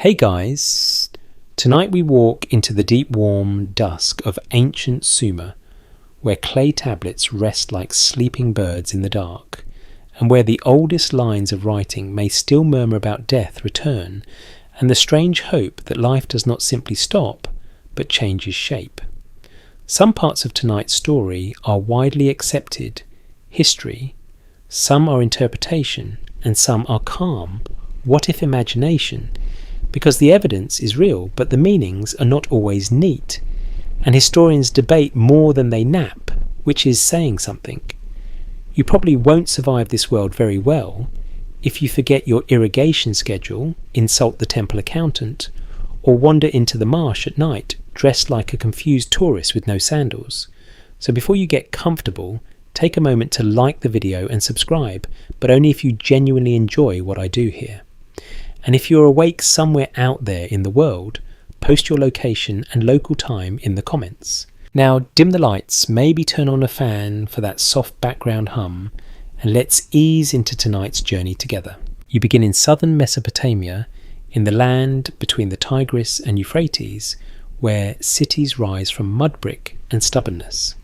Hey guys, tonight we walk into the deep warm dusk of ancient Sumer, where clay tablets rest like sleeping birds in the dark, and where the oldest lines of writing may still murmur about death return, and the strange hope that life does not simply stop, but changes shape. Some parts of tonight's story are widely accepted, history, some are interpretation, and some are calm, what-if imagination, because the evidence is real, but the meanings are not always neat, and historians debate more than they nap, which is saying something. You probably won't survive this world very well if you forget your irrigation schedule, insult the temple accountant, or wander into the marsh at night dressed like a confused tourist with no sandals. So before you get comfortable, take a moment to like the video and subscribe, but only if you genuinely enjoy what I do here. And if you're awake somewhere out there in the world, post your location and local time in the comments. Now dim the lights, maybe turn on a fan for that soft background hum, and let's ease into tonight's journey together. You begin in southern Mesopotamia, in the land between the Tigris and Euphrates, where cities rise from mud brick and stubbornness.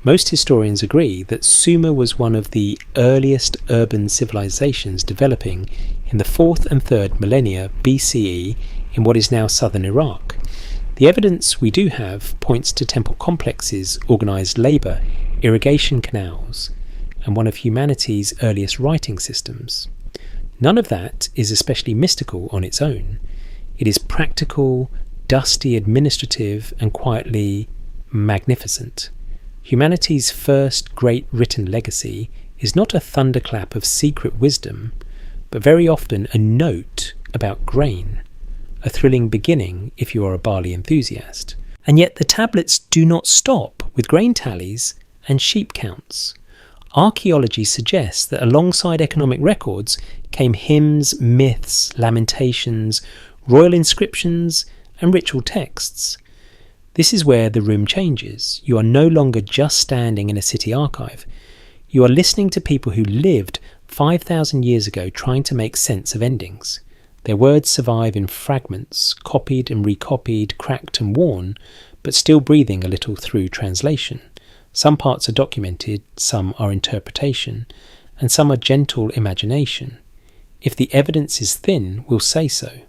Most historians agree that Sumer was one of the earliest urban civilizations developing in the 4th and 3rd millennia BCE in what is now southern Iraq. The evidence we do have points to temple complexes, organized labor, irrigation canals, and one of humanity's earliest writing systems. None of that is especially mystical on its own. It is practical, dusty, administrative, and quietly magnificent. Humanity's first great written legacy is not a thunderclap of secret wisdom, but very often a note about grain, a thrilling beginning if you are a barley enthusiast. And yet the tablets do not stop with grain tallies and sheep counts. Archaeology suggests that alongside economic records came hymns, myths, lamentations, royal inscriptions, and ritual texts. This is where the room changes. You are no longer just standing in a city archive. You are listening to people who lived 5,000 years ago trying to make sense of endings. Their words survive in fragments, copied and recopied, cracked and worn, but still breathing a little through translation. Some parts are documented, some are interpretation, and some are gentle imagination. If the evidence is thin, we'll say so.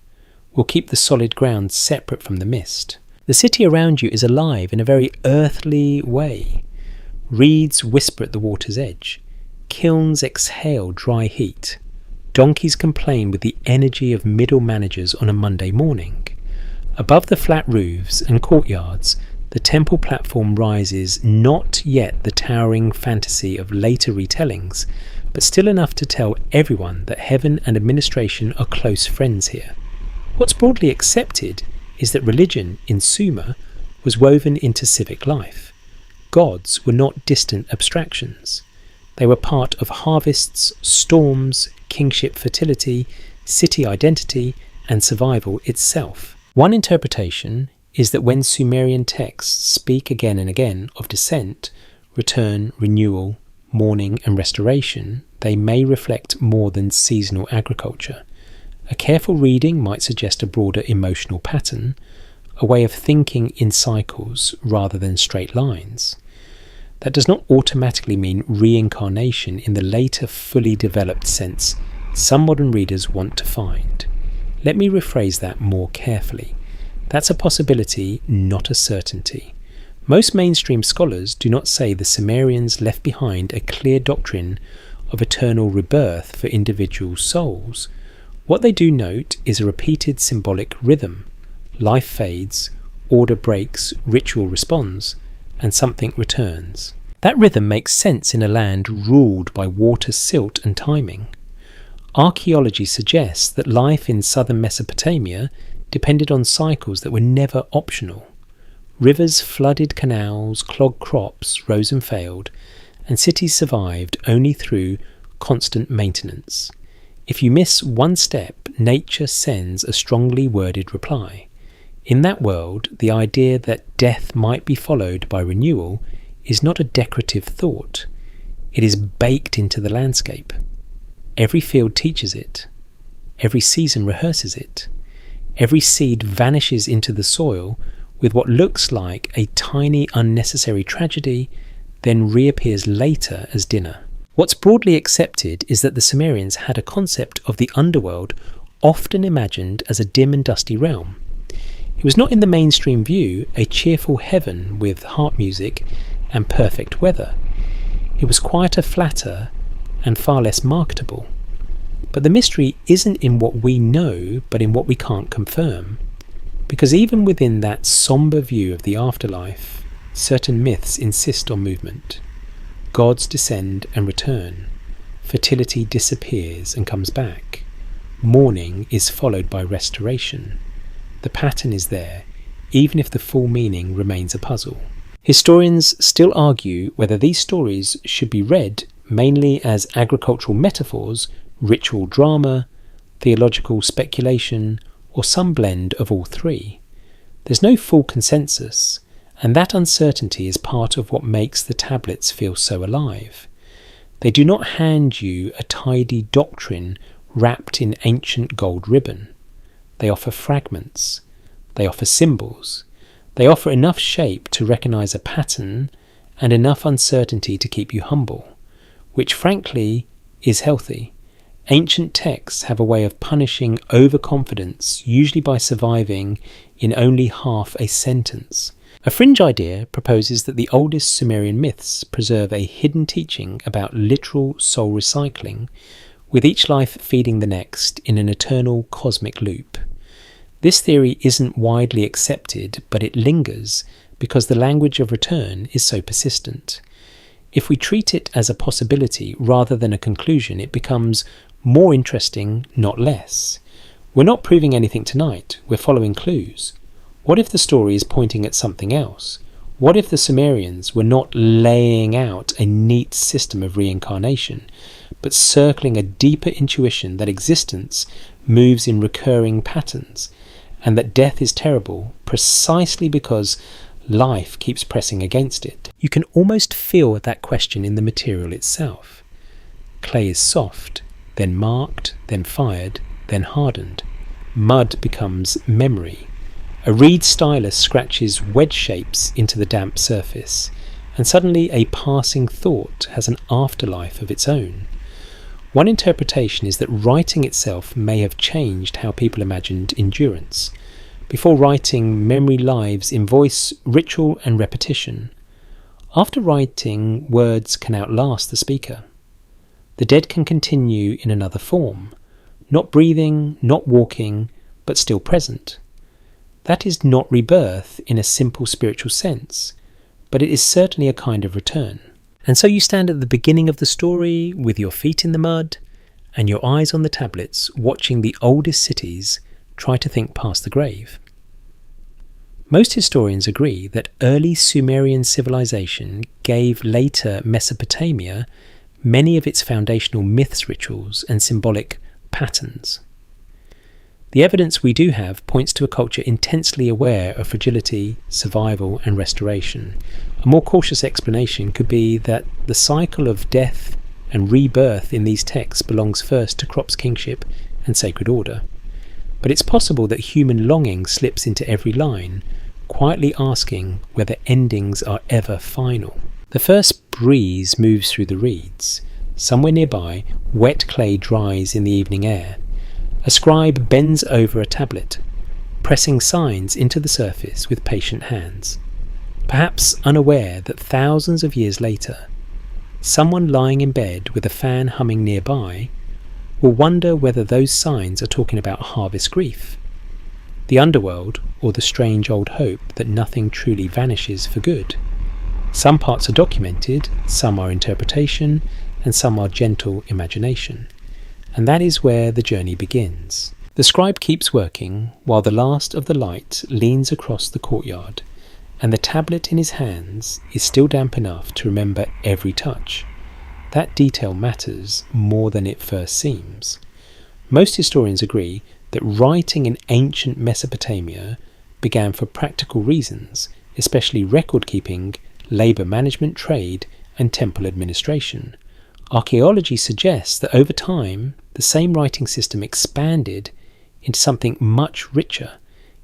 We'll keep the solid ground separate from the mist. The city around you is alive in a very earthly way. Reeds whisper at the water's edge. Kilns exhale dry heat. Donkeys complain with the energy of middle managers on a Monday morning. Above the flat roofs and courtyards, the temple platform rises, not yet the towering fantasy of later retellings, but still enough to tell everyone that heaven and administration are close friends here. What's broadly accepted is that religion in Sumer was woven into civic life. Gods were not distant abstractions. They were part of harvests, storms, kingship fertility, city identity, and survival itself. One interpretation is that when Sumerian texts speak again and again of descent, return, renewal, mourning, and restoration, they may reflect more than seasonal agriculture. A careful reading might suggest a broader emotional pattern, a way of thinking in cycles rather than straight lines. That does not automatically mean reincarnation in the later fully developed sense some modern readers want to find. Let me rephrase that more carefully. That's a possibility, not a certainty. Most mainstream scholars do not say the Sumerians left behind a clear doctrine of eternal rebirth for individual souls. What they do note is a repeated symbolic rhythm. Life fades, order breaks, ritual responds, and something returns. That rhythm makes sense in a land ruled by water, silt, and timing. Archaeology suggests that life in southern Mesopotamia depended on cycles that were never optional. Rivers flooded canals, clogged crops, rose and failed, and cities survived only through constant maintenance. If you miss one step, nature sends a strongly worded reply. In that world, the idea that death might be followed by renewal is not a decorative thought. It is baked into the landscape. Every field teaches it. Every season rehearses it. Every seed vanishes into the soil with what looks like a tiny unnecessary tragedy, then reappears later as dinner. What's broadly accepted is that the Sumerians had a concept of the underworld often imagined as a dim and dusty realm. It was not in the mainstream view a cheerful heaven with harp music and perfect weather. It was quieter, flatter, and far less marketable. But the mystery isn't in what we know, but in what we can't confirm. Because even within that sombre view of the afterlife, certain myths insist on movement. Gods descend and return. Fertility disappears and comes back. Mourning is followed by restoration. The pattern is there, even if the full meaning remains a puzzle. Historians still argue whether these stories should be read mainly as agricultural metaphors, ritual drama, theological speculation, or some blend of all three. There's no full consensus, and that uncertainty is part of what makes the tablets feel so alive. They do not hand you a tidy doctrine wrapped in ancient gold ribbon. They offer fragments. They offer symbols. They offer enough shape to recognize a pattern and enough uncertainty to keep you humble, which frankly is healthy. Ancient texts have a way of punishing overconfidence, usually by surviving in only half a sentence. A fringe idea proposes that the oldest Sumerian myths preserve a hidden teaching about literal soul recycling, with each life feeding the next in an eternal cosmic loop. This theory isn't widely accepted, but it lingers because the language of return is so persistent. If we treat it as a possibility rather than a conclusion, it becomes more interesting, not less. We're not proving anything tonight, we're following clues. What if the story is pointing at something else? What if the Sumerians were not laying out a neat system of reincarnation, but circling a deeper intuition that existence moves in recurring patterns, and that death is terrible precisely because life keeps pressing against it? You can almost feel that question in the material itself. Clay is soft, then marked, then fired, then hardened. Mud becomes memory. A reed stylus scratches wedge shapes into the damp surface, and suddenly a passing thought has an afterlife of its own. One interpretation is that writing itself may have changed how people imagined endurance. Before writing, memory lives in voice, ritual, and repetition. After writing, words can outlast the speaker. The dead can continue in another form, not breathing, not walking, but still present. That is not rebirth in a simple spiritual sense, but it is certainly a kind of return. And so you stand at the beginning of the story with your feet in the mud and your eyes on the tablets, watching the oldest cities try to think past the grave. Most historians agree that early Sumerian civilization gave later Mesopotamia many of its foundational myths, rituals, and symbolic patterns. The evidence we do have points to a culture intensely aware of fragility, survival, and restoration. A more cautious explanation could be that the cycle of death and rebirth in these texts belongs first to crops kingship and sacred order. But it's possible that human longing slips into every line, quietly asking whether endings are ever final. The first breeze moves through the reeds. Somewhere nearby, wet clay dries in the evening air. A scribe bends over a tablet, pressing signs into the surface with patient hands, perhaps unaware that thousands of years later, someone lying in bed with a fan humming nearby will wonder whether those signs are talking about harvest grief, the underworld, or the strange old hope that nothing truly vanishes for good. Some parts are documented, some are interpretation, and some are gentle imagination. And that is where the journey begins. The scribe keeps working while the last of the light leans across the courtyard, and the tablet in his hands is still damp enough to remember every touch. That detail matters more than it first seems. Most historians agree that writing in ancient Mesopotamia began for practical reasons, especially record-keeping, labour management, trade, and temple administration. Archaeology suggests that over time, the same writing system expanded into something much richer,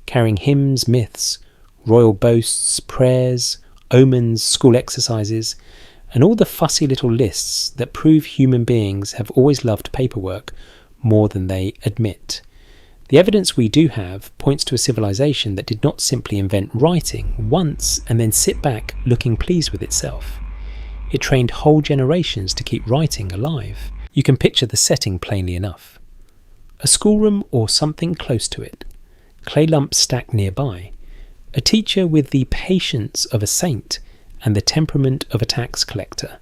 carrying hymns, myths, royal boasts, prayers, omens, school exercises, and all the fussy little lists that prove human beings have always loved paperwork more than they admit. The evidence we do have points to a civilization that did not simply invent writing once and then sit back looking pleased with itself. It trained whole generations to keep writing alive. You can picture the setting plainly enough. A schoolroom or something close to it, clay lumps stacked nearby, a teacher with the patience of a saint and the temperament of a tax collector,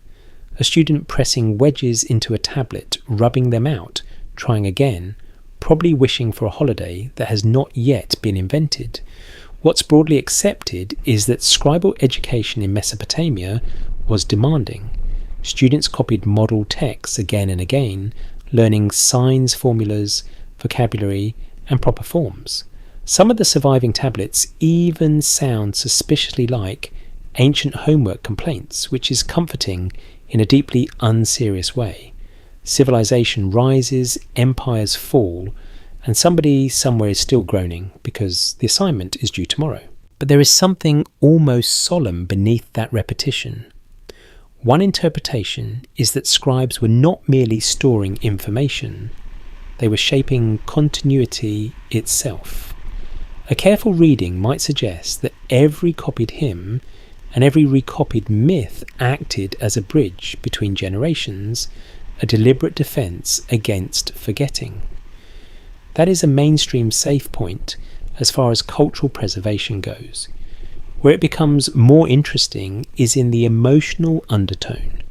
a student pressing wedges into a tablet, rubbing them out, trying again, probably wishing for a holiday that has not yet been invented. What's broadly accepted is that scribal education in Mesopotamia was demanding. Students copied model texts again and again, learning signs, formulas, vocabulary, and proper forms. Some of the surviving tablets even sound suspiciously like ancient homework complaints, which is comforting in a deeply unserious way. Civilization rises, empires fall, and somebody somewhere is still groaning because the assignment is due tomorrow. But there is something almost solemn beneath that repetition. One interpretation is that scribes were not merely storing information, they were shaping continuity itself. A careful reading might suggest that every copied hymn and every recopied myth acted as a bridge between generations, a deliberate defence against forgetting. That is a mainstream safe point as far as cultural preservation goes. Where it becomes more interesting is in the emotional undertone.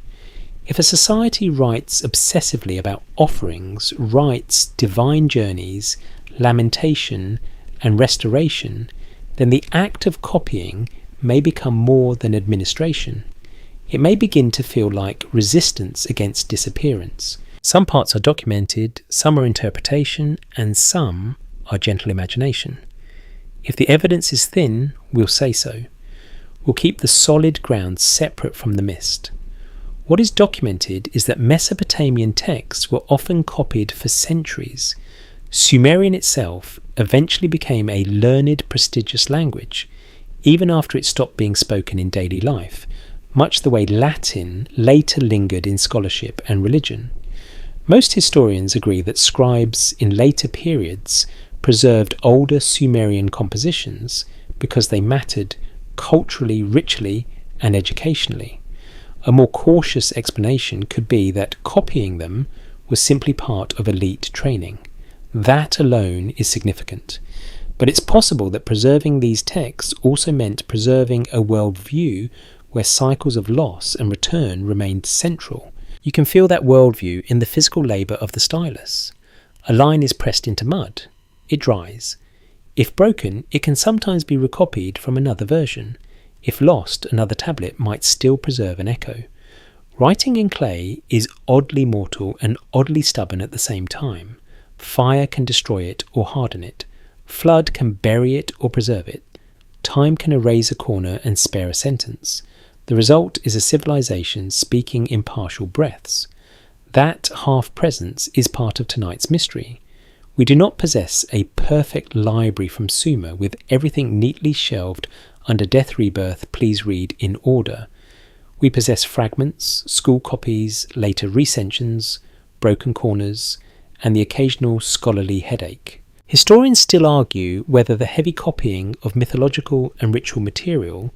If a society writes obsessively about offerings, rites, divine journeys, lamentation, and restoration, then the act of copying may become more than administration. It may begin to feel like resistance against disappearance. Some parts are documented, some are interpretation, and some are gentle imagination. If the evidence is thin, we'll say so. We'll keep the solid ground separate from the mist. What is documented is that Mesopotamian texts were often copied for centuries. Sumerian itself eventually became a learned, prestigious language, even after it stopped being spoken in daily life, much the way Latin later lingered in scholarship and religion. Most historians agree that scribes in later periods preserved older Sumerian compositions because they mattered culturally, ritually, and educationally. A more cautious explanation could be that copying them was simply part of elite training. That alone is significant. But it's possible that preserving these texts also meant preserving a worldview where cycles of loss and return remained central. You can feel that worldview in the physical labour of the stylus. A line is pressed into mud. It dries. If broken, it can sometimes be recopied from another version. If lost, another tablet might still preserve an echo. Writing in clay is oddly mortal and oddly stubborn at the same time. Fire can destroy it or harden it. Flood can bury it or preserve it. Time can erase a corner and spare a sentence. The result is a civilization speaking in partial breaths. That half-presence is part of tonight's mystery. We do not possess a perfect library from Sumer with everything neatly shelved under Death Rebirth, Please Read in order. We possess fragments, school copies, later recensions, broken corners, and the occasional scholarly headache. Historians still argue whether the heavy copying of mythological and ritual material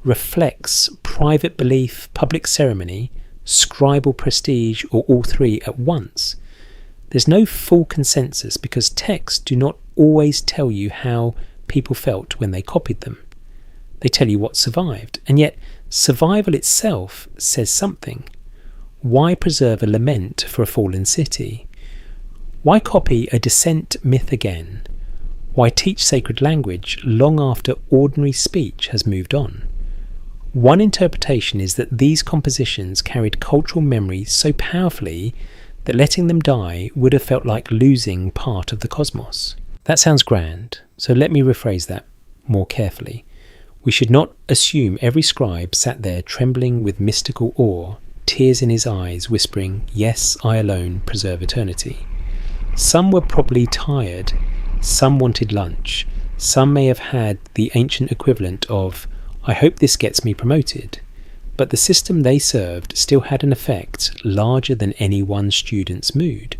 reflects private belief, public ceremony, scribal prestige, or all three at once. There's no full consensus because texts do not always tell you how people felt when they copied them. They tell you what survived, and yet survival itself says something. Why preserve a lament for a fallen city? Why copy a descent myth again? Why teach sacred language long after ordinary speech has moved on? One interpretation is that these compositions carried cultural memory so powerfully that letting them die would have felt like losing part of the cosmos. That sounds grand, so let me rephrase that more carefully. We should not assume every scribe sat there trembling with mystical awe, tears in his eyes, whispering, "Yes, I alone preserve eternity." Some were probably tired Some wanted lunch. Some may have had the ancient equivalent of, "I hope this gets me promoted." But the system they served still had an effect larger than any one student's mood.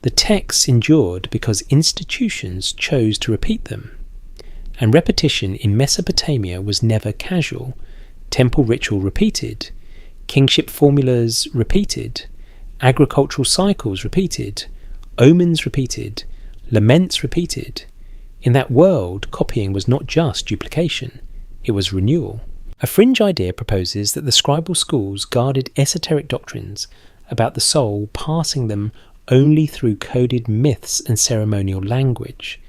The texts endured because institutions chose to repeat them. And repetition in Mesopotamia was never casual. Temple ritual repeated, kingship formulas repeated, agricultural cycles repeated, omens repeated, laments repeated. In that world, copying was not just duplication, it was renewal. A fringe idea proposes that the scribal schools guarded esoteric doctrines about the soul, passing them only through coded myths and ceremonial language.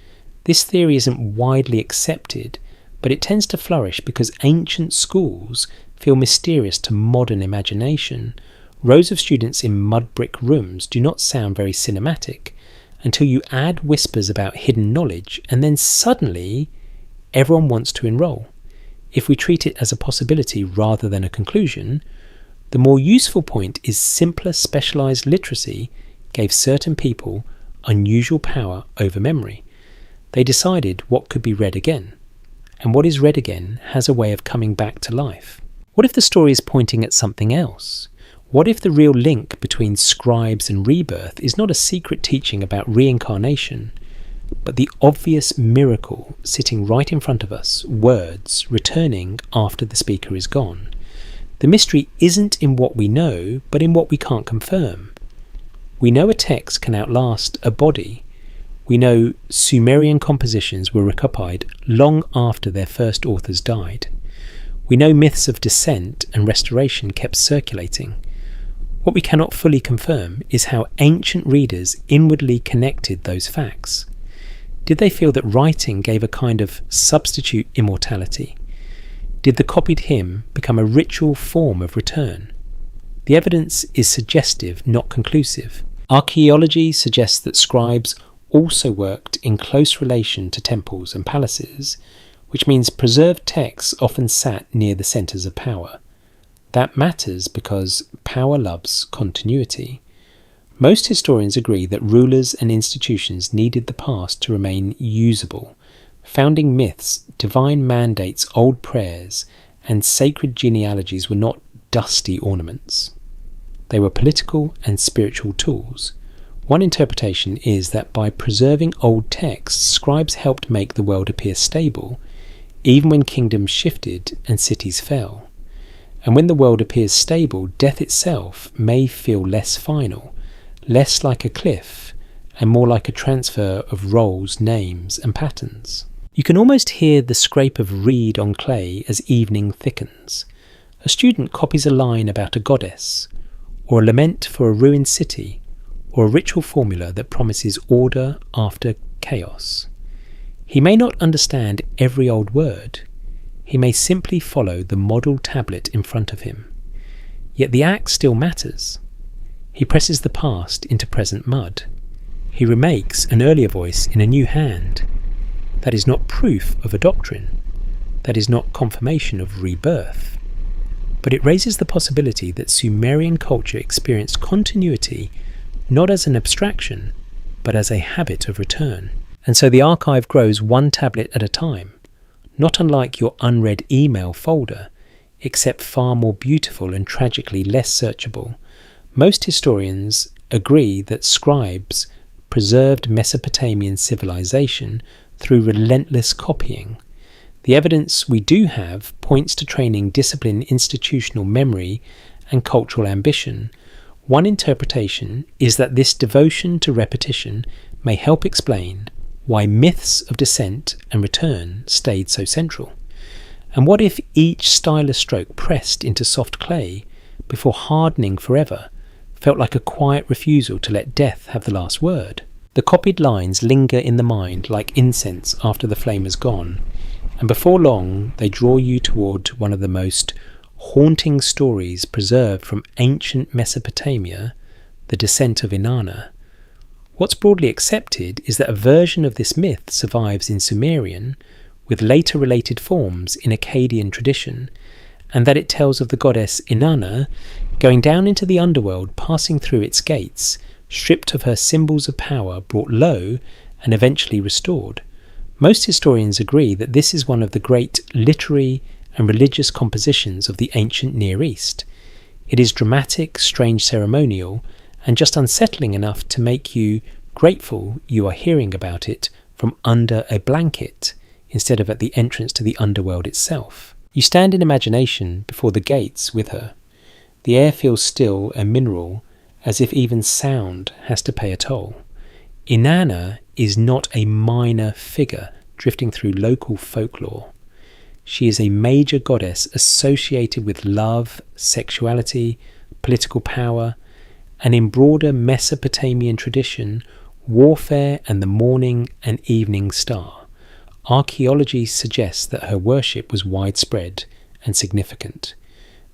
This theory isn't widely accepted, but it tends to flourish because ancient schools feel mysterious to modern imagination. Rows of students in mud brick rooms do not sound very cinematic until you add whispers about hidden knowledge, and then suddenly everyone wants to enroll. If we treat it as a possibility rather than a conclusion, the more useful point is simpler specialized literacy gave certain people unusual power over memory. They decided what could be read again, and what is read again has a way of coming back to life. What if the story is pointing at something else? What if the real link between scribes and rebirth is not a secret teaching about reincarnation, but the obvious miracle sitting right in front of us, words returning after the speaker is gone? The mystery isn't in what we know, but in what we can't confirm. We know a text can outlast a body. We know Sumerian compositions were recopied long after their first authors died. We know myths of descent and restoration kept circulating. What we cannot fully confirm is how ancient readers inwardly connected those facts. Did they feel that writing gave a kind of substitute immortality? Did the copied hymn become a ritual form of return? The evidence is suggestive, not conclusive. Archaeology suggests that scribes also worked in close relation to temples and palaces, which means preserved texts often sat near the centres of power. That matters because power loves continuity. Most historians agree that rulers and institutions needed the past to remain usable. Founding myths, divine mandates, old prayers, and sacred genealogies were not dusty ornaments. They were political and spiritual tools. One interpretation is that by preserving old texts, scribes helped make the world appear stable, even when kingdoms shifted and cities fell. And when the world appears stable, death itself may feel less final, less like a cliff, and more like a transfer of roles, names, and patterns. You can almost hear the scrape of reed on clay as evening thickens. A student copies a line about a goddess, or a lament for a ruined city, or a ritual formula that promises order after chaos. He may not understand every old word. He may simply follow the model tablet in front of him. Yet the act still matters. He presses the past into present mud. He remakes an earlier voice in a new hand. That is not proof of a doctrine. That is not confirmation of rebirth. But it raises the possibility that Sumerian culture experienced continuity not as an abstraction, but as a habit of return. And so the archive grows one tablet at a time, not unlike your unread email folder, except far more beautiful and tragically less searchable. Most historians agree that scribes preserved Mesopotamian civilization through relentless copying. The evidence we do have points to training discipline, institutional memory, and cultural ambition. One interpretation is that this devotion to repetition may help explain why myths of descent and return stayed so central. And what if each stylus stroke pressed into soft clay before hardening forever felt like a quiet refusal to let death have the last word? The copied lines linger in the mind like incense after the flame is gone, and before long they draw you toward one of the most haunting stories preserved from ancient Mesopotamia, the descent of Inanna. What's broadly accepted is that a version of this myth survives in Sumerian, with later related forms in Akkadian tradition, and that it tells of the goddess Inanna going down into the underworld, passing through its gates, stripped of her symbols of power, brought low, and eventually restored. Most historians agree that this is one of the great literary and religious compositions of the ancient Near East. It is dramatic, strange, ceremonial, and just unsettling enough to make you grateful you are hearing about it from under a blanket instead of at the entrance to the underworld itself. You stand in imagination before the gates with her. The air feels still and mineral, as if even sound has to pay a toll. Inanna is not a minor figure drifting through local folklore. She is a major goddess associated with love, sexuality, political power, and in broader Mesopotamian tradition, warfare and the morning and evening star. Archaeology suggests that her worship was widespread and significant.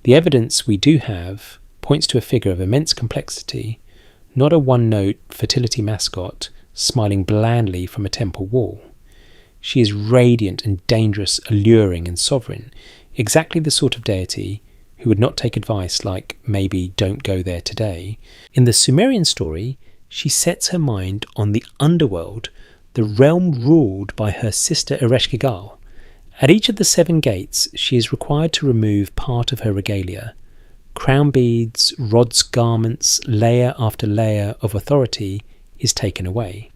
The evidence we do have points to a figure of immense complexity, not a one-note fertility mascot smiling blandly from a temple wall. She is radiant and dangerous, alluring and sovereign, exactly the sort of deity who would not take advice like, maybe don't go there today. In the Sumerian story, she sets her mind on the underworld, the realm ruled by her sister Ereshkigal. At each of the 7 gates, she is required to remove part of her regalia. Crown beads, rods, garments, layer after layer of authority is taken away.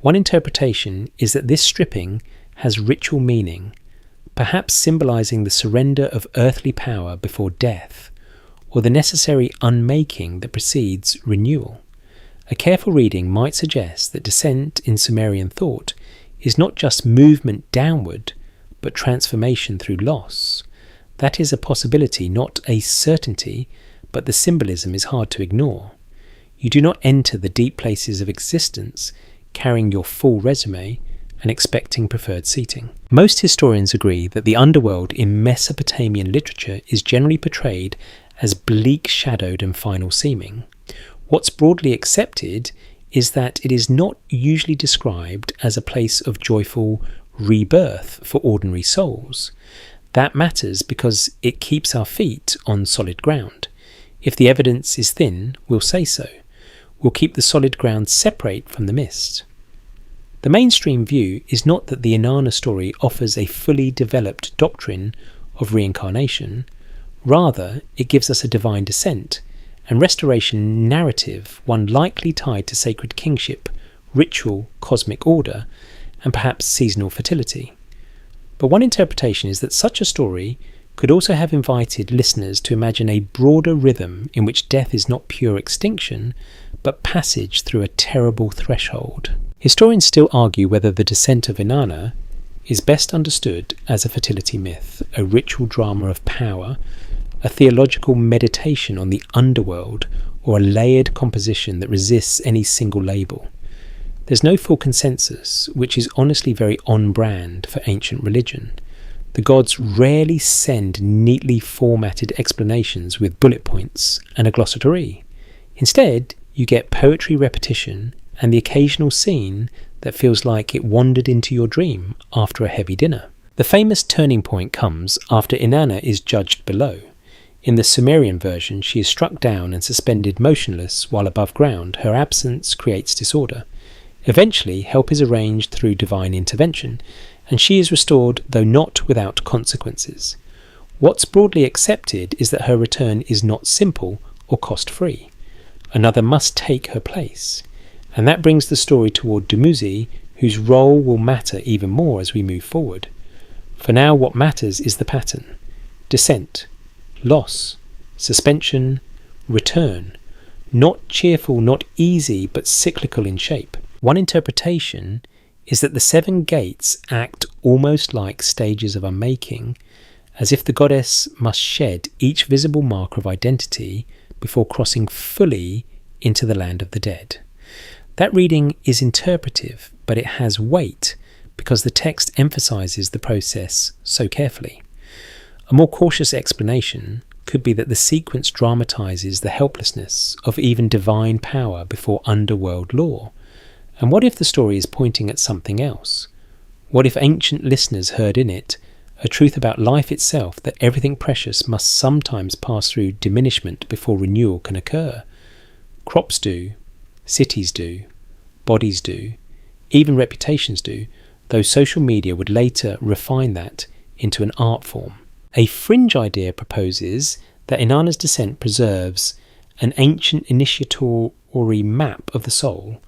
One interpretation is that this stripping has ritual meaning, perhaps symbolizing the surrender of earthly power before death, or the necessary unmaking that precedes renewal. A careful reading might suggest that descent in Sumerian thought is not just movement downward, but transformation through loss. That is a possibility, not a certainty, but the symbolism is hard to ignore. You do not enter the deep places of existence carrying your full resume and expecting preferred seating. Most historians agree that the underworld in Mesopotamian literature is generally portrayed as bleak, shadowed and final seeming. What's broadly accepted is that it is not usually described as a place of joyful rebirth for ordinary souls. That matters because it keeps our feet on solid ground. If the evidence is thin, we'll say so. We'll keep the solid ground separate from the mist. The mainstream view is not that the Inanna story offers a fully developed doctrine of reincarnation. Rather, it gives us a divine descent and restoration narrative, one likely tied to sacred kingship, ritual, cosmic order, and perhaps seasonal fertility. But one interpretation is that such a story could also have invited listeners to imagine a broader rhythm in which death is not pure extinction, but passage through a terrible threshold. Historians still argue whether the descent of Inanna is best understood as a fertility myth, a ritual drama of power, a theological meditation on the underworld, or a layered composition that resists any single label. There's no full consensus, which is honestly very on-brand for ancient religion. The gods rarely send neatly formatted explanations with bullet points and a glossary. Instead, you get poetry repetition and the occasional scene that feels like it wandered into your dream after a heavy dinner. The famous turning point comes after Inanna is judged below. In the Sumerian version, she is struck down and suspended motionless while above ground. Her absence creates disorder. Eventually, help is arranged through divine intervention, and she is restored, though not without consequences. What's broadly accepted is that her return is not simple or cost-free. Another must take her place, and that brings the story toward Dumuzi, whose role will matter even more as we move forward. For now, what matters is the pattern: descent, loss, suspension, return. Not cheerful, not easy, but cyclical in shape. One interpretation is that the 7 gates act almost like stages of unmaking, as if the goddess must shed each visible marker of identity before crossing fully into the land of the dead. That reading is interpretive, but it has weight because the text emphasizes the process so carefully. A more cautious explanation could be that the sequence dramatizes the helplessness of even divine power before underworld law. And what if the story is pointing at something else? What if ancient listeners heard in it a truth about life itself, that everything precious must sometimes pass through diminishment before renewal can occur? Crops do, cities do, bodies do, even reputations do, though social media would later refine that into an art form. A fringe idea proposes that Inanna's descent preserves an ancient initiatory map of the soul,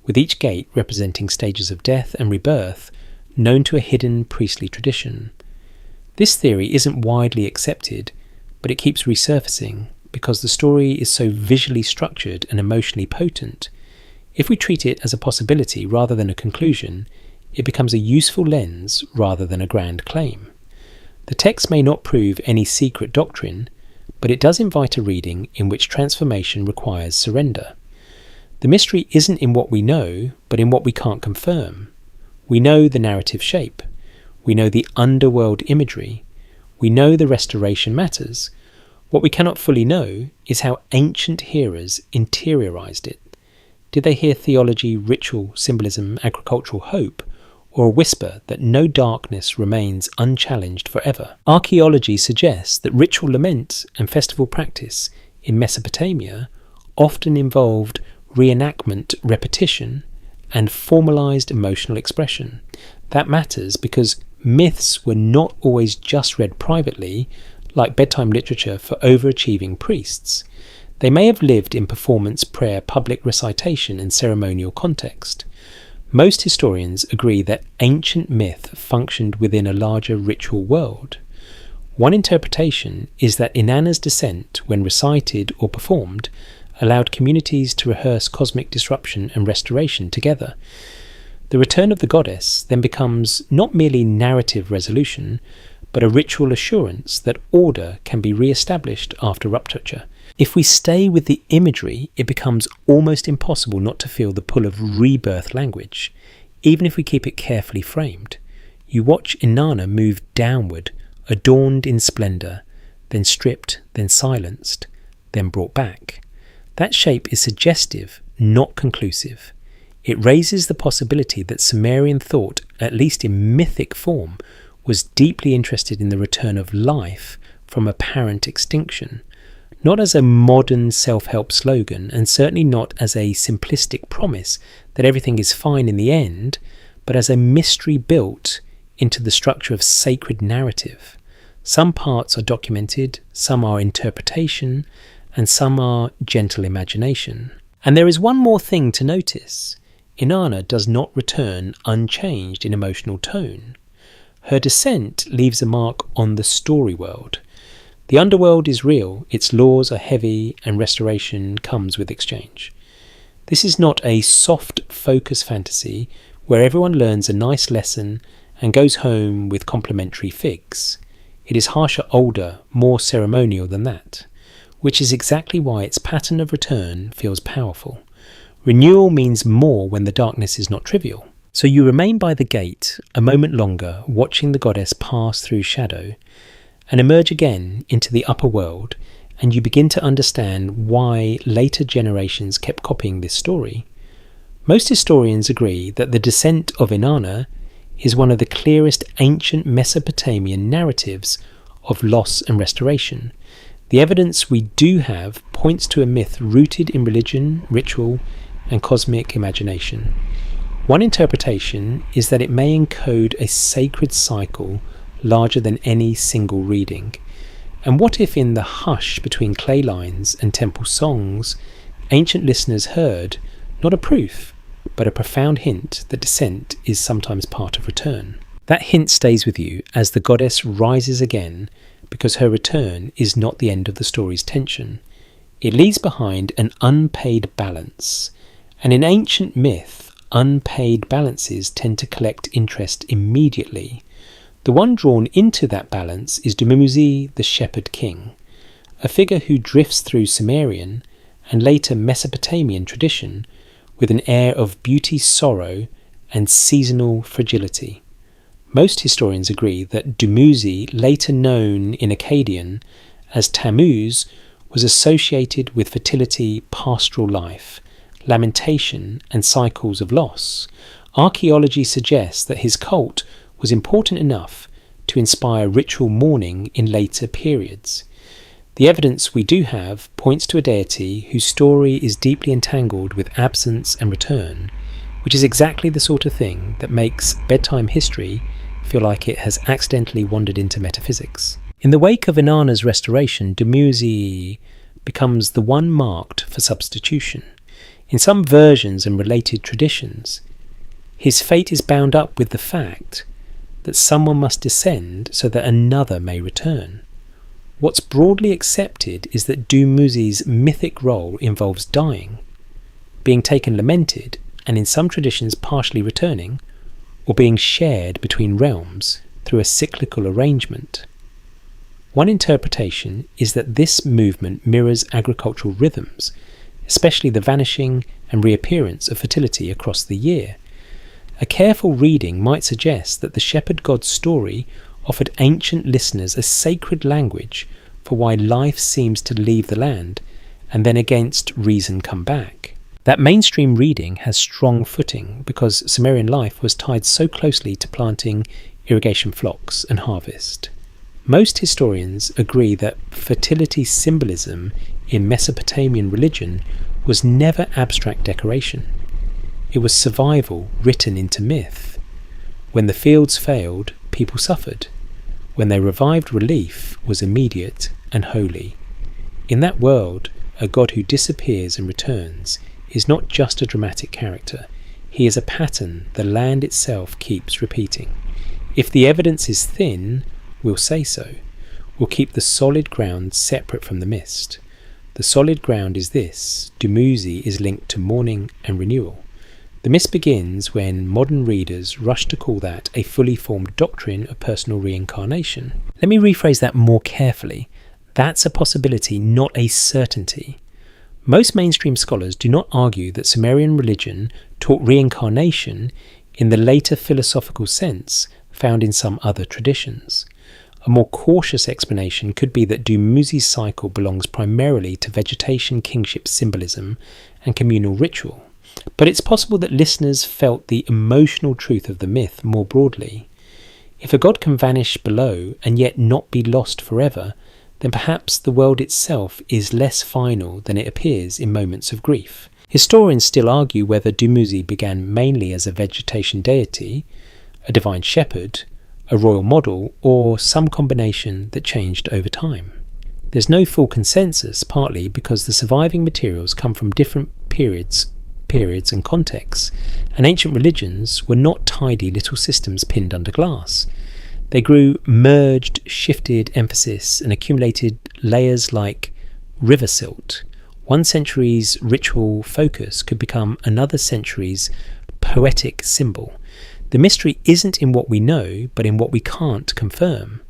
with each gate representing stages of death and rebirth known to a hidden priestly tradition. This theory isn't widely accepted, but it keeps resurfacing because the story is so visually structured and emotionally potent. If we treat it as a possibility rather than a conclusion, it becomes a useful lens rather than a grand claim. The text may not prove any secret doctrine, but it does invite a reading in which transformation requires surrender. The mystery isn't in what we know, but in what we can't confirm. We know the narrative shape. We know the underworld imagery. We know the restoration matters. What we cannot fully know is how ancient hearers interiorized it. Did they hear theology, ritual, symbolism, agricultural hope, or a whisper that no darkness remains unchallenged forever? Archaeology suggests that ritual lament and festival practice in Mesopotamia often involved reenactment, repetition, and formalized emotional expression. That matters because myths were not always just read privately, like bedtime literature for overachieving priests. They may have lived in performance, prayer, public recitation, and ceremonial context. Most historians agree that ancient myth functioned within a larger ritual world. One interpretation is that Inanna's descent, when recited or performed, allowed communities to rehearse cosmic disruption and restoration together. The return of the goddess then becomes not merely narrative resolution, but a ritual assurance that order can be re-established after rupture. If we stay with the imagery, it becomes almost impossible not to feel the pull of rebirth language, even if we keep it carefully framed. You watch Inanna move downward, adorned in splendour, then stripped, then silenced, then brought back. That shape is suggestive, not conclusive. It raises the possibility that Sumerian thought, at least in mythic form, was deeply interested in the return of life from apparent extinction, not as a modern self-help slogan, and certainly not as a simplistic promise that everything is fine in the end, but as a mystery built into the structure of sacred narrative. Some parts are documented, some are interpretation, and some are gentle imagination. And there is one more thing to notice. Inanna does not return unchanged in emotional tone. Her descent leaves a mark on the story world. The underworld is real, its laws are heavy, and restoration comes with exchange. This is not a soft focus fantasy where everyone learns a nice lesson and goes home with complimentary figs. It is harsher, older, more ceremonial than that, which is exactly why its pattern of return feels powerful. Renewal means more when the darkness is not trivial. So you remain by the gate a moment longer, watching the goddess pass through shadow, and emerge again into the upper world, and you begin to understand why later generations kept copying this story. Most historians agree that the descent of Inanna is one of the clearest ancient Mesopotamian narratives of loss and restoration. The evidence we do have points to a myth rooted in religion, ritual, and cosmic imagination. One interpretation is that it may encode a sacred cycle larger than any single reading. And what if in the hush between clay lines and temple songs, ancient listeners heard not a proof, but a profound hint that descent is sometimes part of return? That hint stays with you as the goddess rises again, because her return is not the end of the story's tension. It leaves behind an unpaid balance, and in ancient myth, unpaid balances tend to collect interest immediately. The one drawn into that balance is Dumuzi, the Shepherd King, a figure who drifts through Sumerian and later Mesopotamian tradition with an air of beauty, sorrow, and seasonal fragility. Most historians agree that Dumuzi, later known in Akkadian as Tammuz, was associated with fertility, pastoral life, lamentation, and cycles of loss. Archaeology suggests that his cult was important enough to inspire ritual mourning in later periods. The evidence we do have points to a deity whose story is deeply entangled with absence and return. which is exactly the sort of thing that makes bedtime history feel like it has accidentally wandered into metaphysics. In the wake of Inanna's restoration, Dumuzi becomes the one marked for substitution. In some versions and related traditions, his fate is bound up with the fact that someone must descend so that another may return. What's broadly accepted is that Dumuzi's mythic role involves dying, being taken lamented, and in some traditions partially returning, or being shared between realms through a cyclical arrangement. One interpretation is that this movement mirrors agricultural rhythms, especially the vanishing and reappearance of fertility across the year. A careful reading might suggest that the shepherd god's story offered ancient listeners a sacred language for why life seems to leave the land and then against reason come back. That mainstream reading has strong footing because Sumerian life was tied so closely to planting, irrigation flocks and harvest. Most historians agree that fertility symbolism in Mesopotamian religion was never abstract decoration. It was survival written into myth. When the fields failed, people suffered. When they revived, relief was immediate and holy. In that world, a god who disappears and returns is not just a dramatic character. He is a pattern the land itself keeps repeating. If the evidence is thin, we'll say so. We'll keep the solid ground separate from the mist. The solid ground is this: Dumuzi is linked to mourning and renewal. The mist begins when modern readers rush to call that a fully formed doctrine of personal reincarnation. Let me rephrase that more carefully. That's a possibility, not a certainty. Most mainstream scholars do not argue that Sumerian religion taught reincarnation in the later philosophical sense found in some other traditions. A more cautious explanation could be that Dumuzi's cycle belongs primarily to vegetation kingship symbolism and communal ritual. But it's possible that listeners felt the emotional truth of the myth more broadly. If a god can vanish below and yet not be lost forever, then perhaps the world itself is less final than it appears in moments of grief. Historians still argue whether Dumuzi began mainly as a vegetation deity, a divine shepherd, a royal model, or some combination that changed over time. There's no full consensus, partly because the surviving materials come from different periods and contexts, and ancient religions were not tidy little systems pinned under glass. They grew merged, shifted emphasis and accumulated layers like river silt. One century's ritual focus could become another century's poetic symbol. The mystery isn't in what we know, but in what we can't confirm.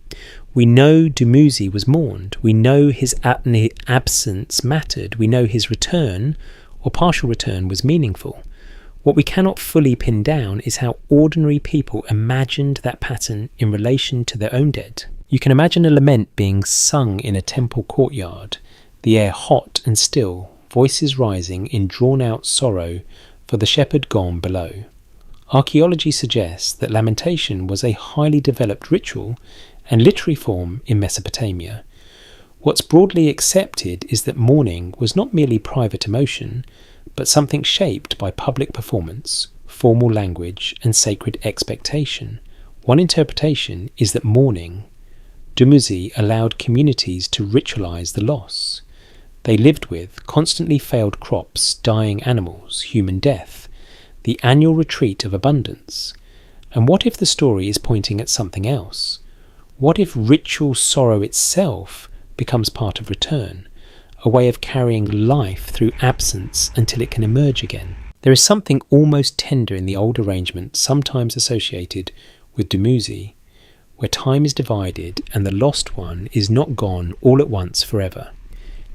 We know Dumuzi was mourned. We know his absence mattered. We know his return, or partial return, was meaningful. What we cannot fully pin down is how ordinary people imagined that pattern in relation to their own dead. You can imagine a lament being sung in a temple courtyard, the air hot and still, voices rising in drawn-out sorrow for the shepherd gone below. Archaeology suggests that lamentation was a highly developed ritual and literary form in Mesopotamia. What's broadly accepted is that mourning was not merely private emotion, but something shaped by public performance, formal language, and sacred expectation. One interpretation is that mourning, Dumuzi allowed communities to ritualize the loss. They lived with constantly failed crops, dying animals, human death, the annual retreat of abundance. And what if the story is pointing at something else? What if ritual sorrow itself becomes part of return, a way of carrying life through absence until it can emerge again? There is something almost tender in the old arrangement, sometimes associated with Dumuzi, where time is divided and the lost one is not gone all at once forever.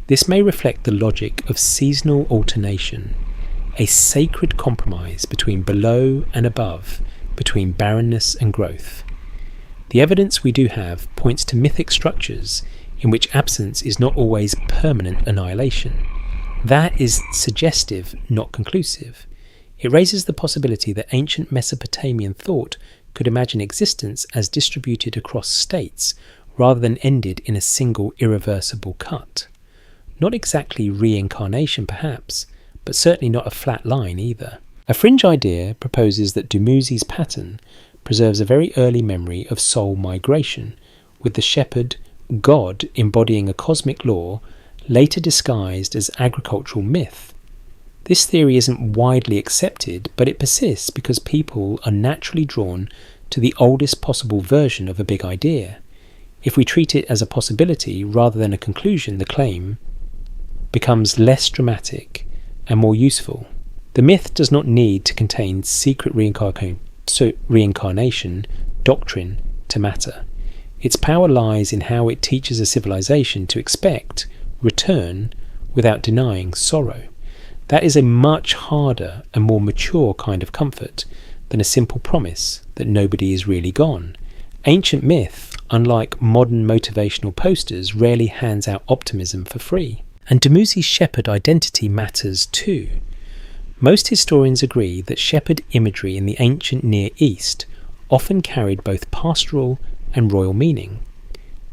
This may reflect the logic of seasonal alternation, a sacred compromise between below and above, between barrenness and growth. The evidence we do have points to mythic structures in which absence is not always permanent annihilation. That is suggestive, not conclusive. It raises the possibility that ancient Mesopotamian thought could imagine existence as distributed across states rather than ended in a single irreversible cut. Not exactly reincarnation perhaps, but certainly not a flat line either. A fringe idea proposes that Dumuzi's pattern preserves a very early memory of soul migration, with the shepherd god embodying a cosmic law later disguised as agricultural myth. This theory isn't widely accepted, but it persists because people are naturally drawn to the oldest possible version of a big idea. If we treat it as a possibility rather than a conclusion, the claim becomes less dramatic and more useful. The myth does not need to contain secret reincarnation doctrine to matter. Its power lies in how it teaches a civilization to expect return without denying sorrow. That is a much harder and more mature kind of comfort than a simple promise that nobody is really gone. Ancient myth, unlike modern motivational posters, rarely hands out optimism for free. And Dumuzi's shepherd identity matters too. Most historians agree that shepherd imagery in the ancient Near East often carried both pastoral and royal meaning.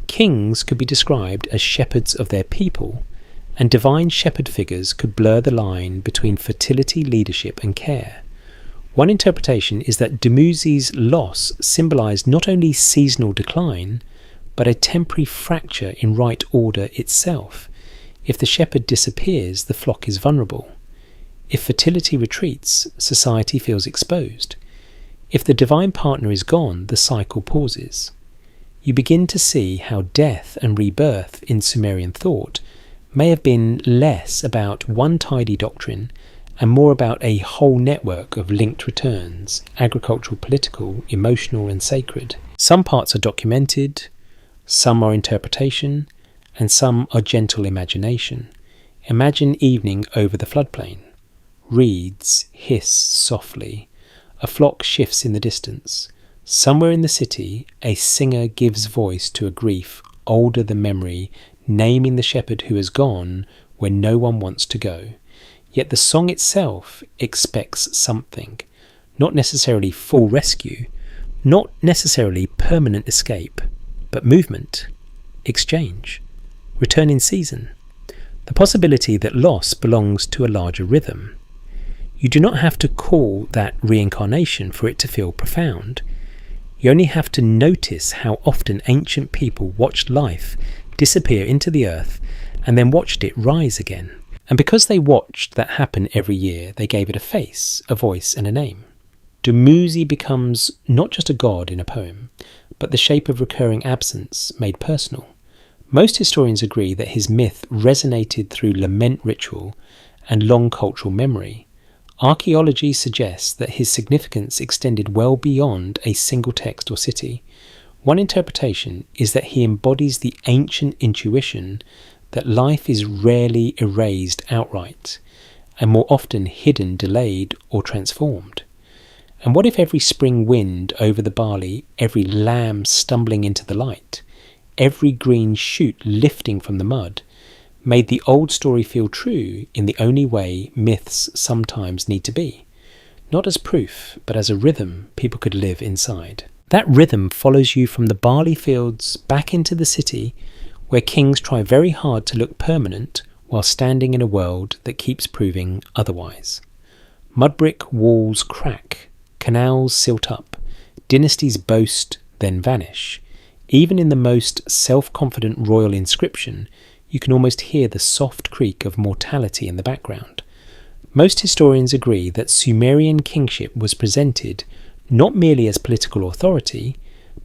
Kings could be described as shepherds of their people, and divine shepherd figures could blur the line between fertility, leadership, and care. One interpretation is that Dumuzi's loss symbolised not only seasonal decline, but a temporary fracture in right order itself. If the shepherd disappears, the flock is vulnerable. If fertility retreats, society feels exposed. If the divine partner is gone, the cycle pauses. You begin to see how death and rebirth in Sumerian thought may have been less about one tidy doctrine and more about a whole network of linked returns, agricultural, political, emotional, and sacred. Some parts are documented, some are interpretation, and some are gentle imagination. Imagine evening over the floodplain. Reeds hiss softly. A flock shifts in the distance. Somewhere in the city, a singer gives voice to a grief older than memory, naming the shepherd who has gone where no one wants to go. Yet the song itself expects something, not necessarily full rescue, not necessarily permanent escape, but movement, exchange, return in season, the possibility that loss belongs to a larger rhythm. You do not have to call that reincarnation for it to feel profound. You only have to notice how often ancient people watched life disappear into the earth and then watched it rise again. And because they watched that happen every year, they gave it a face, a voice, and a name. Dumuzi becomes not just a god in a poem, but the shape of recurring absence made personal. Most historians agree that his myth resonated through lament ritual and long cultural memory. Archaeology suggests that his significance extended well beyond a single text or city. One interpretation is that he embodies the ancient intuition that life is rarely erased outright, and more often hidden, delayed, or transformed. And what if every spring wind over the barley, every lamb stumbling into the light, every green shoot lifting from the mud, made the old story feel true in the only way myths sometimes need to be? Not as proof, but as a rhythm people could live inside. That rhythm follows you from the barley fields back into the city, where kings try very hard to look permanent while standing in a world that keeps proving otherwise. Mud brick walls crack, canals silt up, dynasties boast, then vanish. Even in the most self-confident royal inscription, you can almost hear the soft creak of mortality in the background. Most historians agree that Sumerian kingship was presented not merely as political authority,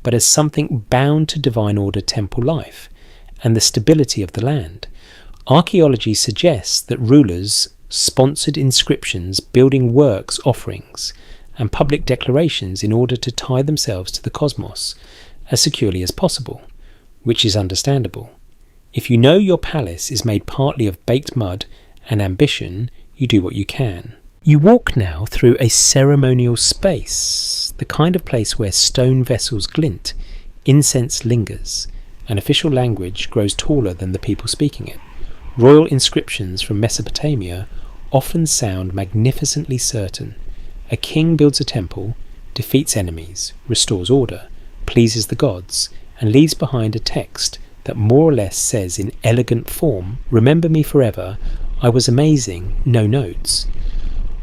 but as something bound to divine order temple life and the stability of the land. Archaeology suggests that rulers sponsored inscriptions, building works, offerings, and public declarations in order to tie themselves to the cosmos as securely as possible, which is understandable. If you know your palace is made partly of baked mud and ambition, you do what you can. You walk now through a ceremonial space, the kind of place where stone vessels glint, incense lingers, and official language grows taller than the people speaking it. Royal inscriptions from Mesopotamia often sound magnificently certain. A king builds a temple, defeats enemies, restores order, pleases the gods, and leaves behind a text that more or less says in elegant form, "Remember me forever, I was amazing, no notes."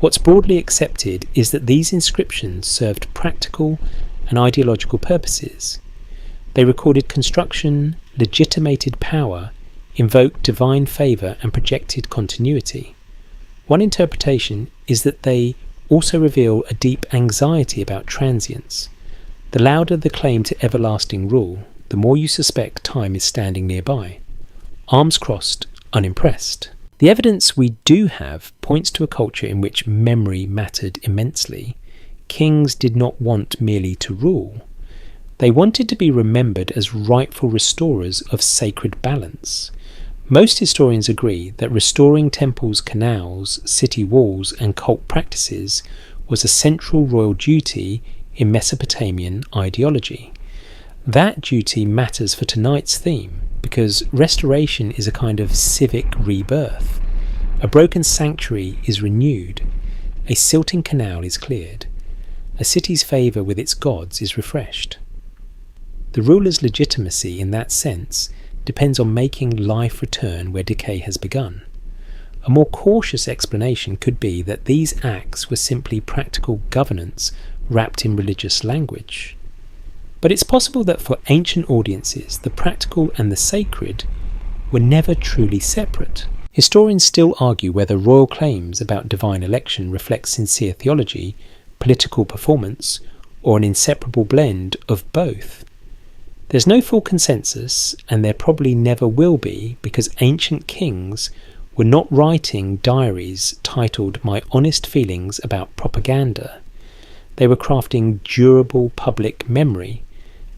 What's broadly accepted is that these inscriptions served practical and ideological purposes. They recorded construction, legitimated power, invoked divine favour and projected continuity. One interpretation is that they also reveal a deep anxiety about transience. The louder the claim to everlasting rule, the more you suspect time is standing nearby. Arms crossed, unimpressed. The evidence we do have points to a culture in which memory mattered immensely. Kings did not want merely to rule. They wanted to be remembered as rightful restorers of sacred balance. Most historians agree that restoring temples, canals, city walls and cult practices was a central royal duty in Mesopotamian ideology. That duty matters for tonight's theme because restoration is a kind of civic rebirth. A broken sanctuary is renewed, a silting canal is cleared, a city's favour with its gods is refreshed. The ruler's legitimacy in that sense depends on making life return where decay has begun. A more cautious explanation could be that these acts were simply practical governance wrapped in religious language. But it's possible that for ancient audiences, the practical and the sacred were never truly separate. Historians still argue whether royal claims about divine election reflect sincere theology, political performance, or an inseparable blend of both. There's no full consensus, and there probably never will be, because ancient kings were not writing diaries titled My Honest Feelings About Propaganda. They were crafting durable public memory,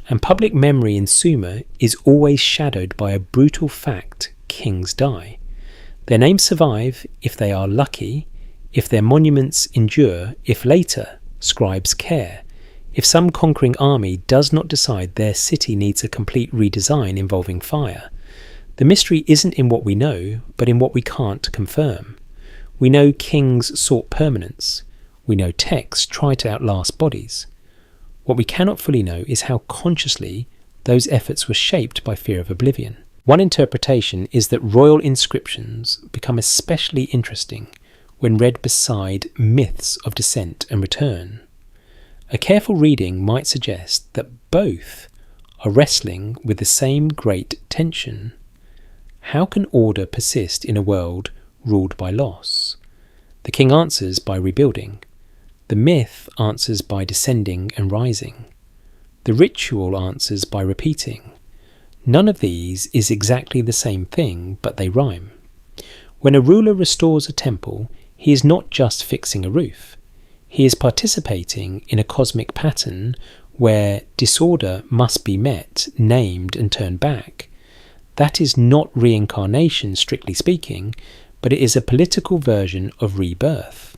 and public memory in Sumer is always shadowed by a brutal fact: kings die. Their names survive if they are lucky, if their monuments endure, if later scribes care, if some conquering army does not decide their city needs a complete redesign involving fire. The mystery isn't in what we know, but in what we can't confirm. We know kings sought permanence. We know texts try to outlast bodies. What we cannot fully know is how consciously those efforts were shaped by fear of oblivion. One interpretation is that royal inscriptions become especially interesting when read beside myths of descent and return. A careful reading might suggest that both are wrestling with the same great tension. How can order persist in a world ruled by loss? The king answers by rebuilding. The myth answers by descending and rising. The ritual answers by repeating. None of these is exactly the same thing, but they rhyme. When a ruler restores a temple, he is not just fixing a roof. He is participating in a cosmic pattern where disorder must be met, named and turned back. That is not reincarnation, strictly speaking, but it is a political version of rebirth.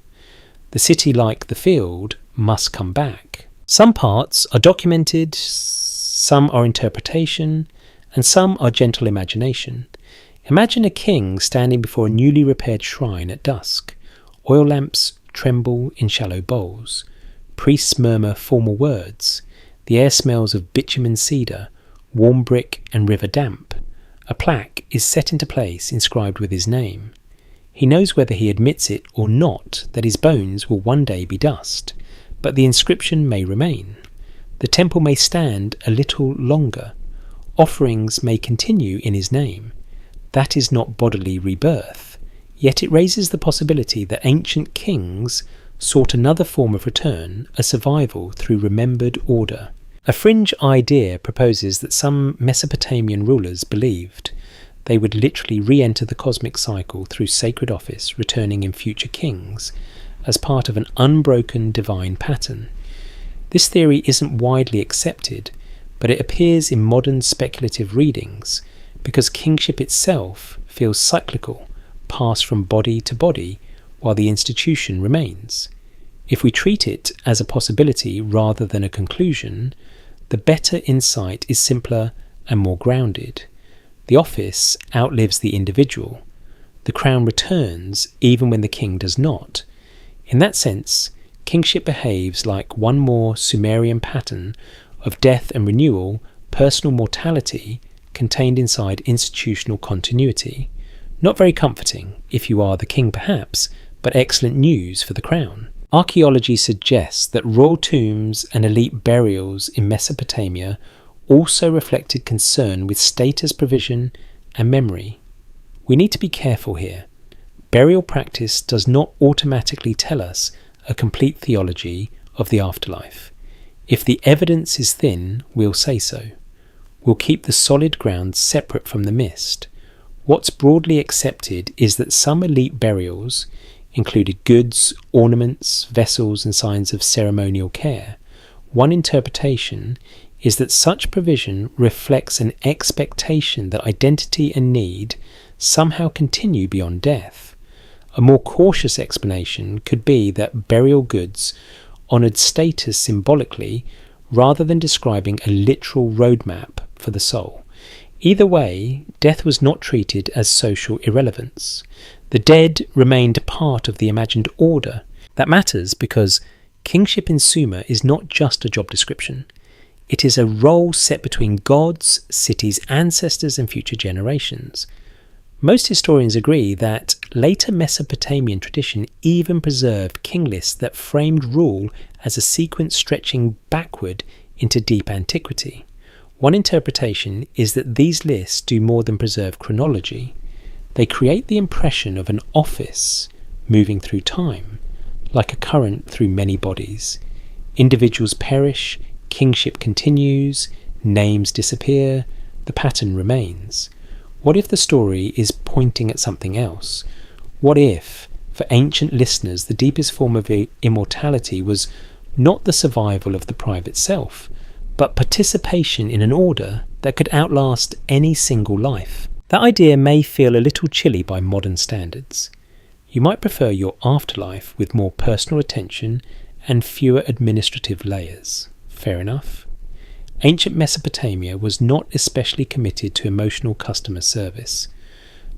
The city, like the field, must come back. Some parts are documented, some are interpretation, and some are gentle imagination. Imagine a king standing before a newly repaired shrine at dusk. Oil lamps tremble in shallow bowls. Priests murmur formal words. The air smells of bitumen cedar, warm brick and river damp. A plaque is set into place inscribed with his name. He knows whether he admits it or not that his bones will one day be dust, but the inscription may remain. The temple may stand a little longer. Offerings may continue in his name. That is not bodily rebirth, yet it raises the possibility that ancient kings sought another form of return, a survival through remembered order. A fringe idea proposes that some Mesopotamian rulers believed they would literally re-enter the cosmic cycle through sacred office, returning in future kings, as part of an unbroken divine pattern. This theory isn't widely accepted, but it appears in modern speculative readings because kingship itself feels cyclical, passed from body to body while the institution remains. If we treat it as a possibility rather than a conclusion, the better insight is simpler and more grounded. The office outlives the individual. The crown returns even when the king does not. In that sense, kingship behaves like one more Sumerian pattern of death and renewal, personal mortality contained inside institutional continuity. Not very comforting if you are the king perhaps, but excellent news for the crown. Archaeology suggests that royal tombs and elite burials in Mesopotamia also reflected concern with status provision and memory. We need to be careful here. Burial practice does not automatically tell us a complete theology of the afterlife. If the evidence is thin, we'll say so. We'll keep the solid ground separate from the mist. What's broadly accepted is that some elite burials included goods, ornaments, vessels, and signs of ceremonial care. One interpretation is that such provision reflects an expectation that identity and need somehow continue beyond death. A more cautious explanation could be that burial goods honoured status symbolically rather than describing a literal roadmap for the soul. Either way, death was not treated as social irrelevance. The dead remained part of the imagined order. That matters because kingship in Sumer is not just a job description. It is a role set between gods, cities, ancestors, and future generations. Most historians agree that later Mesopotamian tradition even preserved king lists that framed rule as a sequence stretching backward into deep antiquity. One interpretation is that these lists do more than preserve chronology. They create the impression of an office moving through time, like a current through many bodies. Individuals perish, kingship continues, names disappear, the pattern remains. What if the story is pointing at something else? What if, for ancient listeners, the deepest form of immortality was not the survival of the private self, but participation in an order that could outlast any single life? That idea may feel a little chilly by modern standards. You might prefer your afterlife with more personal attention and fewer administrative layers. Fair enough. Ancient Mesopotamia was not especially committed to emotional customer service,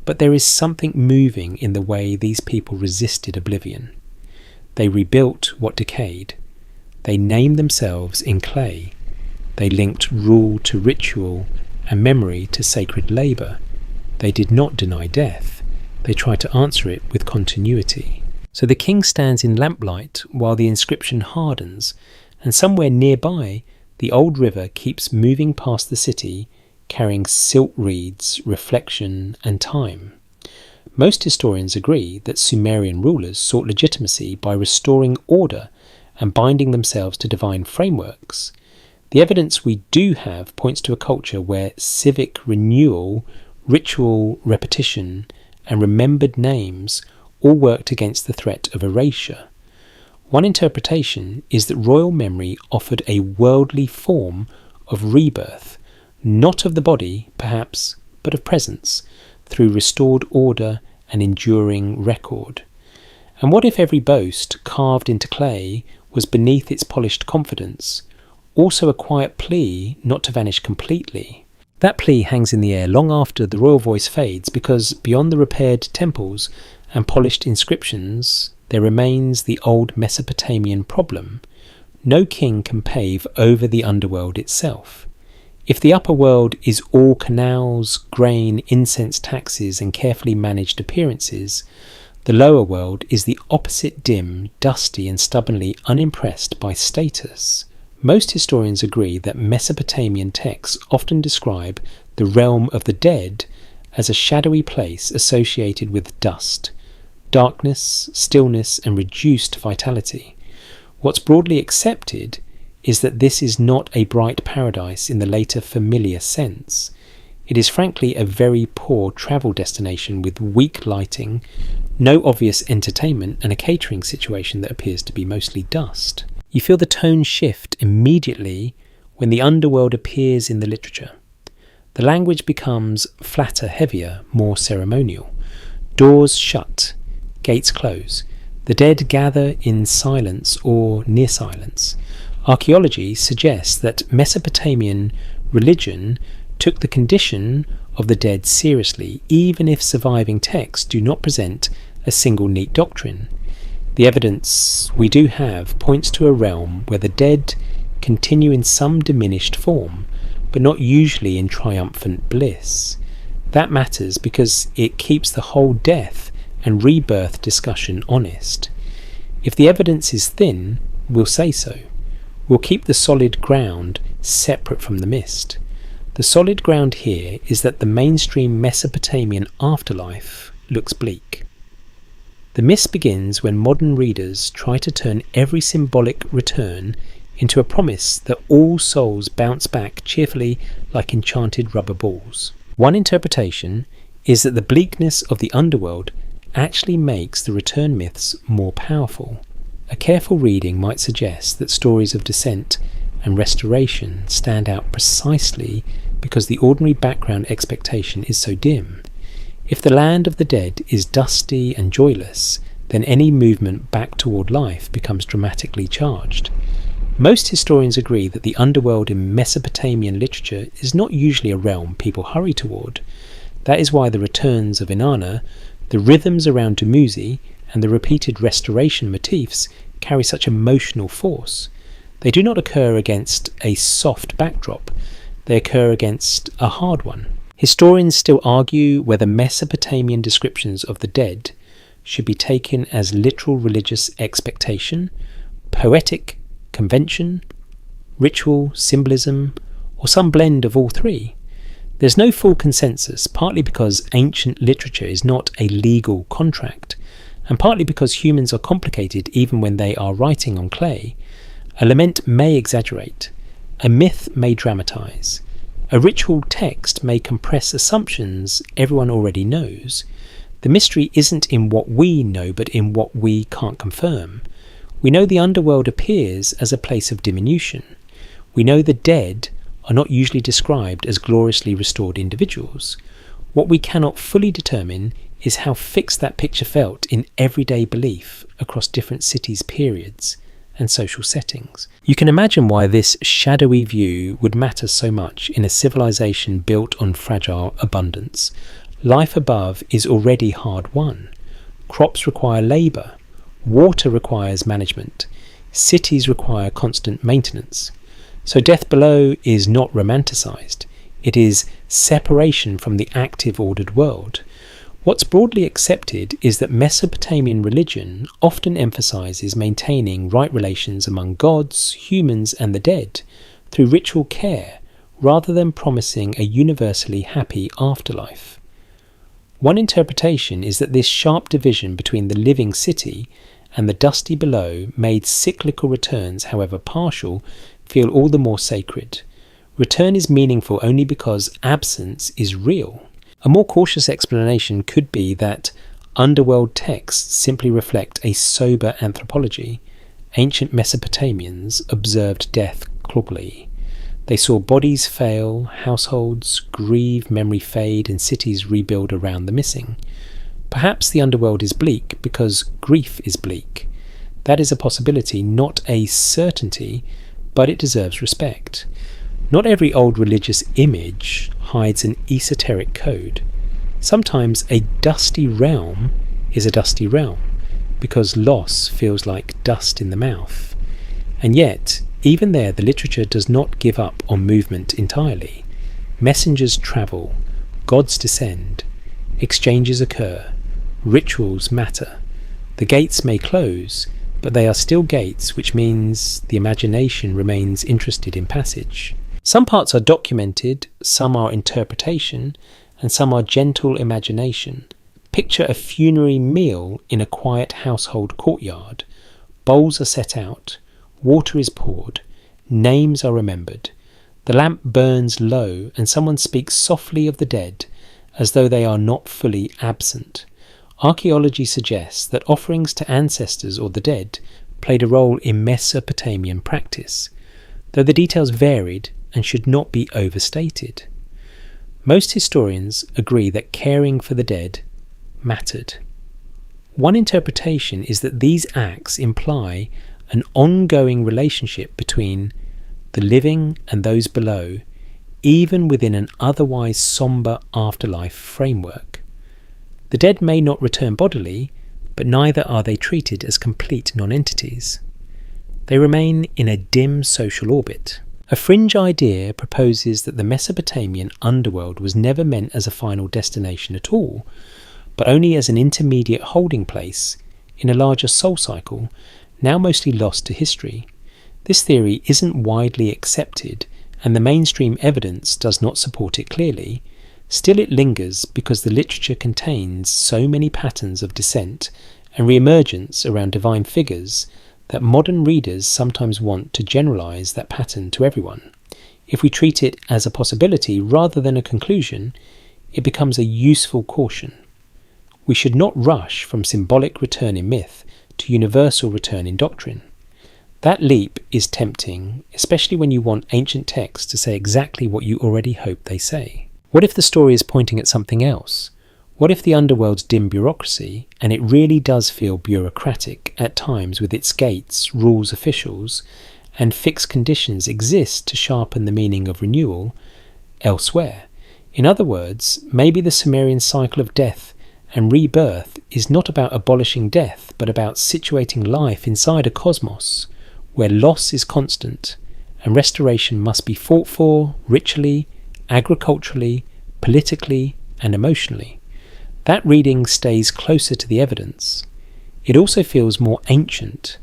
but there is something moving in the way these people resisted oblivion. They rebuilt what decayed. They named themselves in clay. They linked rule to ritual and memory to sacred labour. They did not deny death. They tried to answer it with continuity. So the king stands in lamplight while the inscription hardens, and somewhere nearby the old river keeps moving past the city, carrying silt reeds, reflection, and time. Most historians agree that Sumerian rulers sought legitimacy by restoring order and binding themselves to divine frameworks. The evidence we do have points to a culture where civic renewal, ritual repetition, and remembered names all worked against the threat of erasure. One interpretation is that royal memory offered a worldly form of rebirth, not of the body, perhaps, but of presence, through restored order and enduring record. And what if every boast carved into clay was beneath its polished confidence, also a quiet plea not to vanish completely? That plea hangs in the air long after the royal voice fades, because beyond the repaired temples and polished inscriptions, there remains the old Mesopotamian problem. No king can pave over the underworld itself. If the upper world is all canals, grain, incense taxes, and carefully managed appearances, the lower world is the opposite, dim, dusty, and stubbornly unimpressed by status. Most historians agree that Mesopotamian texts often describe the realm of the dead as a shadowy place associated with dust, darkness, stillness, and reduced vitality. What's broadly accepted is that this is not a bright paradise in the later familiar sense. It is frankly a very poor travel destination with weak lighting, no obvious entertainment, and a catering situation that appears to be mostly dust. You feel the tone shift immediately when the underworld appears in the literature. The language becomes flatter, heavier, more ceremonial. Doors shut, gates close. The dead gather in silence or near silence. Archaeology suggests that Mesopotamian religion took the condition of the dead seriously, even if surviving texts do not present a single neat doctrine. The evidence we do have points to a realm where the dead continue in some diminished form, but not usually in triumphant bliss. That matters because it keeps the whole death and rebirth discussion honest. If the evidence is thin, we'll say so. We'll keep the solid ground separate from the mist. The solid ground here is that the mainstream Mesopotamian afterlife looks bleak. The mist begins when modern readers try to turn every symbolic return into a promise that all souls bounce back cheerfully like enchanted rubber balls. One interpretation is that the bleakness of the underworld actually makes the return myths more powerful. A careful reading might suggest that stories of descent and restoration stand out precisely because the ordinary background expectation is so dim. If the land of the dead is dusty and joyless, then any movement back toward life becomes dramatically charged. Most historians agree that the underworld in Mesopotamian literature is not usually a realm people hurry toward. That is why the returns of Inanna, the rhythms around Dumuzi, and the repeated restoration motifs carry such emotional force. They do not occur against a soft backdrop, they occur against a hard one. Historians still argue whether Mesopotamian descriptions of the dead should be taken as literal religious expectation, poetic convention, ritual, symbolism, or some blend of all three. There's no full consensus, partly because ancient literature is not a legal contract, and partly because humans are complicated even when they are writing on clay. A lament may exaggerate, a myth may dramatize, a ritual text may compress assumptions everyone already knows. The mystery isn't in what we know, but in what we can't confirm. We know the underworld appears as a place of diminution. We know the dead are not usually described as gloriously restored individuals. What we cannot fully determine is how fixed that picture felt in everyday belief across different cities, periods, and social settings. You can imagine why this shadowy view would matter so much in a civilization built on fragile abundance. Life above is already hard won. Crops require labour. Water requires management. Cities require constant maintenance. So death below is not romanticised. It is separation from the active ordered world. What's broadly accepted is that Mesopotamian religion often emphasises maintaining right relations among gods, humans and the dead through ritual care rather than promising a universally happy afterlife. One interpretation is that this sharp division between the living city and the dusty below made cyclical returns, however partial, feel all the more sacred. Return is meaningful only because absence is real. A more cautious explanation could be that underworld texts simply reflect a sober anthropology. Ancient Mesopotamians observed death cloggily. They saw bodies fail, households grieve, memory fade, and cities rebuild around the missing. Perhaps the underworld is bleak because grief is bleak. That is a possibility, not a certainty, but it deserves respect. Not every old religious image hides an esoteric code. Sometimes a dusty realm is a dusty realm, because loss feels like dust in the mouth. And yet, even there, the literature does not give up on movement entirely. Messengers travel, gods descend, exchanges occur, rituals matter. The gates may close, but they are still gates, which means the imagination remains interested in passage. Some parts are documented, some are interpretation, and some are gentle imagination. Picture a funerary meal in a quiet household courtyard. Bowls are set out, water is poured, names are remembered. The lamp burns low, and someone speaks softly of the dead, as though they are not fully absent. Archaeology suggests that offerings to ancestors or the dead played a role in Mesopotamian practice, though the details varied and should not be overstated. Most historians agree that caring for the dead mattered. One interpretation is that these acts imply an ongoing relationship between the living and those below, even within an otherwise sombre afterlife framework. The dead may not return bodily, but neither are they treated as complete non-entities. They remain in a dim social orbit. A fringe idea proposes that the Mesopotamian underworld was never meant as a final destination at all. but only as an intermediate holding place in a larger soul cycle, now mostly lost to history. This theory isn't widely accepted, and the mainstream evidence does not support it clearly. Still, it lingers because the literature contains so many patterns of descent and re-emergence around divine figures that modern readers sometimes want to generalize that pattern to everyone. If we treat it as a possibility rather than a conclusion, it becomes a useful caution. We should not rush from symbolic return in myth to universal return in doctrine. That leap is tempting, especially when you want ancient texts to say exactly what you already hope they say. What if the story is pointing at something else? What if the underworld's dim bureaucracy, and it really does feel bureaucratic at times with its gates, rules, officials, and fixed conditions, exist to sharpen the meaning of renewal elsewhere? In other words, maybe the Sumerian cycle of death and rebirth is not about abolishing death, but about situating life inside a cosmos where loss is constant and restoration must be fought for ritually, agriculturally, politically, and emotionally. That reading stays closer to the evidence. It also feels more ancient.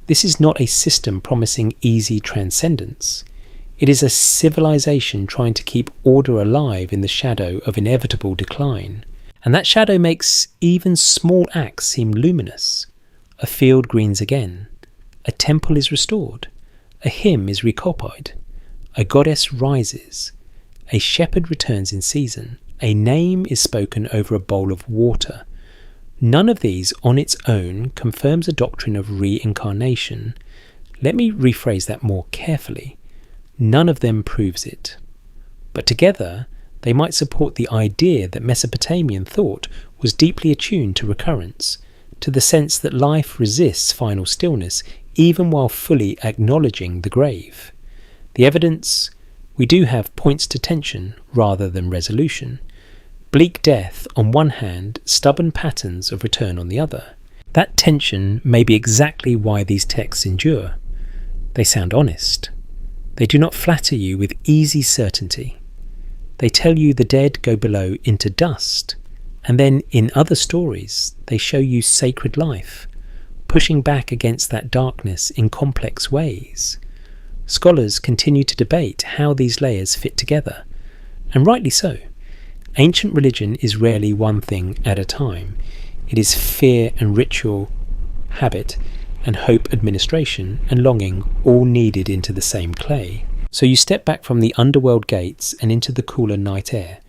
This is not a system promising easy transcendence. It is a civilization trying to keep order alive in the shadow of inevitable decline. And that shadow makes even small acts seem luminous. A field greens again. A temple is restored. A hymn is recopied. A goddess rises. A shepherd returns in season. A name is spoken over a bowl of water. None of these on its own confirms a doctrine of reincarnation. Let me rephrase that more carefully. None of them proves it. But together, they might support the idea that Mesopotamian thought was deeply attuned to recurrence, to the sense that life resists final stillness even while fully acknowledging the grave. The evidence we do have points to tension rather than resolution. Bleak death on one hand, stubborn patterns of return on the other. That tension may be exactly why these texts endure. They sound honest. They do not flatter you with easy certainty. They tell you the dead go below into dust, and then in other stories they show you sacred life, pushing back against that darkness in complex ways. Scholars continue to debate how these layers fit together, and rightly so. Ancient religion is rarely one thing at a time. It is fear and ritual, habit and hope administration and longing all kneaded into the same clay. So you step back from the underworld gates and into the cooler night air,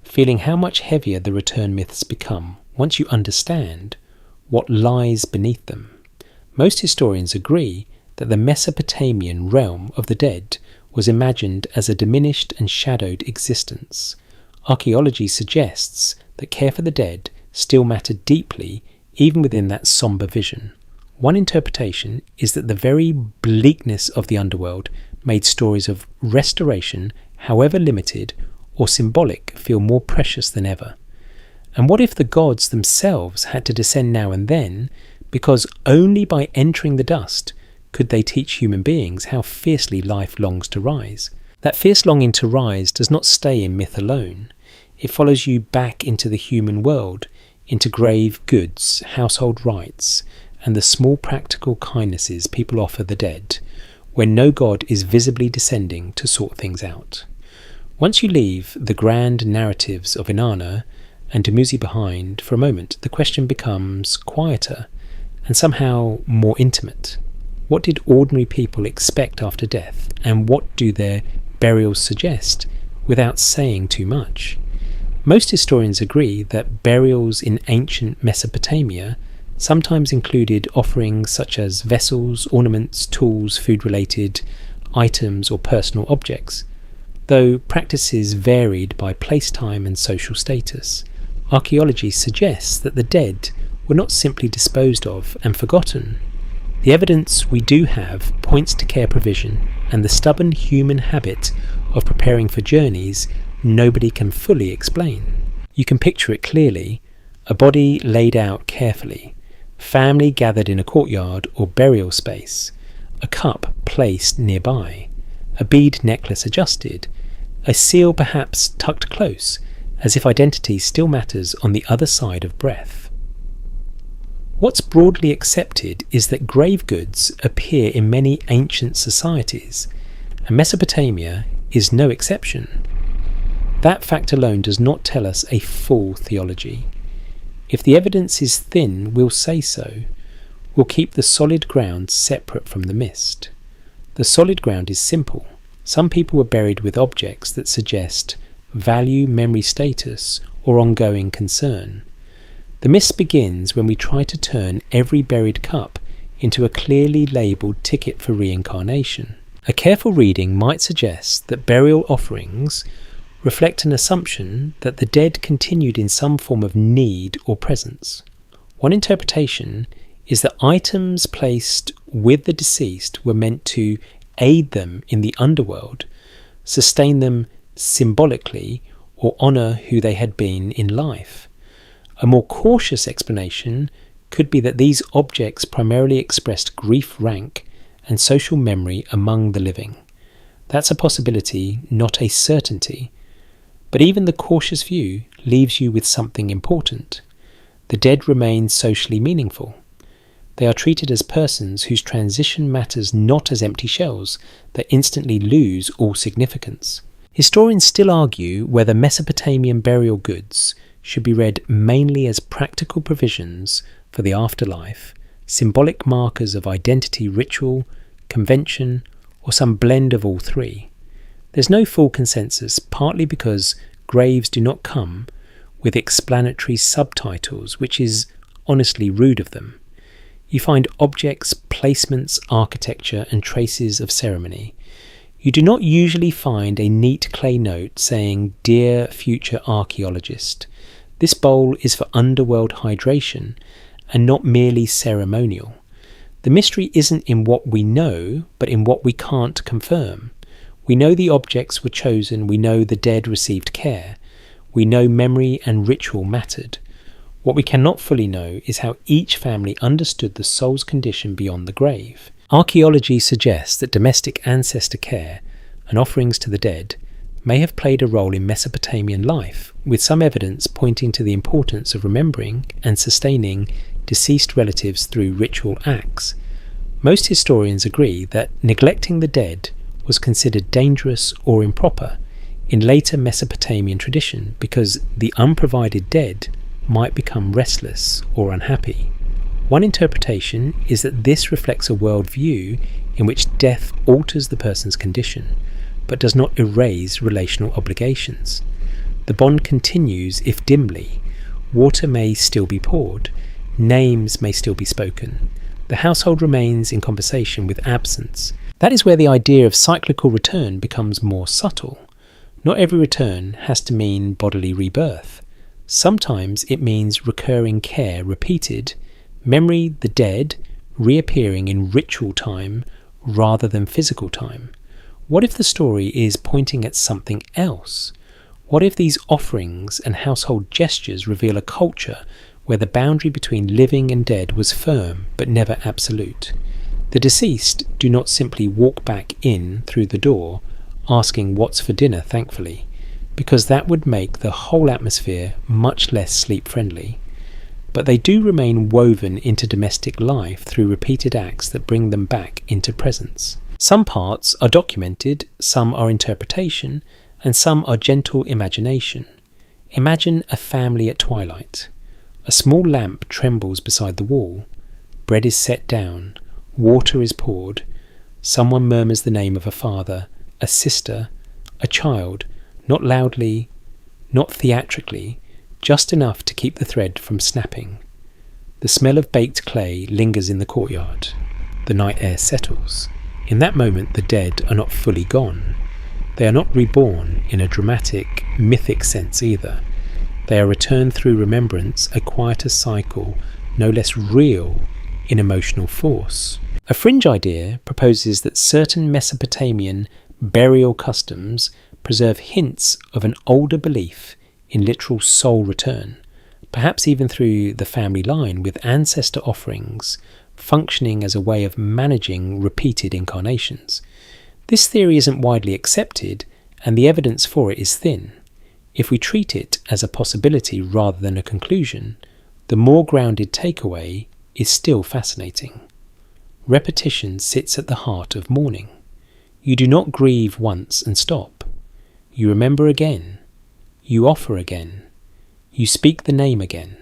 feeling how much heavier the return myths become once you understand what lies beneath them. Most historians agree that the Mesopotamian realm of the dead was imagined as a diminished and shadowed existence. Archaeology suggests that care for the dead still mattered deeply even within that sombre vision. One interpretation is that the very bleakness of the underworld made stories of restoration, however limited or symbolic, feel more precious than ever. And what if the gods themselves had to descend now and then, because only by entering the dust could they teach human beings how fiercely life longs to rise? That fierce longing to rise does not stay in myth alone. It follows you back into the human world, into grave goods, household rites, and the small practical kindnesses people offer the dead, when no god is visibly descending to sort things out. Once you leave the grand narratives of Inanna and Dumuzi behind for a moment, the question becomes quieter and somehow more intimate. What did ordinary people expect after death, and what do their burials suggest without saying too much? Most historians agree that burials in ancient Mesopotamia sometimes included offerings such as vessels, ornaments, tools, food-related items or personal objects, though practices varied by place, time and social status. Archaeology suggests that the dead were not simply disposed of and forgotten. The evidence we do have points to care provision and the stubborn human habit of preparing for journeys nobody can fully explain. You can picture it clearly: a body laid out carefully, family gathered in a courtyard or burial space, a cup placed nearby, a bead necklace adjusted, a seal perhaps tucked close, as if identity still matters on the other side of breath. What's broadly accepted is that grave goods appear in many ancient societies, and Mesopotamia is no exception. That fact alone does not tell us a full theology. If the evidence is thin, we'll say so. We'll keep the solid ground separate from the mist. The solid ground is simple. Some people were buried with objects that suggest value, memory status, or ongoing concern. The mist begins when we try to turn every buried cup into a clearly labelled ticket for reincarnation. A careful reading might suggest that burial offerings reflect an assumption that the dead continued in some form of need or presence. One interpretation is that items placed with the deceased were meant to aid them in the underworld, sustain them symbolically, or honour who they had been in life. A more cautious explanation could be that these objects primarily expressed grief, rank, and social memory among the living. That's a possibility, not a certainty. But even the cautious view leaves you with something important. The dead remain socially meaningful. They are treated as persons whose transition matters not as empty shells that instantly lose all significance. Historians still argue whether Mesopotamian burial goods should be read mainly as practical provisions for the afterlife, symbolic markers of identity, ritual, convention, or some blend of all three. There's no full consensus, partly because graves do not come with explanatory subtitles, which is honestly rude of them. You find objects, placements, architecture, and traces of ceremony. You do not usually find a neat clay note saying, "Dear future archaeologist, this bowl is for underworld hydration and not merely ceremonial." The mystery isn't in what we know, but in what we can't confirm. We know the objects were chosen, we know the dead received care, we know memory and ritual mattered. What we cannot fully know is how each family understood the soul's condition beyond the grave. Archaeology suggests that domestic ancestor care and offerings to the dead may have played a role in Mesopotamian life, with some evidence pointing to the importance of remembering and sustaining deceased relatives through ritual acts. Most historians agree that neglecting the dead was considered dangerous or improper in later Mesopotamian tradition because the unprovided dead might become restless or unhappy. One interpretation is that this reflects a worldview in which death alters the person's condition, but does not erase relational obligations. The bond continues if dimly. Water may still be poured, names may still be spoken. The household remains in conversation with absence. That is where the idea of cyclical return becomes more subtle. Not every return has to mean bodily rebirth. Sometimes it means recurring care repeated, memory the dead reappearing in ritual time rather than physical time. What if the story is pointing at something else? What if these offerings and household gestures reveal a culture where the boundary between living and dead was firm but never absolute? The deceased do not simply walk back in through the door asking what's for dinner, thankfully, because that would make the whole atmosphere much less sleep-friendly. But they do remain woven into domestic life through repeated acts that bring them back into presence. Some parts are documented, some are interpretation, and some are gentle imagination. Imagine a family at twilight. A small lamp trembles beside the wall. Bread is set down. Water is poured. Someone murmurs the name of a father, a sister, a child, not loudly, not theatrically, just enough to keep the thread from snapping. The smell of baked clay lingers in the courtyard. The night air settles. In that moment, the dead are not fully gone. They are not reborn in a dramatic, mythic sense either. They are returned through remembrance, a quieter cycle, no less real in emotional force. A fringe idea proposes that certain Mesopotamian burial customs preserve hints of an older belief in literal soul return, perhaps even through the family line, with ancestor offerings functioning as a way of managing repeated incarnations. This theory isn't widely accepted, and the evidence for it is thin. If we treat it as a possibility rather than a conclusion, the more grounded takeaway is still fascinating. Repetition sits at the heart of mourning. You do not grieve once and stop. You remember again. You offer again. You speak the name again.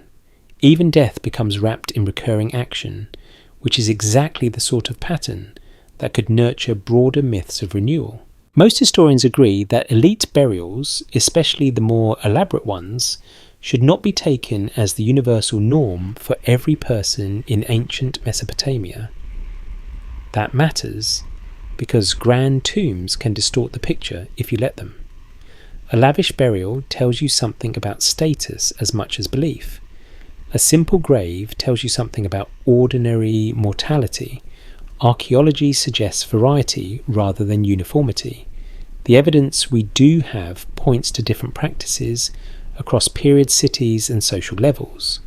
Even death becomes wrapped in recurring action, which is exactly the sort of pattern that could nurture broader myths of renewal. Most historians agree that elite burials, especially the more elaborate ones, should not be taken as the universal norm for every person in ancient Mesopotamia. That matters because grand tombs can distort the picture if you let them. A lavish burial tells you something about status as much as belief. A simple grave tells you something about ordinary mortality. Archaeology suggests variety rather than uniformity. The evidence we do have points to different practices across periods, cities, and social levels.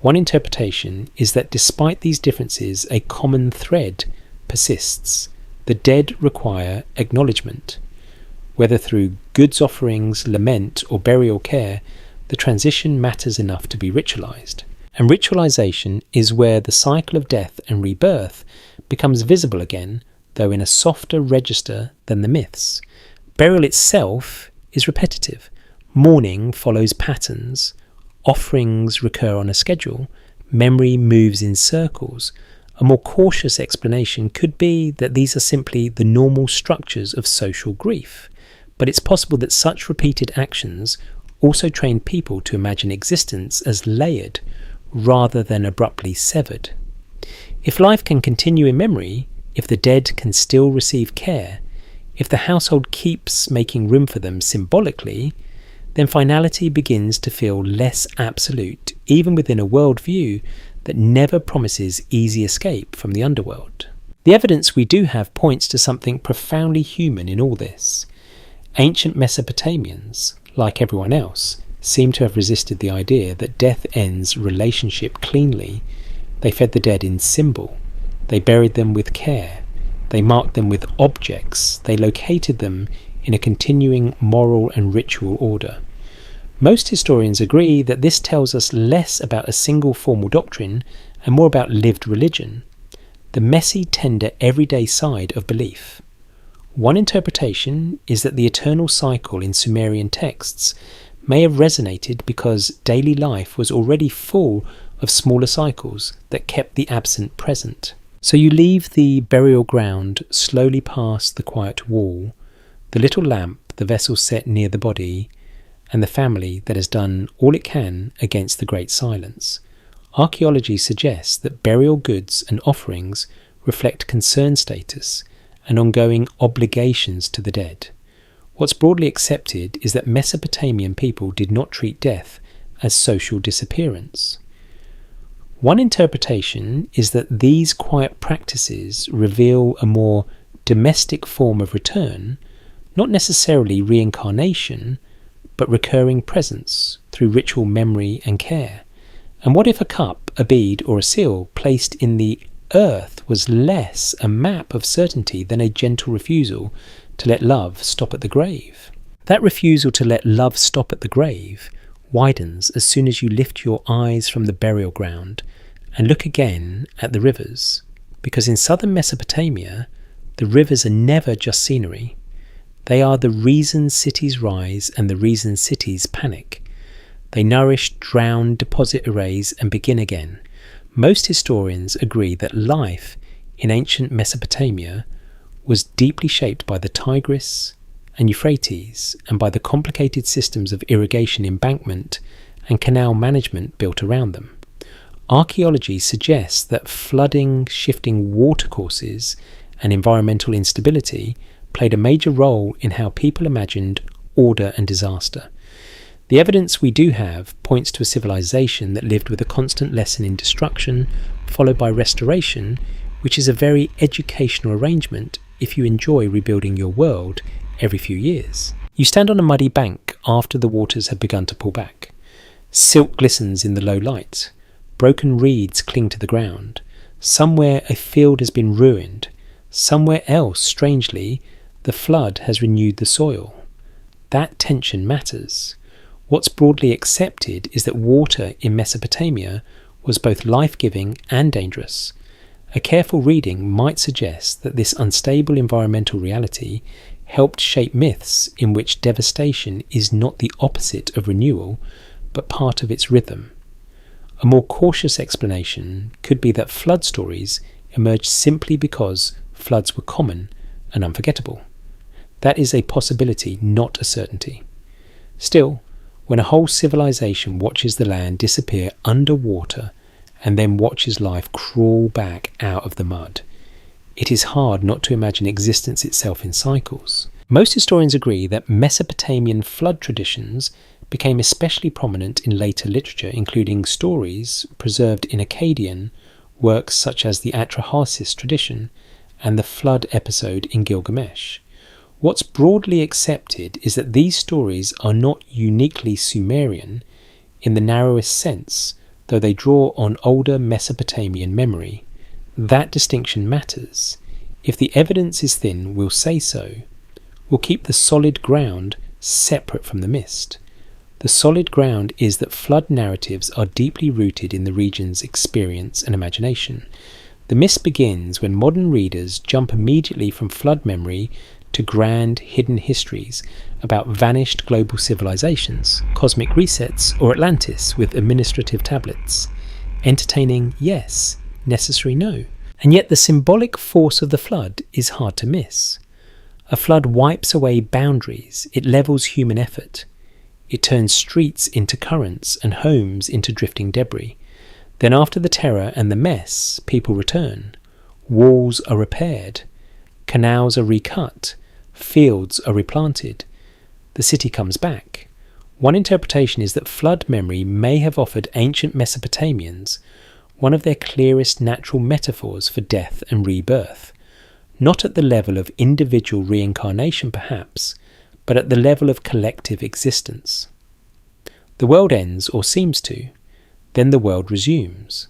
One interpretation is that despite these differences, a common thread persists. The dead require acknowledgement. Whether through goods offerings, lament, or burial care, the transition matters enough to be ritualized. And ritualization is where the cycle of death and rebirth becomes visible again, though in a softer register than the myths. Burial itself is repetitive. Mourning follows patterns. Offerings recur on a schedule. Memory moves in circles. A more cautious explanation could be that these are simply the normal structures of social grief. But it's possible that such repeated actions also train people to imagine existence as layered rather than abruptly severed. If life can continue in memory, if the dead can still receive care, if the household keeps making room for them symbolically, then finality begins to feel less absolute, even within a worldview that never promises easy escape from the underworld. The evidence we do have points to something profoundly human in all this. Ancient Mesopotamians, like everyone else, seem to have resisted the idea that death ends relationship cleanly. They fed the dead in symbol. They buried them with care. They marked them with objects. They located them in a continuing moral and ritual order. Most historians agree that this tells us less about a single formal doctrine and more about lived religion, the messy, tender, everyday side of belief. One interpretation is that the eternal cycle in Sumerian texts may have resonated because daily life was already full of smaller cycles that kept the absent present. So you leave the burial ground, slowly past the quiet wall, the little lamp, the vessel set near the body, and the family that has done all it can against the great silence. Archaeology suggests that burial goods and offerings reflect concern status and ongoing obligations to the dead. What's broadly accepted is that Mesopotamian people did not treat death as social disappearance. One interpretation is that these quiet practices reveal a more domestic form of return, not necessarily reincarnation, but recurring presence through ritual memory and care. And what if a cup, a bead, or a seal placed in the earth was less a map of certainty than a gentle refusal to let love stop at the grave? That refusal to let love stop at the grave widens as soon as you lift your eyes from the burial ground and look again at the rivers, because in southern Mesopotamia, the rivers are never just scenery. They are the reason cities rise and the reason cities panic. They nourish, drown, deposit, erase, and begin again. Most historians agree that life in ancient Mesopotamia was deeply shaped by the Tigris and Euphrates and by the complicated systems of irrigation embankment and canal management built around them. Archaeology suggests that flooding, shifting watercourses, and environmental instability played a major role in how people imagined order and disaster. The evidence we do have points to a civilization that lived with a constant lesson in destruction, followed by restoration, which is a very educational arrangement if you enjoy rebuilding your world every few years. You stand on a muddy bank after the waters have begun to pull back. Silk glistens in the low light. Broken reeds cling to the ground. Somewhere a field has been ruined. Somewhere else, strangely, the flood has renewed the soil. That tension matters. What's broadly accepted is that water in Mesopotamia was both life-giving and dangerous. A careful reading might suggest that this unstable environmental reality helped shape myths in which devastation is not the opposite of renewal, but part of its rhythm. A more cautious explanation could be that flood stories emerged simply because floods were common and unforgettable. That is a possibility, not a certainty. Still, when a whole civilization watches the land disappear underwater and then watches life crawl back out of the mud, it is hard not to imagine existence itself in cycles. Most historians agree that Mesopotamian flood traditions became especially prominent in later literature, including stories preserved in Akkadian, works such as the Atrahasis tradition and the flood episode in Gilgamesh. What's broadly accepted is that these stories are not uniquely Sumerian in the narrowest sense, though they draw on older Mesopotamian memory. That distinction matters. If the evidence is thin, we'll say so. We'll keep the solid ground separate from the mist. The solid ground is that flood narratives are deeply rooted in the region's experience and imagination. The mist begins when modern readers jump immediately from flood memory to grand hidden histories about vanished global civilizations, cosmic resets, or Atlantis with administrative tablets. Entertaining, yes. Necessary, no. And yet the symbolic force of the flood is hard to miss. A flood wipes away boundaries, it levels human effort. It turns streets into currents and homes into drifting debris. Then after the terror and the mess, people return. Walls are repaired. Canals are recut. Fields are replanted. The city comes back. One interpretation is that flood memory may have offered ancient Mesopotamians one of their clearest natural metaphors for death and rebirth, not at the level of individual reincarnation perhaps, but at the level of collective existence. The world ends, or seems to, then the world resumes.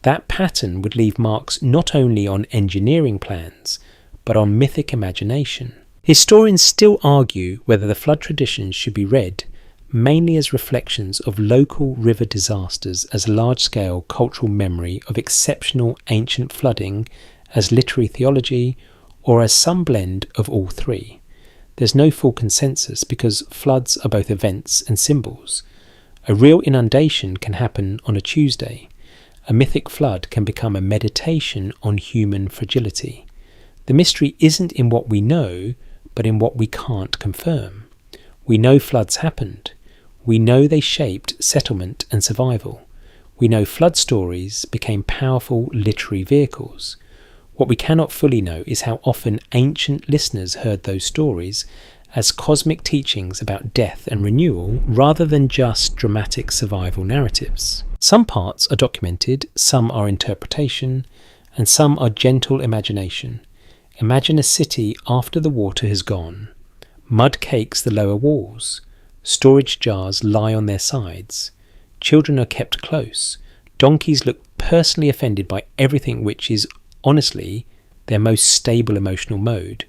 That pattern would leave marks not only on engineering plans, but on mythic imagination. Historians still argue whether the flood traditions should be read mainly as reflections of local river disasters as large-scale cultural memory of exceptional ancient flooding, as literary theology, or as some blend of all three. There's no full consensus because floods are both events and symbols. A real inundation can happen on a Tuesday. A mythic flood can become a meditation on human fragility. The mystery isn't in what we know, but in what we can't confirm. We know floods happened. We know they shaped settlement and survival. We know flood stories became powerful literary vehicles. What we cannot fully know is how often ancient listeners heard those stories as cosmic teachings about death and renewal rather than just dramatic survival narratives. Some parts are documented, some are interpretation, and some are gentle imagination. Imagine a city after the water has gone. Mud cakes the lower walls. Storage jars lie on their sides. Children are kept close. Donkeys look personally offended by everything which is, honestly, their most stable emotional mode.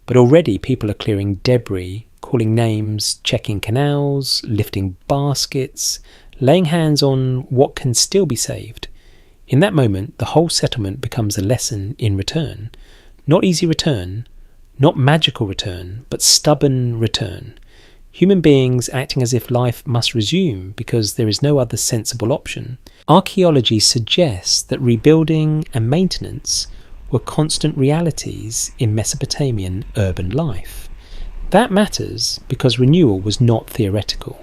But already people are clearing debris, calling names, checking canals, lifting baskets, laying hands on what can still be saved. In that moment, the whole settlement becomes a lesson in return. Not easy return, not magical return, but stubborn return. Human beings acting as if life must resume because there is no other sensible option. Archaeology suggests that rebuilding and maintenance were constant realities in Mesopotamian urban life. That matters because renewal was not theoretical.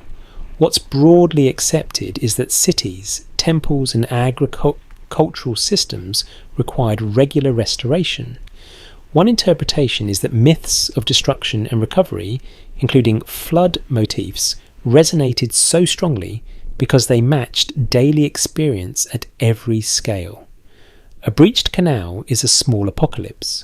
What's broadly accepted is that cities, temples and agricultural systems required regular restoration. One interpretation is that myths of destruction and recovery, including flood motifs, resonated so strongly because they matched daily experience at every scale. A breached canal is a small apocalypse.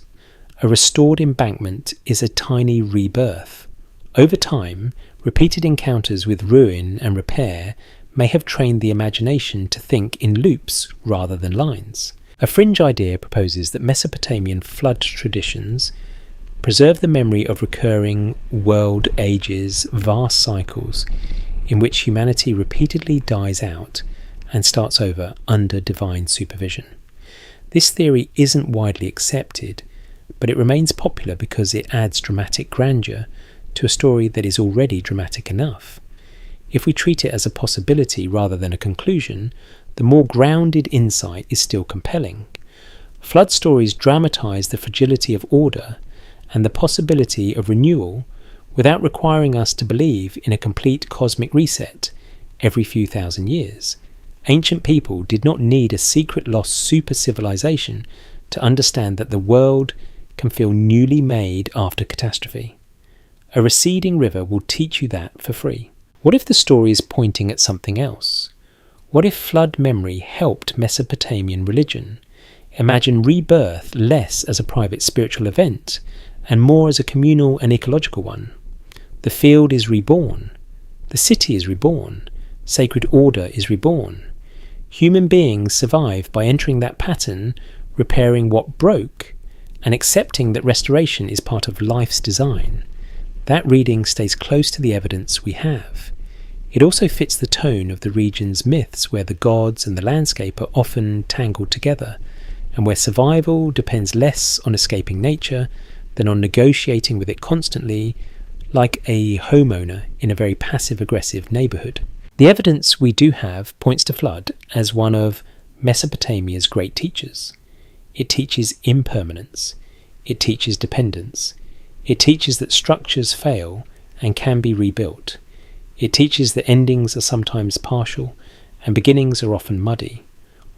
A restored embankment is a tiny rebirth. Over time, repeated encounters with ruin and repair may have trained the imagination to think in loops rather than lines. A fringe idea proposes that Mesopotamian flood traditions preserve the memory of recurring world ages, vast cycles, in which humanity repeatedly dies out and starts over under divine supervision. This theory isn't widely accepted, but it remains popular because it adds dramatic grandeur to a story that is already dramatic enough. If we treat it as a possibility rather than a conclusion, the more grounded insight is still compelling. Flood stories dramatize the fragility of order and the possibility of renewal without requiring us to believe in a complete cosmic reset every few thousand years. Ancient people did not need a secret lost super civilization to understand that the world can feel newly made after catastrophe. A receding river will teach you that for free. What if the story is pointing at something else? What if flood memory helped Mesopotamian religion? Imagine rebirth less as a private spiritual event and more as a communal and ecological one. The field is reborn. The city is reborn. Sacred order is reborn. Human beings survive by entering that pattern, repairing what broke, and accepting that restoration is part of life's design. That reading stays close to the evidence we have. It also fits the tone of the region's myths, where the gods and the landscape are often tangled together, and where survival depends less on escaping nature than on negotiating with it constantly, like a homeowner in a very passive-aggressive neighbourhood. The evidence we do have points to flood as one of Mesopotamia's great teachers. It teaches impermanence. It teaches dependence. It teaches that structures fail and can be rebuilt. It teaches that endings are sometimes partial and beginnings are often muddy.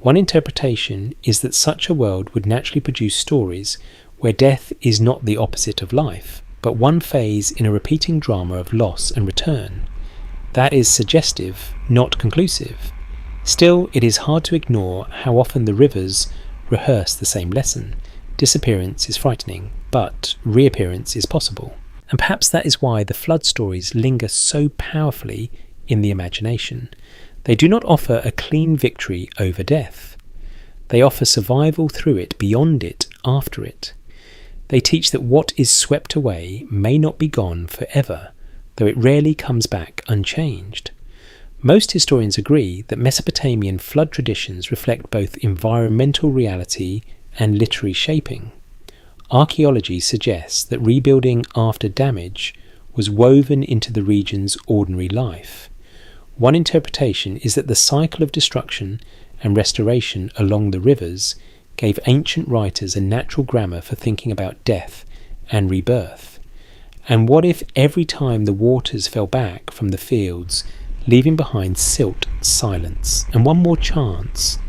One interpretation is that such a world would naturally produce stories where death is not the opposite of life, but one phase in a repeating drama of loss and return. That is suggestive, not conclusive. Still, it is hard to ignore how often the rivers rehearse the same lesson. Disappearance is frightening, but reappearance is possible. And perhaps that is why the flood stories linger so powerfully in the imagination. They do not offer a clean victory over death. They offer survival through it, beyond it, after it. They teach that what is swept away may not be gone forever, though it rarely comes back unchanged. Most historians agree that Mesopotamian flood traditions reflect both environmental reality and literary shaping. Archaeology suggests that rebuilding after damage was woven into the region's ordinary life. One interpretation is that the cycle of destruction and restoration along the rivers gave ancient writers a natural grammar for thinking about death and rebirth. And what if every time the waters fell back from the fields, leaving behind silt, silence, and one more chance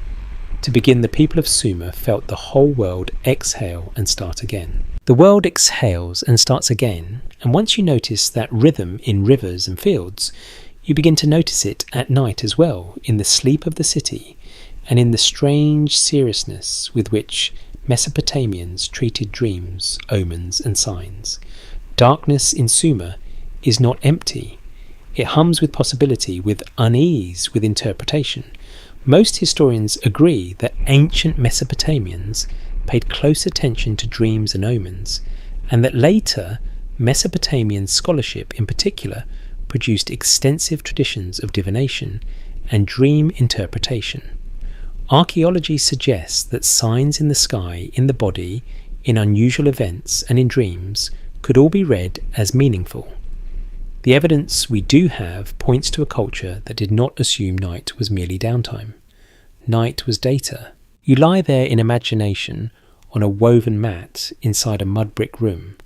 to begin, the people of Sumer felt the whole world exhale and start again. The world exhales and starts again, and once you notice that rhythm in rivers and fields, you begin to notice it at night as well, in the sleep of the city, and in the strange seriousness with which Mesopotamians treated dreams, omens, and signs. Darkness in Sumer is not empty. It hums with possibility, with unease, with interpretation. Most historians agree that ancient Mesopotamians paid close attention to dreams and omens, and that later Mesopotamian scholarship in particular produced extensive traditions of divination and dream interpretation. Archaeology suggests that signs in the sky, in the body, in unusual events, and in dreams could all be read as meaningful. The evidence we do have points to a culture that did not assume night was merely downtime. Night was data. You lie there in imagination on a woven mat inside a mud brick room.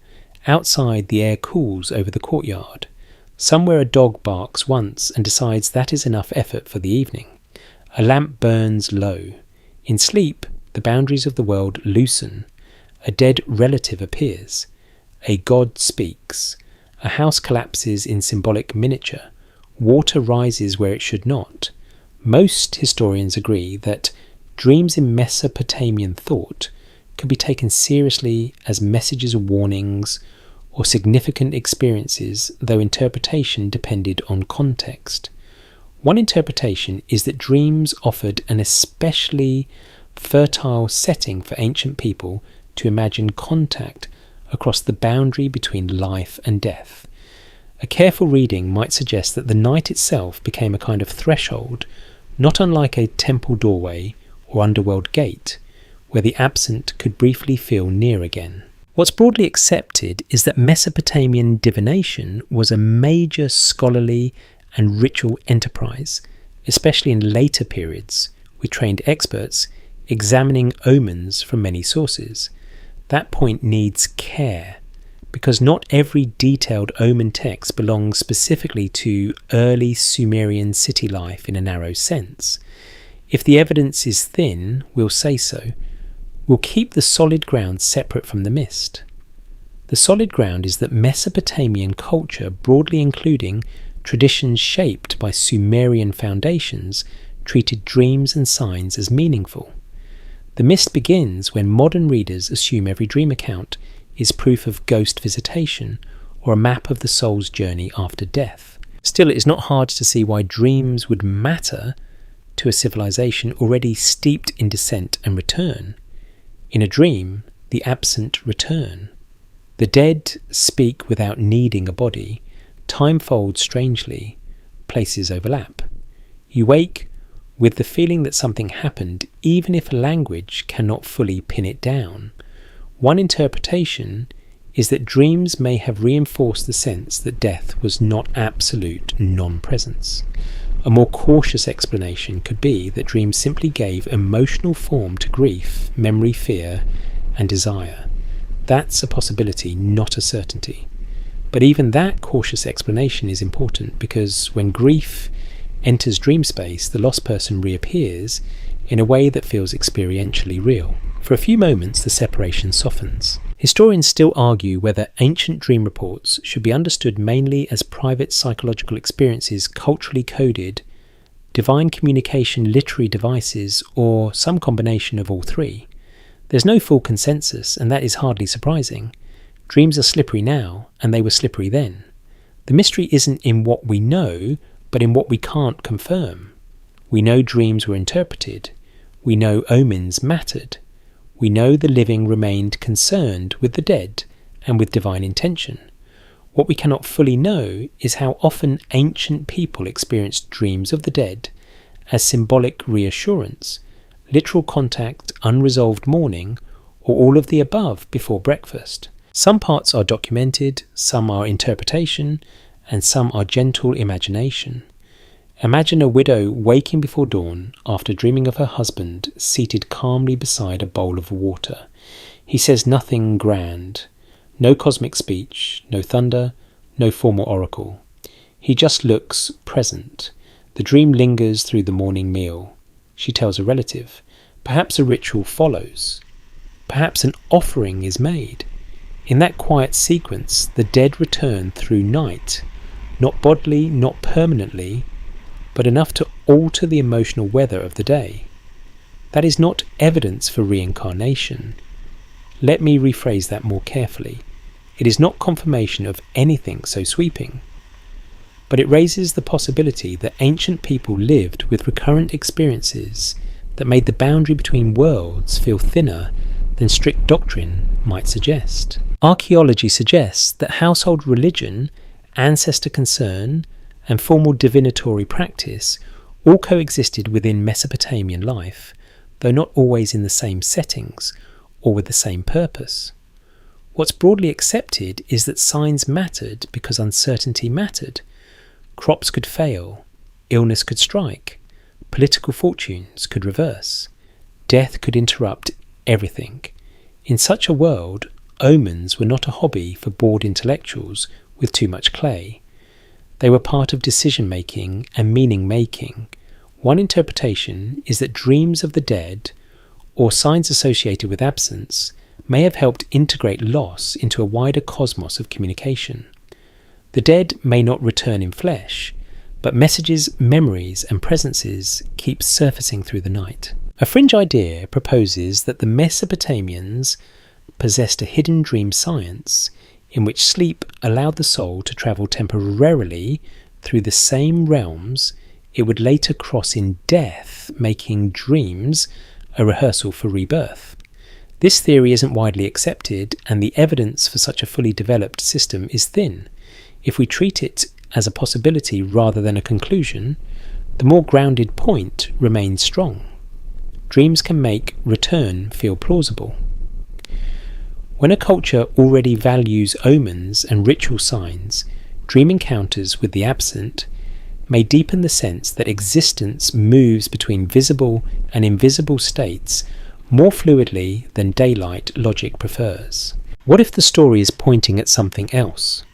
Outside, the air cools over the courtyard. Somewhere a dog barks once and decides that is enough effort for the evening. A lamp burns low. In sleep, the boundaries of the world loosen. A dead relative appears. A god speaks. A house collapses in symbolic miniature. Water rises where it should not. Most historians agree that dreams in Mesopotamian thought could be taken seriously as messages or warnings or significant experiences, though interpretation depended on context. One interpretation is that dreams offered an especially fertile setting for ancient people to imagine contact across the boundary between life and death. A careful reading might suggest that the night itself became a kind of threshold, not unlike a temple doorway or underworld gate, where the absent could briefly feel near again. What's broadly accepted is that Mesopotamian divination was a major scholarly and ritual enterprise, especially in later periods, with trained experts examining omens from many sources. That point needs care, because not every detailed omen text belongs specifically to early Sumerian city life in a narrow sense. If the evidence is thin, we'll say so. We'll keep the solid ground separate from the mist. The solid ground is that Mesopotamian culture, broadly including traditions shaped by Sumerian foundations, treated dreams and signs as meaningful. The mist begins when modern readers assume every dream account is proof of ghost visitation or a map of the soul's journey after death. Still, it is not hard to see why dreams would matter to a civilization already steeped in descent and return. In a dream, the absent return. The dead speak without needing a body. Time folds strangely. Places overlap. You wake with the feeling that something happened, even if language cannot fully pin it down. One interpretation is that dreams may have reinforced the sense that death was not absolute non-presence. A more cautious explanation could be that dreams simply gave emotional form to grief, memory, fear, and desire. That's a possibility, not a certainty. But even that cautious explanation is important, because when grief enters dream space, the lost person reappears in a way that feels experientially real. For a few moments, the separation softens. Historians still argue whether ancient dream reports should be understood mainly as private psychological experiences culturally coded, divine communication literary devices, or some combination of all three. There's no full consensus, and that is hardly surprising. Dreams are slippery now, and they were slippery then. The mystery isn't in what we know, but in what we can't confirm. We know dreams were interpreted. We know omens mattered. We know the living remained concerned with the dead and with divine intention. What we cannot fully know is how often ancient people experienced dreams of the dead as symbolic reassurance, literal contact, unresolved mourning, or all of the above before breakfast. Some parts are documented, some are interpretation, and some are gentle imagination. Imagine a widow waking before dawn after dreaming of her husband seated calmly beside a bowl of water. He says nothing grand, no cosmic speech, no thunder, no formal oracle. He just looks present. The dream lingers through the morning meal. She tells a relative. Perhaps a ritual follows. Perhaps an offering is made. In that quiet sequence, the dead return through night, not bodily, not permanently, but enough to alter the emotional weather of the day. That is not evidence for reincarnation. Let me rephrase that more carefully. It is not confirmation of anything so sweeping, but it raises the possibility that ancient people lived with recurrent experiences that made the boundary between worlds feel thinner than strict doctrine might suggest. Archaeology suggests that household religion, ancestor concern, and formal divinatory practice all coexisted within Mesopotamian life, though not always in the same settings or with the same purpose. What's broadly accepted is that signs mattered because uncertainty mattered. Crops could fail, illness could strike, political fortunes could reverse, death could interrupt everything. In such a world, omens were not a hobby for bored intellectuals with too much clay. They were part of decision-making and meaning-making. One interpretation is that dreams of the dead, or signs associated with absence, may have helped integrate loss into a wider cosmos of communication. The dead may not return in flesh, but messages, memories, and presences keep surfacing through the night. A fringe idea proposes that the Mesopotamians possessed a hidden dream science in which sleep allowed the soul to travel temporarily through the same realms it would later cross in death, making dreams a rehearsal for rebirth. This theory isn't widely accepted, and the evidence for such a fully developed system is thin. If we treat it as a possibility rather than a conclusion, the more grounded point remains strong. Dreams can make return feel plausible. When a culture already values omens and ritual signs, dream encounters with the absent may deepen the sense that existence moves between visible and invisible states more fluidly than daylight logic prefers. What if the story is pointing at something else?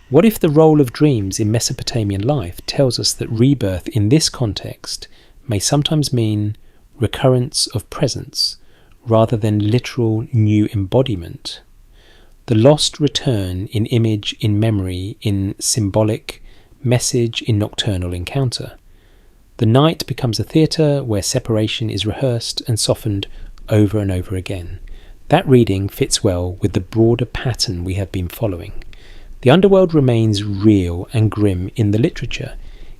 What if the role of dreams in Mesopotamian life tells us that rebirth in this context may sometimes mean recurrence of presence rather than literal new embodiment? The lost return in image, in memory, in symbolic message, in nocturnal encounter. The night becomes a theatre where separation is rehearsed and softened over and over again. That reading fits well with the broader pattern we have been following. The underworld remains real and grim in the literature,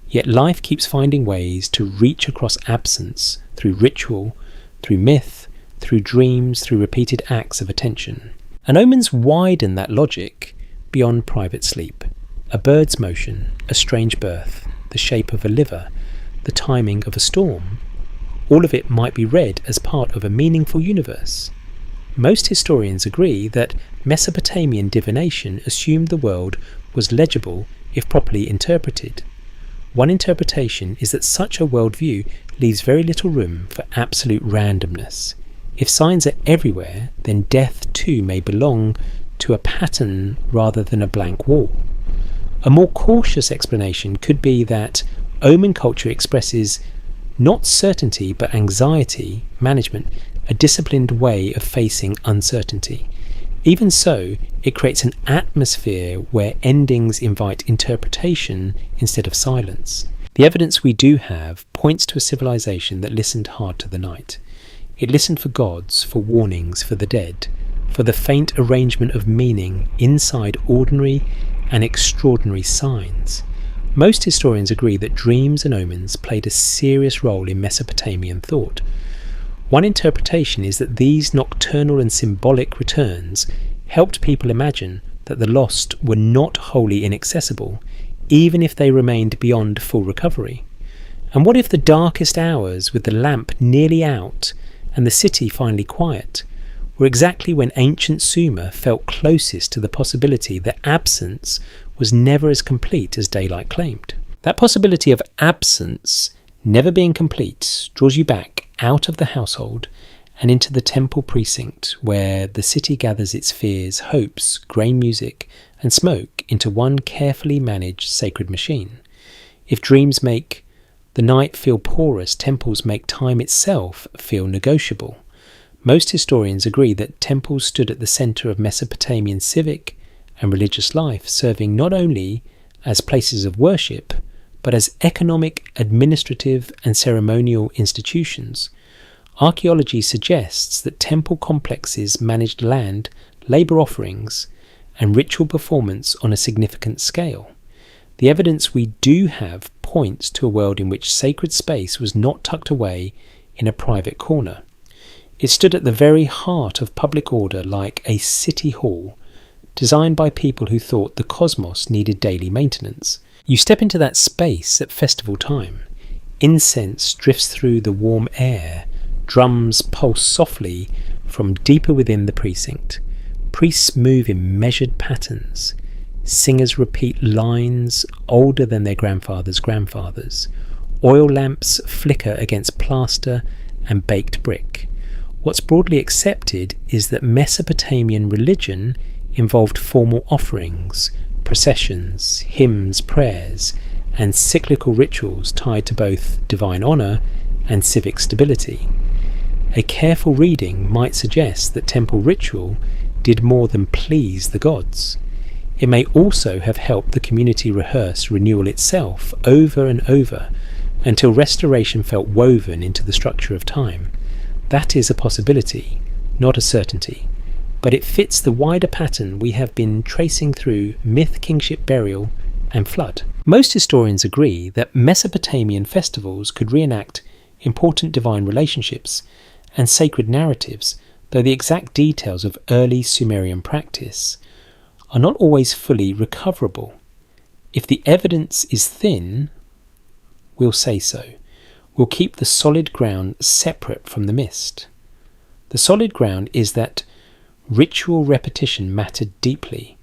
yet life keeps finding ways to reach across absence through ritual, through myth, through dreams, through repeated acts of attention. And omens widen that logic beyond private sleep. A bird's motion, a strange birth, the shape of a liver, the timing of a storm, all of it might be read as part of a meaningful universe. Most historians agree that Mesopotamian divination assumed the world was legible if properly interpreted. One interpretation is that such a worldview leaves very little room for absolute randomness. If signs are everywhere, then death too may belong to a pattern rather than a blank wall. A more cautious explanation could be that omen culture expresses not certainty but anxiety management, a disciplined way of facing uncertainty. Even so, it creates an atmosphere where endings invite interpretation instead of silence. The evidence we do have points to a civilization that listened hard to the night. It listened for gods, for warnings, for the dead, for the faint arrangement of meaning inside ordinary and extraordinary signs. Most historians agree that dreams and omens played a serious role in Mesopotamian thought. One interpretation is that these nocturnal and symbolic returns helped people imagine that the lost were not wholly inaccessible, even if they remained beyond full recovery. And what if the darkest hours, with the lamp nearly out and the city finally quiet, were exactly when ancient Sumer felt closest to the possibility that absence was never as complete as daylight claimed? That possibility of absence never being complete draws you back out of the household and into the temple precinct, where the city gathers its fears, hopes, grain music, and smoke into one carefully managed sacred machine. If dreams make the night feel porous, temples make time itself feel negotiable. Most historians agree that temples stood at the centre of Mesopotamian civic and religious life, serving not only as places of worship, but as economic, administrative, and ceremonial institutions. Archaeology suggests that temple complexes managed land, labour offerings, and ritual performance on a significant scale. The evidence we do have points to a world in which sacred space was not tucked away in a private corner. It stood at the very heart of public order, like a city hall, designed by people who thought the cosmos needed daily maintenance. You step into that space at festival time. Incense drifts through the warm air. Drums pulse softly from deeper within the precinct. Priests move in measured patterns. Singers repeat lines older than their grandfathers' grandfathers. Oil lamps flicker against plaster and baked brick. What's broadly accepted is that Mesopotamian religion involved formal offerings, processions, hymns, prayers, and cyclical rituals tied to both divine honour and civic stability. A careful reading might suggest that temple ritual did more than please the gods. It may also have helped the community rehearse renewal itself over and over until restoration felt woven into the structure of time. That is a possibility, not a certainty, but it fits the wider pattern we have been tracing through myth, kingship, burial, and flood. Most historians agree that Mesopotamian festivals could reenact important divine relationships and sacred narratives, though the exact details of early Sumerian practice are not always fully recoverable. If the evidence is thin, we'll say so. We'll keep the solid ground separate from the mist. The solid ground is that ritual repetition mattered deeply.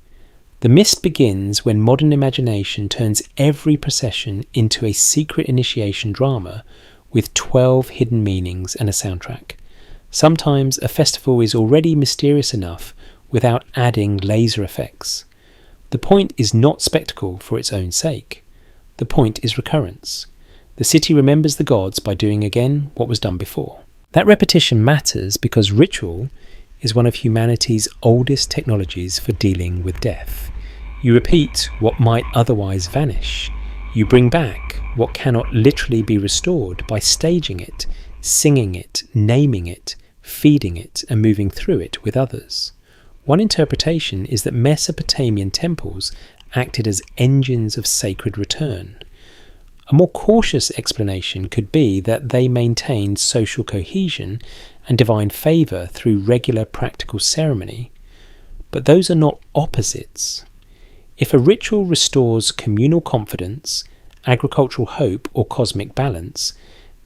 The mist begins when modern imagination turns every procession into a secret initiation drama with 12 hidden meanings and a soundtrack. Sometimes a festival is already mysterious enough without adding laser effects. The point is not spectacle for its own sake. The point is recurrence. The city remembers the gods by doing again what was done before. That repetition matters because ritual is one of humanity's oldest technologies for dealing with death. You repeat what might otherwise vanish. You bring back what cannot literally be restored by staging it, singing it, naming it, feeding it, and moving through it with others. One interpretation is that Mesopotamian temples acted as engines of sacred return. A more cautious explanation could be that they maintained social cohesion and divine favour through regular practical ceremony. But those are not opposites. If a ritual restores communal confidence, agricultural hope, or cosmic balance,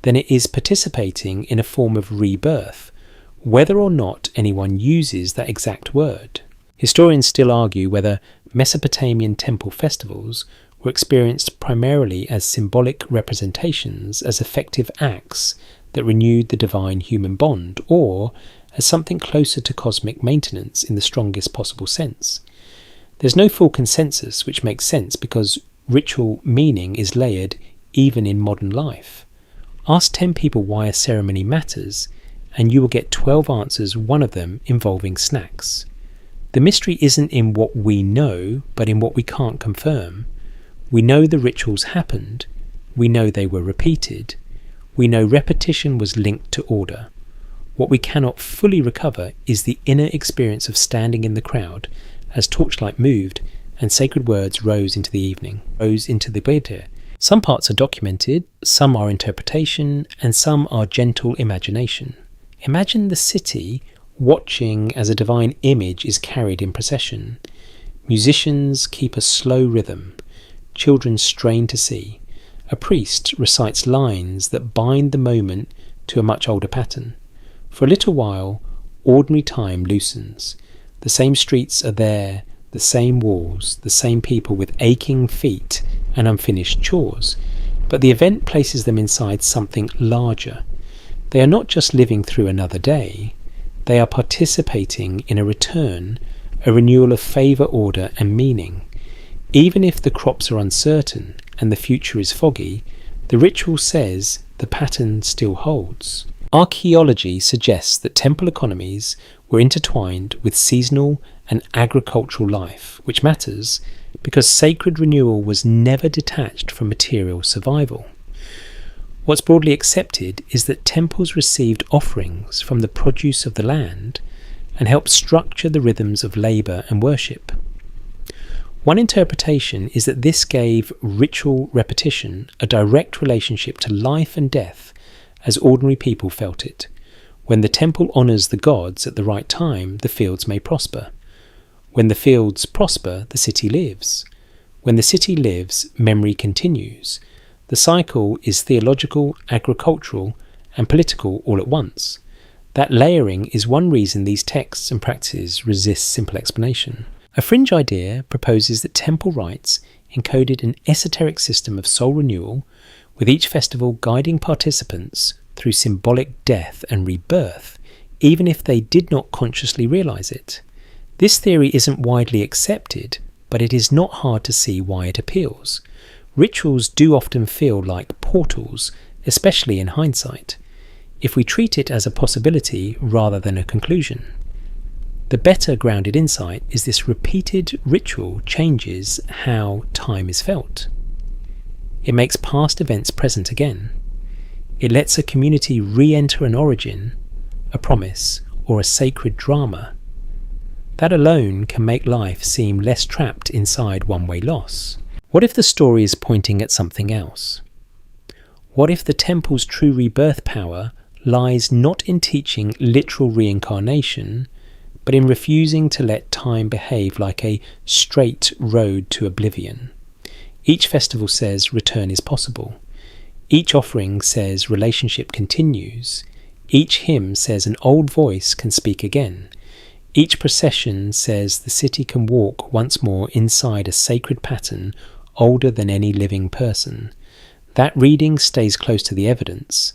then it is participating in a form of rebirth, whether or not anyone uses that exact word. Historians still argue whether Mesopotamian temple festivals were experienced primarily as symbolic representations, as effective acts that renewed the divine-human bond, or as something closer to cosmic maintenance in the strongest possible sense. There's no full consensus, which makes sense because ritual meaning is layered even in modern life. Ask 10 people why a ceremony matters, and you will get 12 answers, one of them involving snacks. The mystery isn't in what we know, but in what we can't confirm. We know the rituals happened. We know they were repeated. We know repetition was linked to order. What we cannot fully recover is the inner experience of standing in the crowd as torchlight moved and sacred words rose into the evening, rose into the Bede. Some parts are documented, some are interpretation, and some are gentle imagination. Imagine the city watching as a divine image is carried in procession. Musicians keep a slow rhythm. Children strain to see. A priest recites lines that bind the moment to a much older pattern. For a little while, ordinary time loosens. The same streets are there, the same walls, the same people with aching feet and unfinished chores, but the event places them inside something larger. They are not just living through another day, they are participating in a return, a renewal of favour, order and meaning. Even if the crops are uncertain and the future is foggy, the ritual says the pattern still holds. Archaeology suggests that temple economies were intertwined with seasonal and agricultural life, which matters because sacred renewal was never detached from material survival. What's broadly accepted is that temples received offerings from the produce of the land and helped structure the rhythms of labour and worship. One interpretation is that this gave ritual repetition a direct relationship to life and death as ordinary people felt it. When the temple honours the gods at the right time, the fields may prosper. When the fields prosper, the city lives. When the city lives, memory continues. The cycle is theological, agricultural, and political all at once. That layering is one reason these texts and practices resist simple explanation. A fringe idea proposes that temple rites encoded an esoteric system of soul renewal, with each festival guiding participants through symbolic death and rebirth, even if they did not consciously realise it. This theory isn't widely accepted, but it is not hard to see why it appeals. Rituals do often feel like portals, especially in hindsight, if we treat it as a possibility rather than a conclusion. The better grounded insight is this repeated ritual changes how time is felt. It makes past events present again. It lets a community re-enter an origin, a promise, or a sacred drama. That alone can make life seem less trapped inside one-way loss. What if the story is pointing at something else? What if the temple's true rebirth power lies not in teaching literal reincarnation, but in refusing to let time behave like a straight road to oblivion. Each festival says return is possible. Each offering says relationship continues. Each hymn says an old voice can speak again. Each procession says the city can walk once more inside a sacred pattern older than any living person. That reading stays close to the evidence,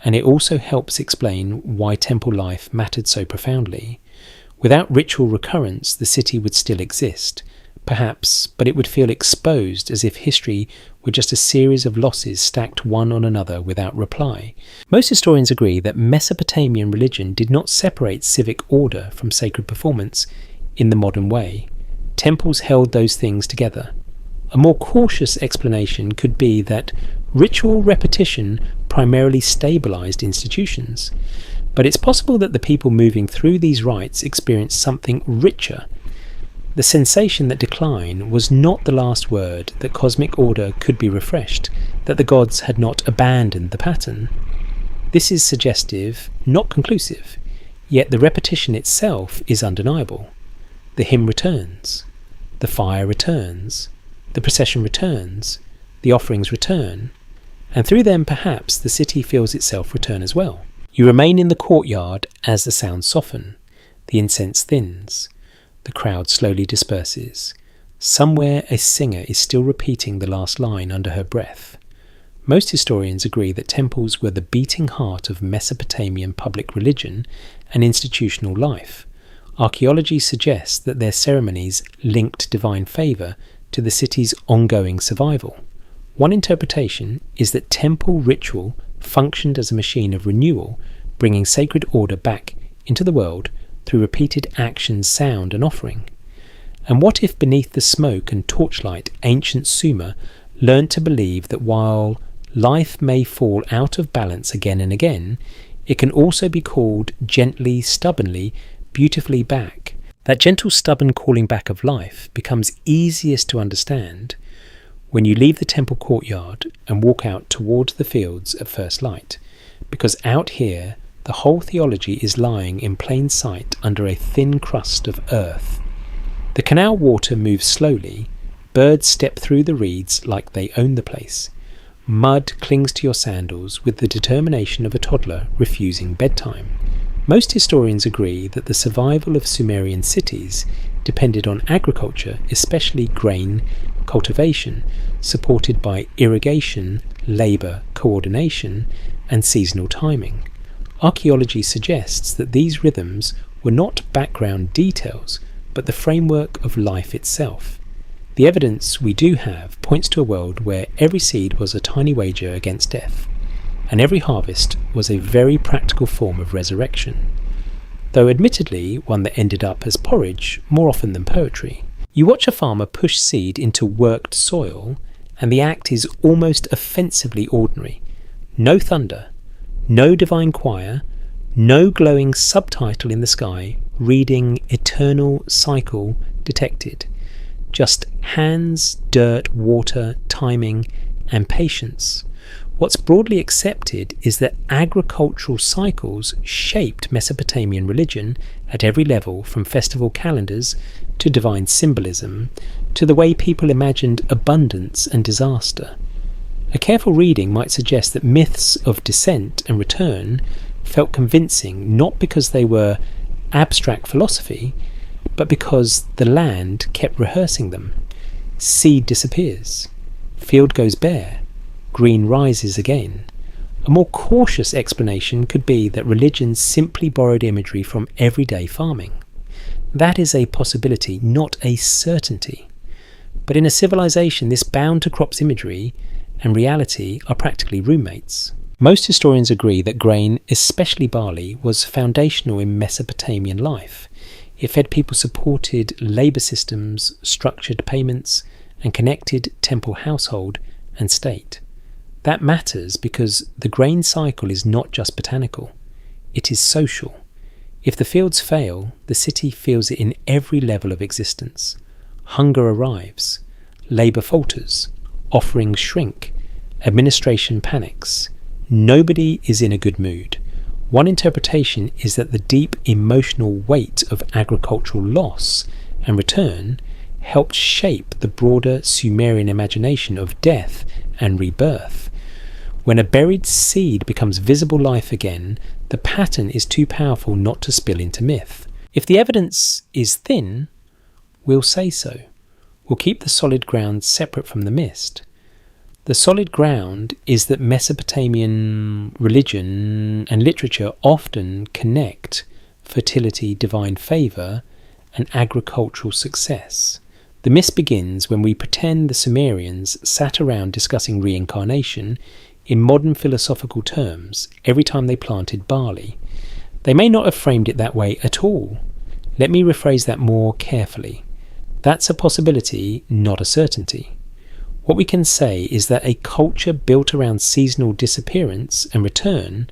and it also helps explain why temple life mattered so profoundly. Without ritual recurrence, the city would still exist, perhaps, but it would feel exposed, as if history were just a series of losses stacked one on another without reply. Most historians agree that Mesopotamian religion did not separate civic order from sacred performance in the modern way. Temples held those things together. A more cautious explanation could be that ritual repetition primarily stabilized institutions. But it's possible that the people moving through these rites experienced something richer. The sensation that decline was not the last word, that cosmic order could be refreshed, that the gods had not abandoned the pattern. This is suggestive, not conclusive, yet the repetition itself is undeniable. The hymn returns, the fire returns, the procession returns, the offerings return, and through them perhaps the city feels itself return as well. You remain in the courtyard as the sounds soften, the incense thins, the crowd slowly disperses. Somewhere a singer is still repeating the last line under her breath. Most historians agree that temples were the beating heart of Mesopotamian public religion and institutional life. Archaeology suggests that their ceremonies linked divine favour to the city's ongoing survival. One interpretation is that temple ritual functioned as a machine of renewal, bringing sacred order back into the world through repeated action, sound and offering. And what if beneath the smoke and torchlight ancient Sumer learned to believe that while life may fall out of balance again and again, it can also be called gently, stubbornly, beautifully back. That gentle, stubborn calling back of life becomes easiest to understand when you leave the temple courtyard and walk out towards the fields at first light, because out here the whole theology is lying in plain sight under a thin crust of earth. The canal water moves slowly, birds step through the reeds like they own the place. Mud clings to your sandals with the determination of a toddler refusing bedtime. Most historians agree that the survival of Sumerian cities depended on agriculture, especially grain cultivation, supported by irrigation, labour, coordination, and seasonal timing. Archaeology suggests that these rhythms were not background details, but the framework of life itself. The evidence we do have points to a world where every seed was a tiny wager against death, and every harvest was a very practical form of resurrection, though admittedly one that ended up as porridge more often than poetry. You watch a farmer push seed into worked soil, and the act is almost offensively ordinary. No thunder, no divine choir, no glowing subtitle in the sky reading eternal cycle detected. Just hands, dirt, water, timing, and patience. What's broadly accepted is that agricultural cycles shaped Mesopotamian religion at every level, from festival calendars to divine symbolism to the way people imagined abundance and disaster. A careful reading might suggest that myths of descent and return felt convincing not because they were abstract philosophy, but because the land kept rehearsing them. Seed disappears, field goes bare, green rises again. A more cautious explanation could be that religion simply borrowed imagery from everyday farming. That is a possibility, not a certainty. But in a civilization, this bound to crops imagery and reality are practically roommates. Most historians agree that grain, especially barley, was foundational in Mesopotamian life. It fed people, supported labour systems, structured payments, and connected temple household and state. That matters because the grain cycle is not just botanical, it is social. If the fields fail, the city feels it in every level of existence. Hunger arrives, labour falters, offerings shrink, administration panics. Nobody is in a good mood. One interpretation is that the deep emotional weight of agricultural loss and return helped shape the broader Sumerian imagination of death and rebirth. When a buried seed becomes visible life again, the pattern is too powerful not to spill into myth. If the evidence is thin, we'll say so. We'll keep the solid ground separate from the mist. The solid ground is that Mesopotamian religion and literature often connect fertility, divine favour, and agricultural success. The mist begins when we pretend the Sumerians sat around discussing reincarnation in modern philosophical terms every time they planted barley. They may not have framed it that way at all. Let me rephrase that more carefully. That's a possibility, not a certainty. What we can say is that a culture built around seasonal disappearance and return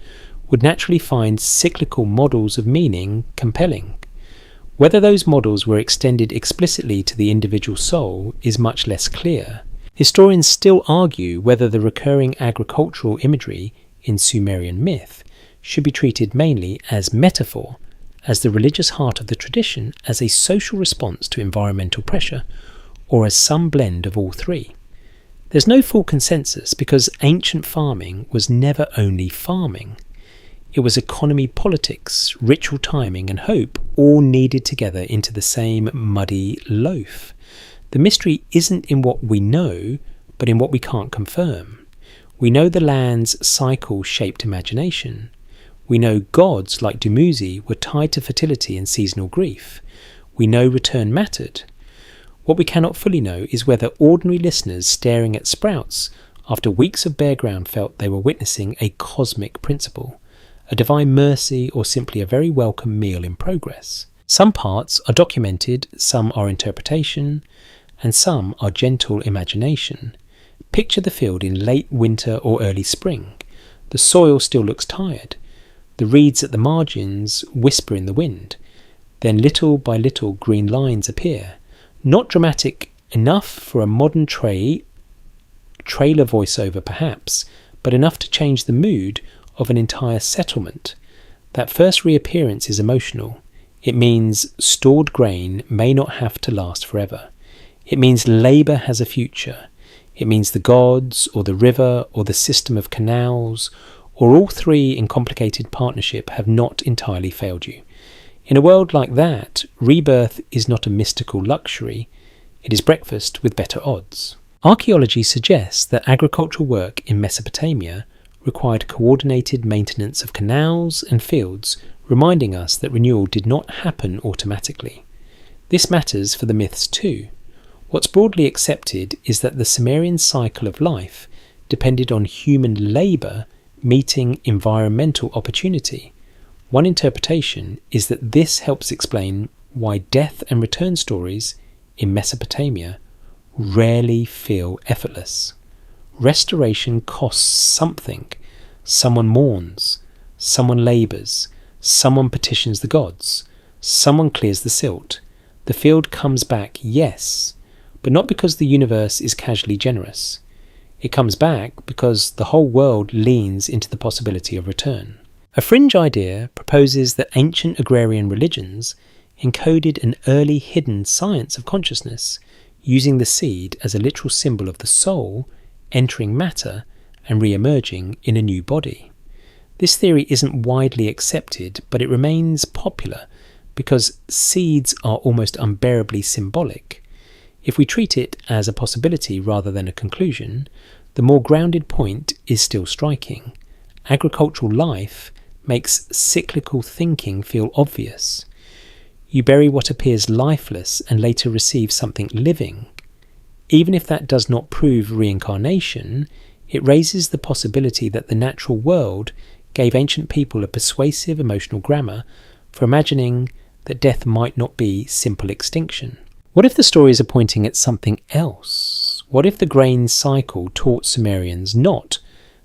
would naturally find cyclical models of meaning compelling. Whether those models were extended explicitly to the individual soul is much less clear. Historians still argue whether the recurring agricultural imagery in Sumerian myth should be treated mainly as metaphor, as the religious heart of the tradition, as a social response to environmental pressure, or as some blend of all three. There's no full consensus because ancient farming was never only farming. It was economy, politics, ritual timing and hope all kneaded together into the same muddy loaf. The mystery isn't in what we know, but in what we can't confirm. We know the land's cycle shaped imagination. We know gods like Dumuzi were tied to fertility and seasonal grief. We know return mattered. What we cannot fully know is whether ordinary listeners staring at sprouts after weeks of bare ground felt they were witnessing a cosmic principle, a divine mercy, or simply a very welcome meal in progress. Some parts are documented, some are interpretation, and some are gentle imagination. Picture the field in late winter or early spring. The soil still looks tired. The reeds at the margins whisper in the wind. Then little by little green lines appear. Not dramatic enough for a modern trailer voiceover perhaps, but enough to change the mood of an entire settlement. That first reappearance is emotional. It means stored grain may not have to last forever. It means labour has a future. It means the gods, or the river, or the system of canals, or all three in complicated partnership have not entirely failed you. In a world like that, rebirth is not a mystical luxury. It is breakfast with better odds. Archaeology suggests that agricultural work in Mesopotamia required coordinated maintenance of canals and fields, reminding us that renewal did not happen automatically. This matters for the myths too. What's broadly accepted is that the Sumerian cycle of life depended on human labour meeting environmental opportunity. One interpretation is that this helps explain why death and return stories in Mesopotamia rarely feel effortless. Restoration costs something. Someone mourns, someone labours, someone petitions the gods, someone clears the silt. The field comes back, yes, but not because the universe is casually generous. It comes back because the whole world leans into the possibility of return. A fringe idea proposes that ancient agrarian religions encoded an early hidden science of consciousness, using the seed as a literal symbol of the soul entering matter and re-emerging in a new body. This theory isn't widely accepted, but it remains popular because seeds are almost unbearably symbolic. If we treat it as a possibility rather than a conclusion, the more grounded point is still striking. Agricultural life makes cyclical thinking feel obvious. You bury what appears lifeless and later receive something living. Even if that does not prove reincarnation, it raises the possibility that the natural world gave ancient people a persuasive emotional grammar for imagining that death might not be simple extinction. What if the stories are pointing at something else? What if the grain cycle taught Sumerians not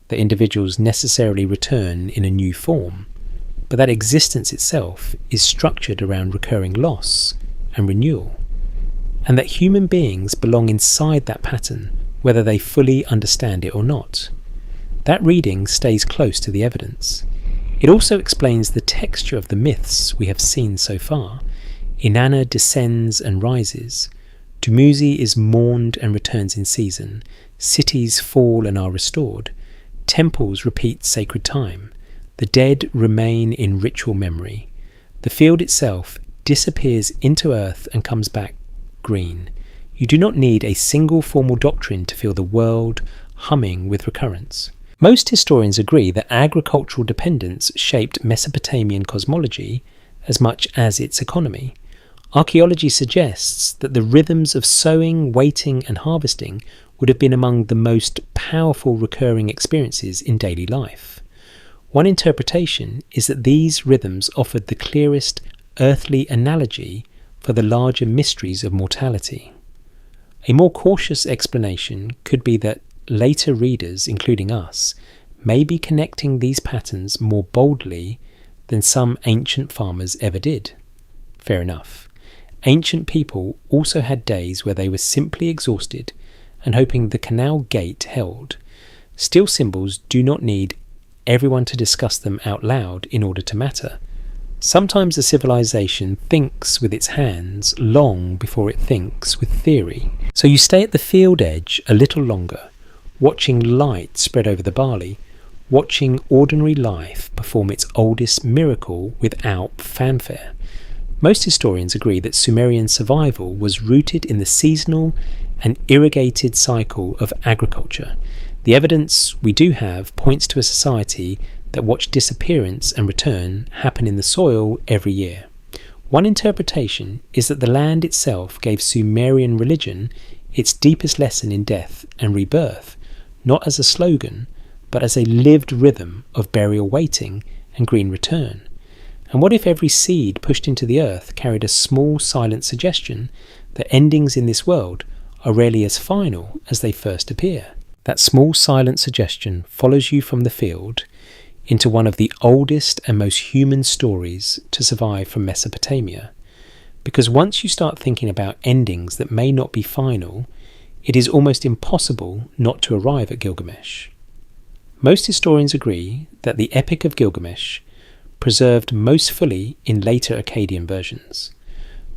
that individuals necessarily return in a new form, but that existence itself is structured around recurring loss and renewal, and that human beings belong inside that pattern, whether they fully understand it or not? That reading stays close to the evidence. It also explains the texture of the myths we have seen so far. Inanna descends and rises. Dumuzi is mourned and returns in season. Cities fall and are restored. Temples repeat sacred time. The dead remain in ritual memory. The field itself disappears into earth and comes back green. You do not need a single formal doctrine to feel the world humming with recurrence. Most historians agree that agricultural dependence shaped Mesopotamian cosmology as much as its economy. Archaeology suggests that the rhythms of sowing, waiting, and harvesting would have been among the most powerful recurring experiences in daily life. One interpretation is that these rhythms offered the clearest earthly analogy for the larger mysteries of mortality. A more cautious explanation could be that later readers, including us, may be connecting these patterns more boldly than some ancient farmers ever did. Fair enough. Ancient people also had days where they were simply exhausted and hoping the canal gate held. Still symbols do not need everyone to discuss them out loud in order to matter. Sometimes a civilization thinks with its hands long before it thinks with theory. So you stay at the field edge a little longer, watching light spread over the barley, watching ordinary life perform its oldest miracle without fanfare. Most historians agree that Sumerian survival was rooted in the seasonal and irrigated cycle of agriculture. The evidence we do have points to a society that watched disappearance and return happen in the soil every year. One interpretation is that the land itself gave Sumerian religion its deepest lesson in death and rebirth, not as a slogan, but as a lived rhythm of burial waiting and green return. And what if every seed pushed into the earth carried a small silent suggestion that endings in this world are rarely as final as they first appear? That small silent suggestion follows you from the field into one of the oldest and most human stories to survive from Mesopotamia. Because once you start thinking about endings that may not be final, it is almost impossible not to arrive at Gilgamesh. Most historians agree that the Epic of Gilgamesh, preserved most fully in later Akkadian versions,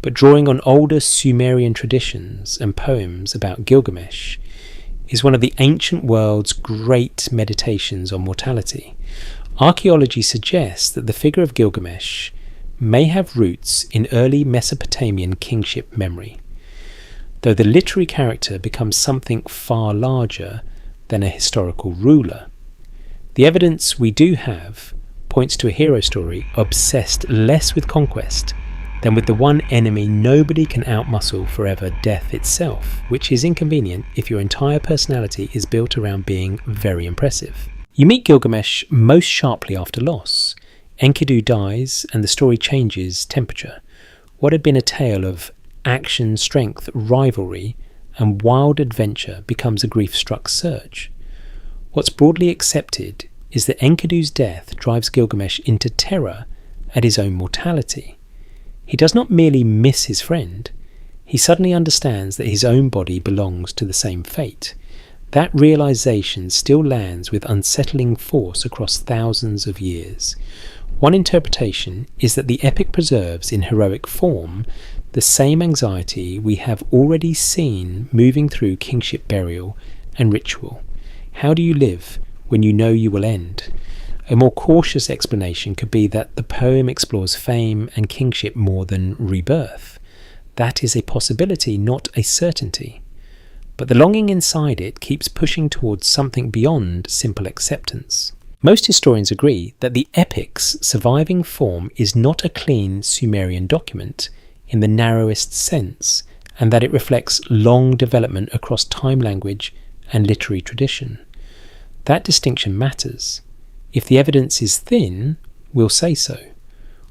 but drawing on older Sumerian traditions and poems about Gilgamesh, is one of the ancient world's great meditations on mortality. Archaeology suggests that the figure of Gilgamesh may have roots in early Mesopotamian kingship memory, though the literary character becomes something far larger than a historical ruler. The evidence we do have points to a hero story obsessed less with conquest than with the one enemy nobody can outmuscle forever, death itself, which is inconvenient if your entire personality is built around being very impressive. You meet Gilgamesh most sharply after loss. Enkidu dies and the story changes temperature. What had been a tale of action, strength, rivalry, and wild adventure becomes a grief-struck search. What's broadly accepted is that Enkidu's death drives Gilgamesh into terror at his own mortality. He does not merely miss his friend, he suddenly understands that his own body belongs to the same fate. That realization still lands with unsettling force across thousands of years. One interpretation is that the epic preserves in heroic form the same anxiety we have already seen moving through kingship burial and ritual. How do you live when you know you will end? A more cautious explanation could be that the poem explores fame and kingship more than rebirth. That is a possibility, not a certainty. But the longing inside it keeps pushing towards something beyond simple acceptance. Most historians agree that the epic's surviving form is not a clean Sumerian document in the narrowest sense, and that it reflects long development across time, language, and literary tradition. That distinction matters. If the evidence is thin, we'll say so.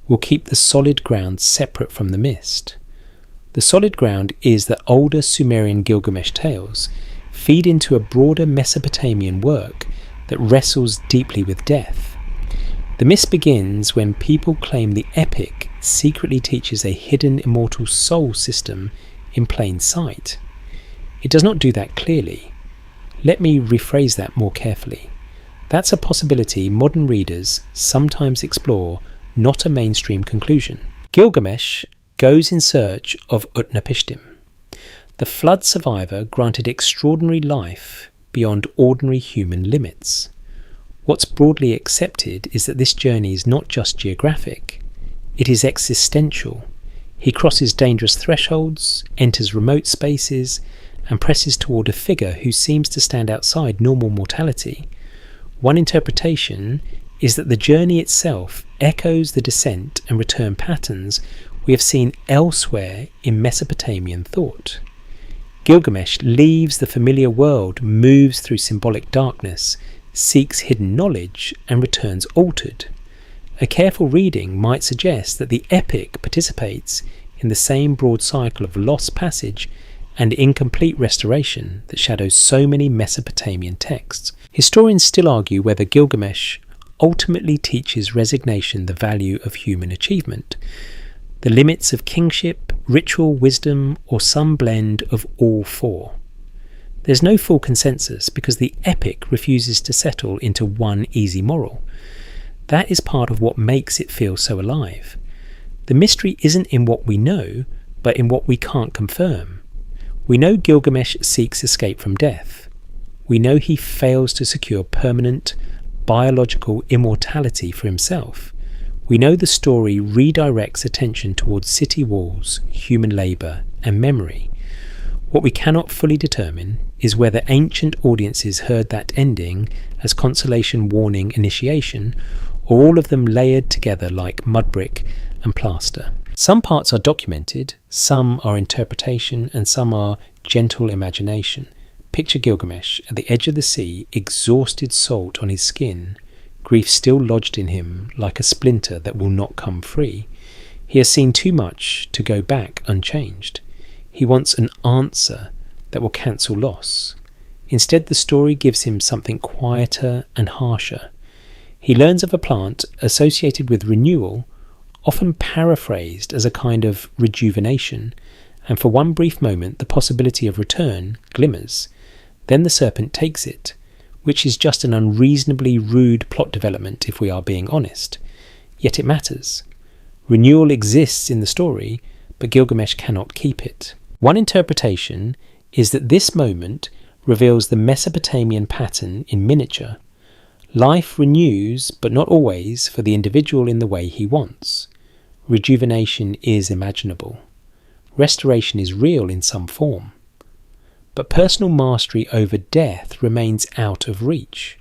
We'll keep the solid ground separate from the mist. The solid ground is that older Sumerian Gilgamesh tales feed into a broader Mesopotamian work that wrestles deeply with death. The mist begins when people claim the epic secretly teaches a hidden immortal soul system in plain sight. It does not do that clearly. Let me rephrase that more carefully. That's a possibility modern readers sometimes explore, not a mainstream conclusion. Gilgamesh goes in search of Utnapishtim, the flood survivor granted extraordinary life beyond ordinary human limits. What's broadly accepted is that this journey is not just geographic, it is existential. He crosses dangerous thresholds, enters remote spaces, and presses toward a figure who seems to stand outside normal mortality. One interpretation is that the journey itself echoes the descent and return patterns we have seen elsewhere in Mesopotamian thought. Gilgamesh leaves the familiar world, moves through symbolic darkness, seeks hidden knowledge, and returns altered. A careful reading might suggest that the epic participates in the same broad cycle of lost passage and incomplete restoration that shadows so many Mesopotamian texts. Historians still argue whether Gilgamesh ultimately teaches resignation the value of human achievement, the limits of kingship, ritual, wisdom, or some blend of all four. There's no full consensus because the epic refuses to settle into one easy moral. That is part of what makes it feel so alive. The mystery isn't in what we know, but in what we can't confirm. We know Gilgamesh seeks escape from death. We know he fails to secure permanent, biological immortality for himself. We know the story redirects attention towards city walls, human labour, and memory. What we cannot fully determine is whether ancient audiences heard that ending as consolation, warning, initiation, or all of them layered together like mud brick and plaster. Some parts are documented, some are interpretation, and some are gentle imagination. Picture Gilgamesh at the edge of the sea, exhausted salt on his skin, grief still lodged in him like a splinter that will not come free. He has seen too much to go back unchanged. He wants an answer that will cancel loss. Instead, the story gives him something quieter and harsher. He learns of a plant associated with renewal, often paraphrased as a kind of rejuvenation, and for one brief moment the possibility of return glimmers. Then the serpent takes it, which is just an unreasonably rude plot development if we are being honest. Yet it matters. Renewal exists in the story, but Gilgamesh cannot keep it. One interpretation is that this moment reveals the Mesopotamian pattern in miniature. Life renews, but not always, for the individual in the way he wants. Rejuvenation is imaginable. Restoration is real in some form. But personal mastery over death remains out of reach.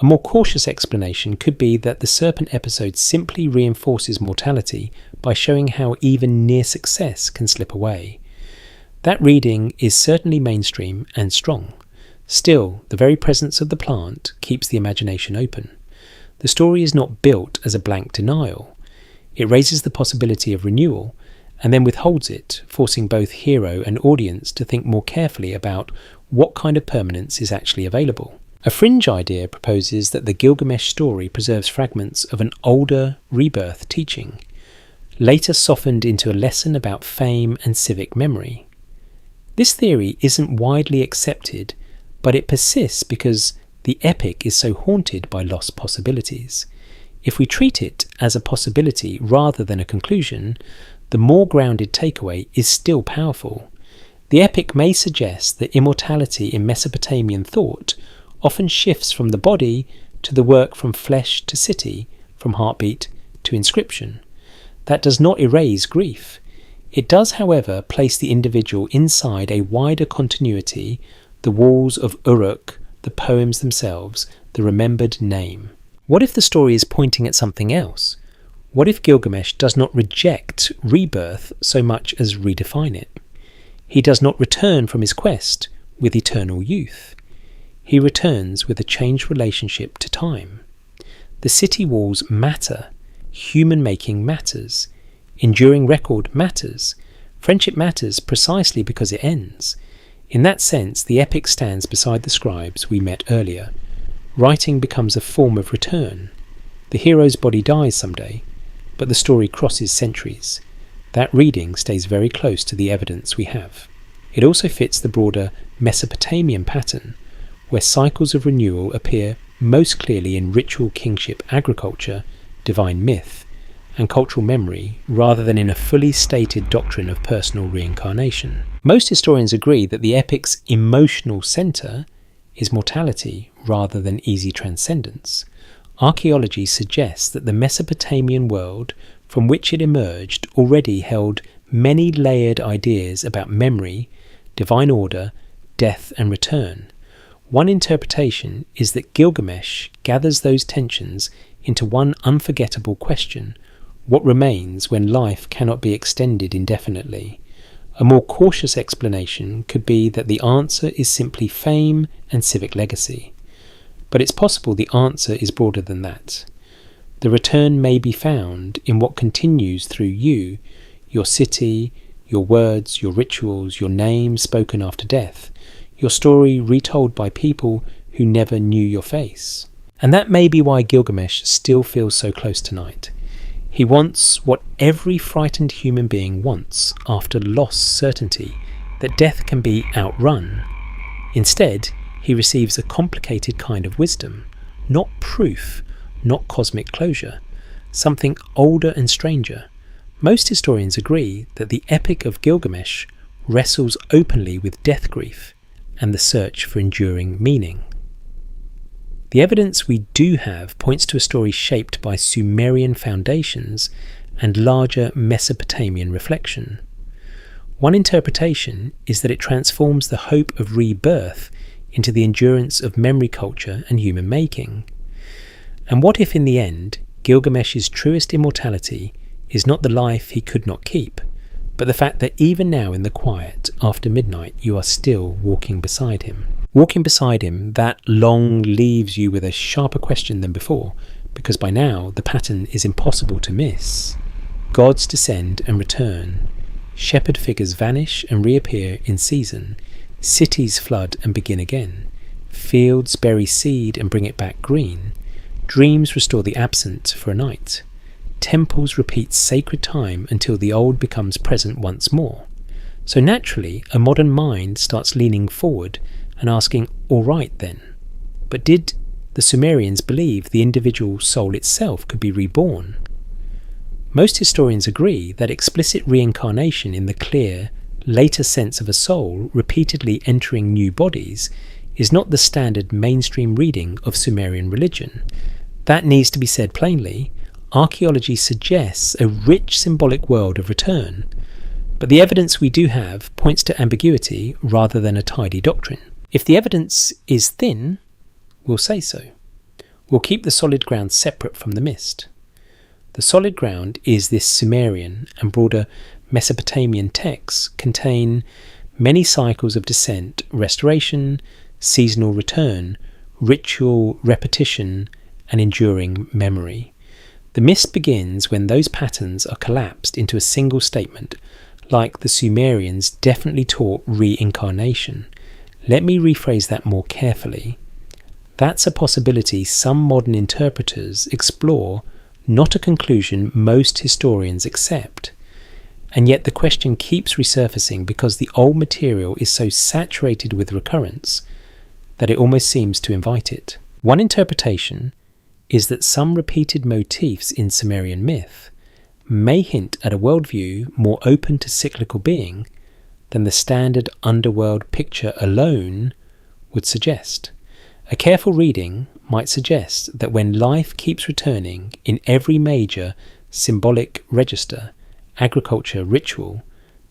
A more cautious explanation could be that the serpent episode simply reinforces mortality by showing how even near success can slip away. That reading is certainly mainstream and strong. Still, the very presence of the plant keeps the imagination open. The story is not built as a blank denial. It raises the possibility of renewal and then withholds it, forcing both hero and audience to think more carefully about what kind of permanence is actually available. A fringe idea proposes that the Gilgamesh story preserves fragments of an older rebirth teaching, later softened into a lesson about fame and civic memory. This theory isn't widely accepted, but it persists because the epic is so haunted by lost possibilities. If we treat it as a possibility rather than a conclusion, the more grounded takeaway is still powerful. The epic may suggest that immortality in Mesopotamian thought often shifts from the body to the work, from flesh to city, from heartbeat to inscription. That does not erase grief. It does, however, place the individual inside a wider continuity, the walls of Uruk, the poems themselves, the remembered name. What if the story is pointing at something else? What if Gilgamesh does not reject rebirth so much as redefine it? He does not return from his quest with eternal youth. He returns with a changed relationship to time. The city walls matter. Human making matters. Enduring record matters. Friendship matters precisely because it ends. In that sense, the epic stands beside the scribes we met earlier. Writing becomes a form of return. The hero's body dies someday, but the story crosses centuries. That reading stays very close to the evidence we have. It also fits the broader Mesopotamian pattern, where cycles of renewal appear most clearly in ritual, kingship, agriculture, divine myth, and cultural memory, rather than in a fully stated doctrine of personal reincarnation. Most historians agree that the epic's emotional centre is mortality rather than easy transcendence. Archaeology suggests that the Mesopotamian world from which it emerged already held many layered ideas about memory, divine order, death and return. One interpretation is that Gilgamesh gathers those tensions into one unforgettable question: what remains when life cannot be extended indefinitely? A more cautious explanation could be that the answer is simply fame and civic legacy. But it's possible the answer is broader than that. The return may be found in what continues through you, your city, your words, your rituals, your name spoken after death, your story retold by people who never knew your face. And that may be why Gilgamesh still feels so close tonight. He wants what every frightened human being wants after lost certainty that death can be outrun. Instead, he receives a complicated kind of wisdom, not proof, not cosmic closure, something older and stranger. Most historians agree that the Epic of Gilgamesh wrestles openly with death grief and the search for enduring meaning. The evidence we do have points to a story shaped by Sumerian foundations and larger Mesopotamian reflection. One interpretation is that it transforms the hope of rebirth into the endurance of memory culture and human making. And what if in the end, Gilgamesh's truest immortality is not the life he could not keep, but the fact that even now in the quiet, after midnight, you are still walking beside him. Walking beside him, that long leaves you with a sharper question than before, because by now the pattern is impossible to miss. Gods descend and return. Shepherd figures vanish and reappear in season. Cities flood and begin again. Fields bury seed and bring it back green. Dreams restore the absent for a night. Temples repeat sacred time until the old becomes present once more. So naturally, a modern mind starts leaning forward and asking, all right then, but did the Sumerians believe the individual soul itself could be reborn? Most historians agree that explicit reincarnation in the clear, later sense of a soul repeatedly entering new bodies is not the standard mainstream reading of Sumerian religion. That needs to be said plainly. Archaeology suggests a rich symbolic world of return, but the evidence we do have points to ambiguity rather than a tidy doctrine. If the evidence is thin, we'll say so. We'll keep the solid ground separate from the mist. The solid ground is this Sumerian and broader Mesopotamian texts contain many cycles of descent, restoration, seasonal return, ritual repetition, and enduring memory. The mist begins when those patterns are collapsed into a single statement, like the Sumerians definitely taught reincarnation. Let me rephrase that more carefully. That's a possibility some modern interpreters explore, not a conclusion most historians accept. And yet the question keeps resurfacing because the old material is so saturated with recurrence that it almost seems to invite it. One interpretation is that some repeated motifs in Sumerian myth may hint at a worldview more open to cyclical being than the standard underworld picture alone would suggest. A careful reading might suggest that when life keeps returning in every major symbolic register, agriculture, ritual,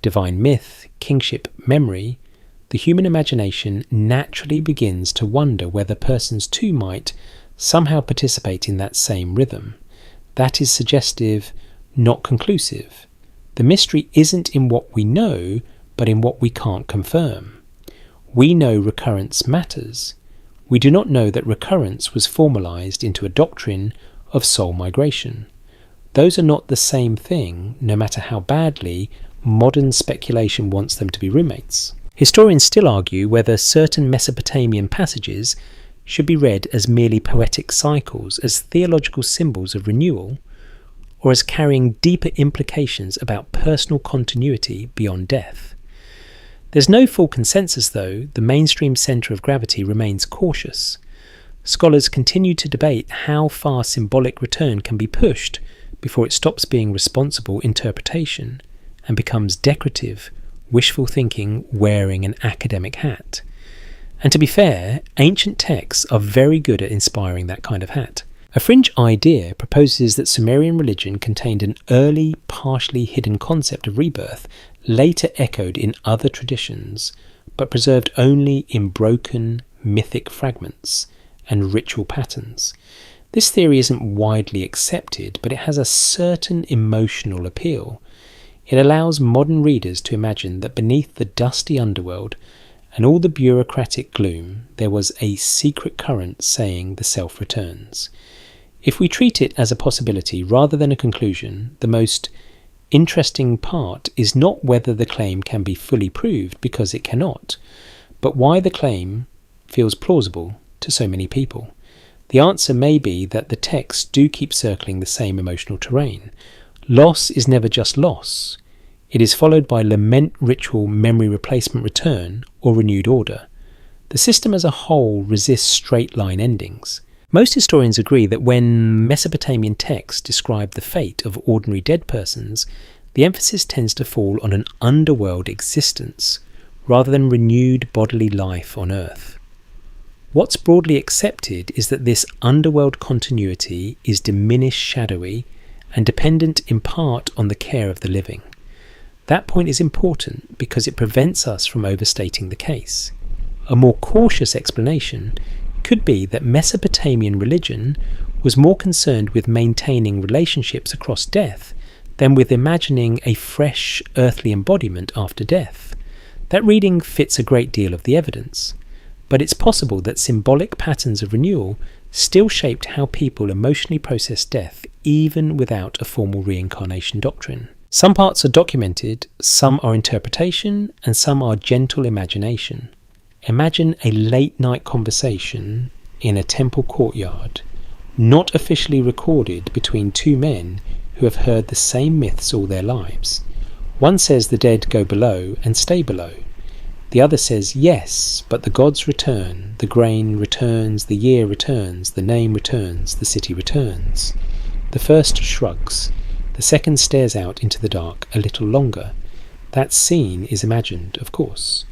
divine myth, kingship, memory, the human imagination naturally begins to wonder whether persons too might somehow participate in that same rhythm. That is suggestive, not conclusive. The mystery isn't in what we know, but in what we can't confirm. We know recurrence matters. We do not know that recurrence was formalized into a doctrine of soul migration. Those are not the same thing, no matter how badly modern speculation wants them to be roommates. Historians still argue whether certain Mesopotamian passages should be read as merely poetic cycles, as theological symbols of renewal, or as carrying deeper implications about personal continuity beyond death. There's no full consensus though. The mainstream centre of gravity remains cautious. Scholars continue to debate how far symbolic return can be pushed before it stops being responsible interpretation and becomes decorative, wishful thinking wearing an academic hat. And to be fair, ancient texts are very good at inspiring that kind of hat. A fringe idea proposes that Sumerian religion contained an early, partially hidden concept of rebirth, later echoed in other traditions, but preserved only in broken, mythic fragments and ritual patterns. This theory isn't widely accepted, but it has a certain emotional appeal. It allows modern readers to imagine that beneath the dusty underworld and all the bureaucratic gloom, there was a secret current saying the self returns. If we treat it as a possibility rather than a conclusion, the most interesting part is not whether the claim can be fully proved, because it cannot, but why the claim feels plausible to so many people. The answer may be that the texts do keep circling the same emotional terrain. Loss is never just loss. It is followed by lament, ritual, memory replacement, return, or renewed order. The system as a whole resists straight-line endings. Most historians agree that when Mesopotamian texts describe the fate of ordinary dead persons, the emphasis tends to fall on an underworld existence rather than renewed bodily life on Earth. What's broadly accepted is that this underworld continuity is diminished, shadowy, and dependent in part on the care of the living. That point is important because it prevents us from overstating the case. A more cautious explanation could be that Mesopotamian religion was more concerned with maintaining relationships across death than with imagining a fresh earthly embodiment after death. That reading fits a great deal of the evidence, but it's possible that symbolic patterns of renewal still shaped how people emotionally process death even without a formal reincarnation doctrine. Some parts are documented, some are interpretation, and some are gentle imagination. Imagine a late-night conversation in a temple courtyard, not officially recorded, between two men who have heard the same myths all their lives. One says the dead go below and stay below. The other says, yes, but the gods return, the grain returns, the year returns, the name returns, the city returns. The first shrugs. The second stares out into the dark a little longer. That scene is imagined, of course,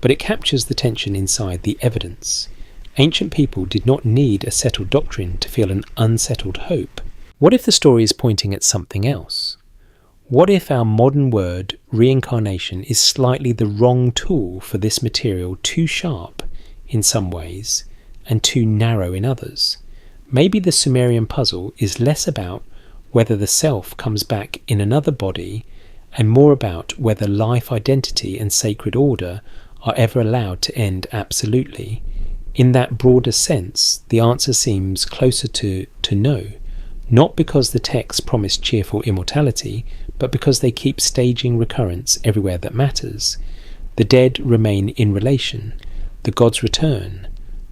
but it captures the tension inside the evidence. Ancient people did not need a settled doctrine to feel an unsettled hope. What if the story is pointing at something else? What if our modern word, reincarnation, is slightly the wrong tool for this material, too sharp in some ways and too narrow in others? Maybe the Sumerian puzzle is less about whether the self comes back in another body and more about whether life, identity and sacred order are ever allowed to end absolutely. In that broader sense, the answer seems closer to no, not because the texts promise cheerful immortality, but because they keep staging recurrence everywhere that matters. The dead remain in relation, the gods return,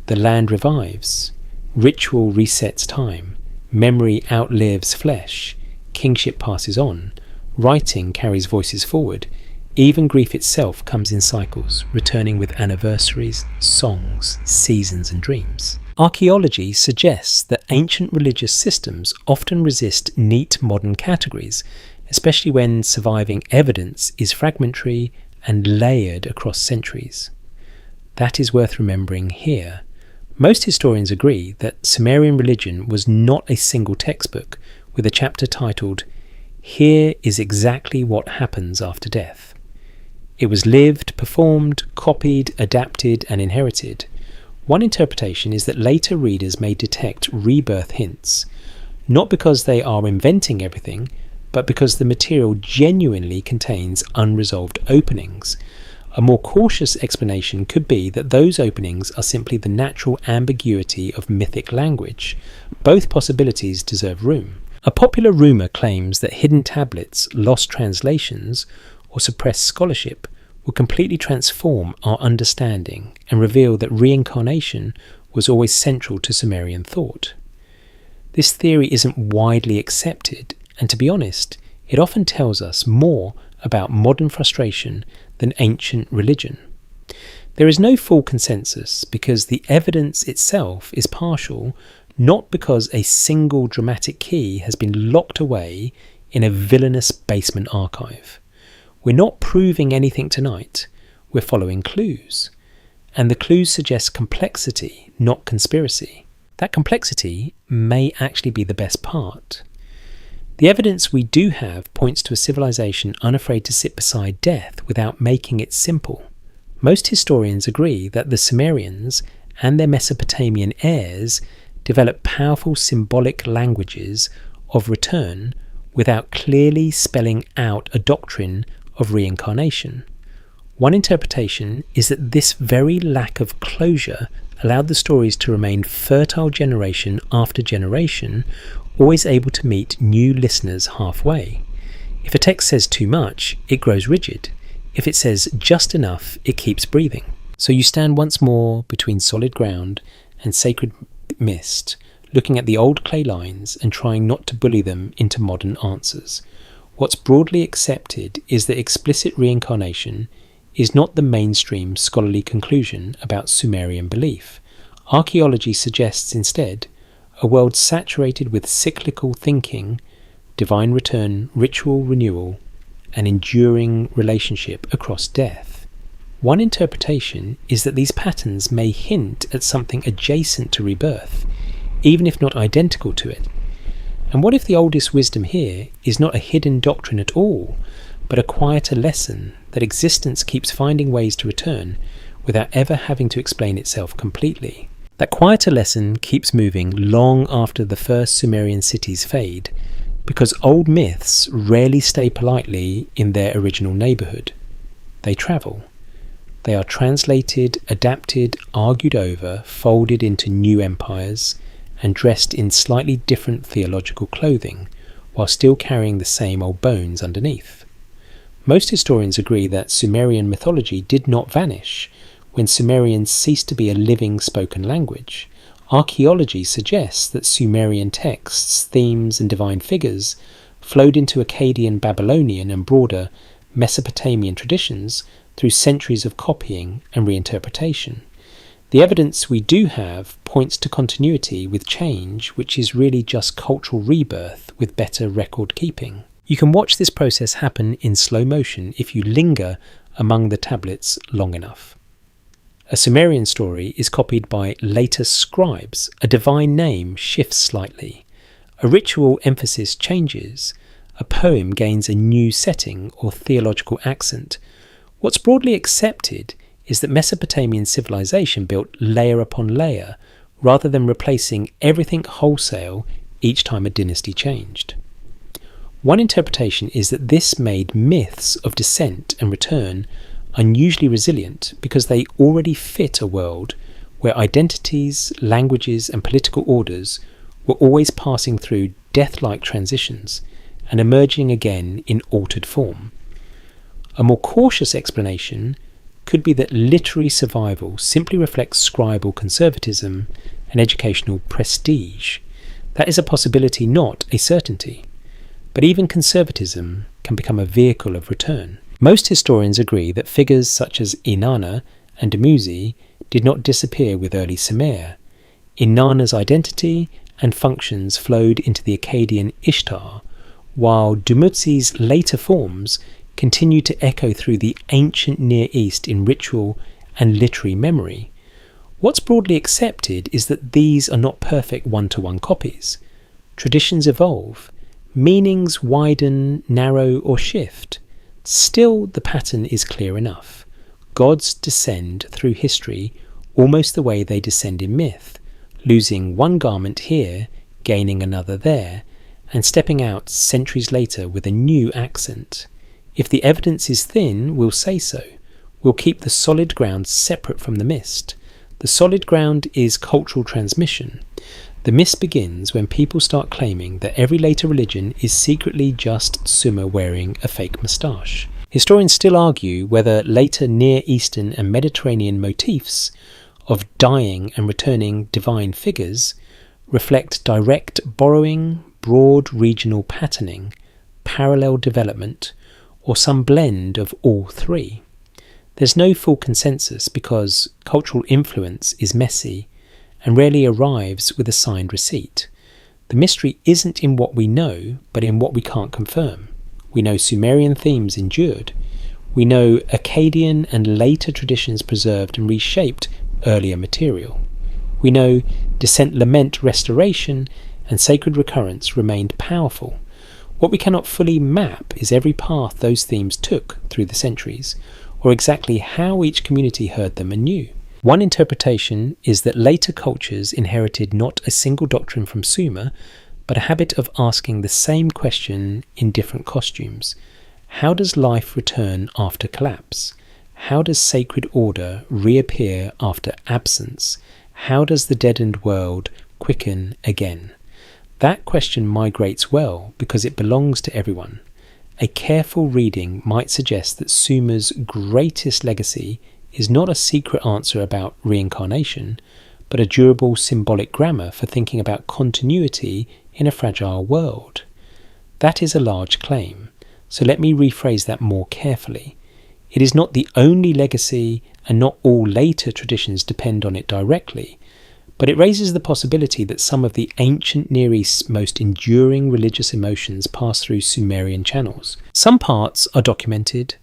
the land revives, ritual resets time, memory outlives flesh, kingship passes on, writing carries voices forward, even grief itself comes in cycles, returning with anniversaries, songs, seasons and dreams. Archaeology suggests that ancient religious systems often resist neat modern categories, especially when surviving evidence is fragmentary and layered across centuries. That is worth remembering here. Most historians agree that Sumerian religion was not a single textbook with a chapter titled, "Here is exactly what happens after death." It was lived, performed, copied, adapted, and inherited. One interpretation is that later readers may detect rebirth hints, not because they are inventing everything, but because the material genuinely contains unresolved openings. A more cautious explanation could be that those openings are simply the natural ambiguity of mythic language. Both possibilities deserve room. A popular rumour claims that hidden tablets, lost translations, or suppressed scholarship will completely transform our understanding and reveal that reincarnation was always central to Sumerian thought. This theory isn't widely accepted, and to be honest, it often tells us more about modern frustration than ancient religion. There is no full consensus because the evidence itself is partial, not because a single dramatic key has been locked away in a villainous basement archive. We're not proving anything tonight, we're following clues. And the clues suggest complexity, not conspiracy. That complexity may actually be the best part. The evidence we do have points to a civilization unafraid to sit beside death without making it simple. Most historians agree that the Sumerians and their Mesopotamian heirs developed powerful symbolic languages of return without clearly spelling out a doctrine of reincarnation. One interpretation is that this very lack of closure allowed the stories to remain fertile generation after generation, always able to meet new listeners halfway. If a text says too much, it grows rigid. If it says just enough, it keeps breathing. So you stand once more between solid ground and sacred mist, looking at the old clay lines and trying not to bully them into modern answers. What's broadly accepted is that explicit reincarnation is not the mainstream scholarly conclusion about Sumerian belief. Archaeology suggests instead a world saturated with cyclical thinking, divine return, ritual renewal, and enduring relationship across death. One interpretation is that these patterns may hint at something adjacent to rebirth, even if not identical to it. And what if the oldest wisdom here is not a hidden doctrine at all, but a quieter lesson that existence keeps finding ways to return without ever having to explain itself completely? That quieter lesson keeps moving long after the first Sumerian cities fade, because old myths rarely stay politely in their original neighbourhood. They travel. They are translated, adapted, argued over, folded into new empires, and dressed in slightly different theological clothing, while still carrying the same old bones underneath. Most historians agree that Sumerian mythology did not vanish when Sumerians ceased to be a living spoken language. Archaeology suggests that Sumerian texts, themes and divine figures flowed into Akkadian, Babylonian and broader Mesopotamian traditions through centuries of copying and reinterpretation. The evidence we do have points to continuity with change, which is really just cultural rebirth with better record keeping. You can watch this process happen in slow motion if you linger among the tablets long enough. A Sumerian story is copied by later scribes. A divine name shifts slightly. A ritual emphasis changes. A poem gains a new setting or theological accent. What's broadly accepted is that Mesopotamian civilization built layer upon layer rather than replacing everything wholesale each time a dynasty changed. One interpretation is that this made myths of descent and return unusually resilient because they already fit a world where identities, languages and political orders were always passing through death-like transitions and emerging again in altered form. A more cautious explanation could be that literary survival simply reflects scribal conservatism and educational prestige. That is a possibility, not a certainty. But even conservatism can become a vehicle of return. Most historians agree that figures such as Inanna and Dumuzi did not disappear with early Sumer. Inanna's identity and functions flowed into the Akkadian Ishtar, while Dumuzi's later forms continued to echo through the ancient Near East in ritual and literary memory. What's broadly accepted is that these are not perfect one-to-one copies. Traditions evolve. Meanings widen, narrow or shift. Still, the pattern is clear enough. Gods descend through history almost the way they descend in myth, losing one garment here, gaining another there, and stepping out centuries later with a new accent. If the evidence is thin, we'll say so. We'll keep the solid ground separate from the mist. The solid ground is cultural transmission. The mist begins when people start claiming that every later religion is secretly just Sumer wearing a fake moustache. Historians still argue whether later Near Eastern and Mediterranean motifs of dying and returning divine figures reflect direct borrowing, broad regional patterning, parallel development, or some blend of all three. There's no full consensus because cultural influence is messy and rarely arrives with a signed receipt. The mystery isn't in what we know, but in what we can't confirm. We know Sumerian themes endured. We know Akkadian and later traditions preserved and reshaped earlier material. We know descent lament restoration and sacred recurrence remained powerful. What we cannot fully map is every path those themes took through the centuries, or exactly how each community heard them anew. One interpretation is that later cultures inherited not a single doctrine from Sumer, but a habit of asking the same question in different costumes. How does life return after collapse? How does sacred order reappear after absence? How does the deadened world quicken again? That question migrates well because it belongs to everyone. A careful reading might suggest that Sumer's greatest legacy is not a secret answer about reincarnation, but a durable symbolic grammar for thinking about continuity in a fragile world. That is a large claim, so let me rephrase that more carefully. It is not the only legacy, and not all later traditions depend on it directly, but it raises the possibility that some of the ancient Near East's most enduring religious emotions pass through Sumerian channels. Some parts are documented,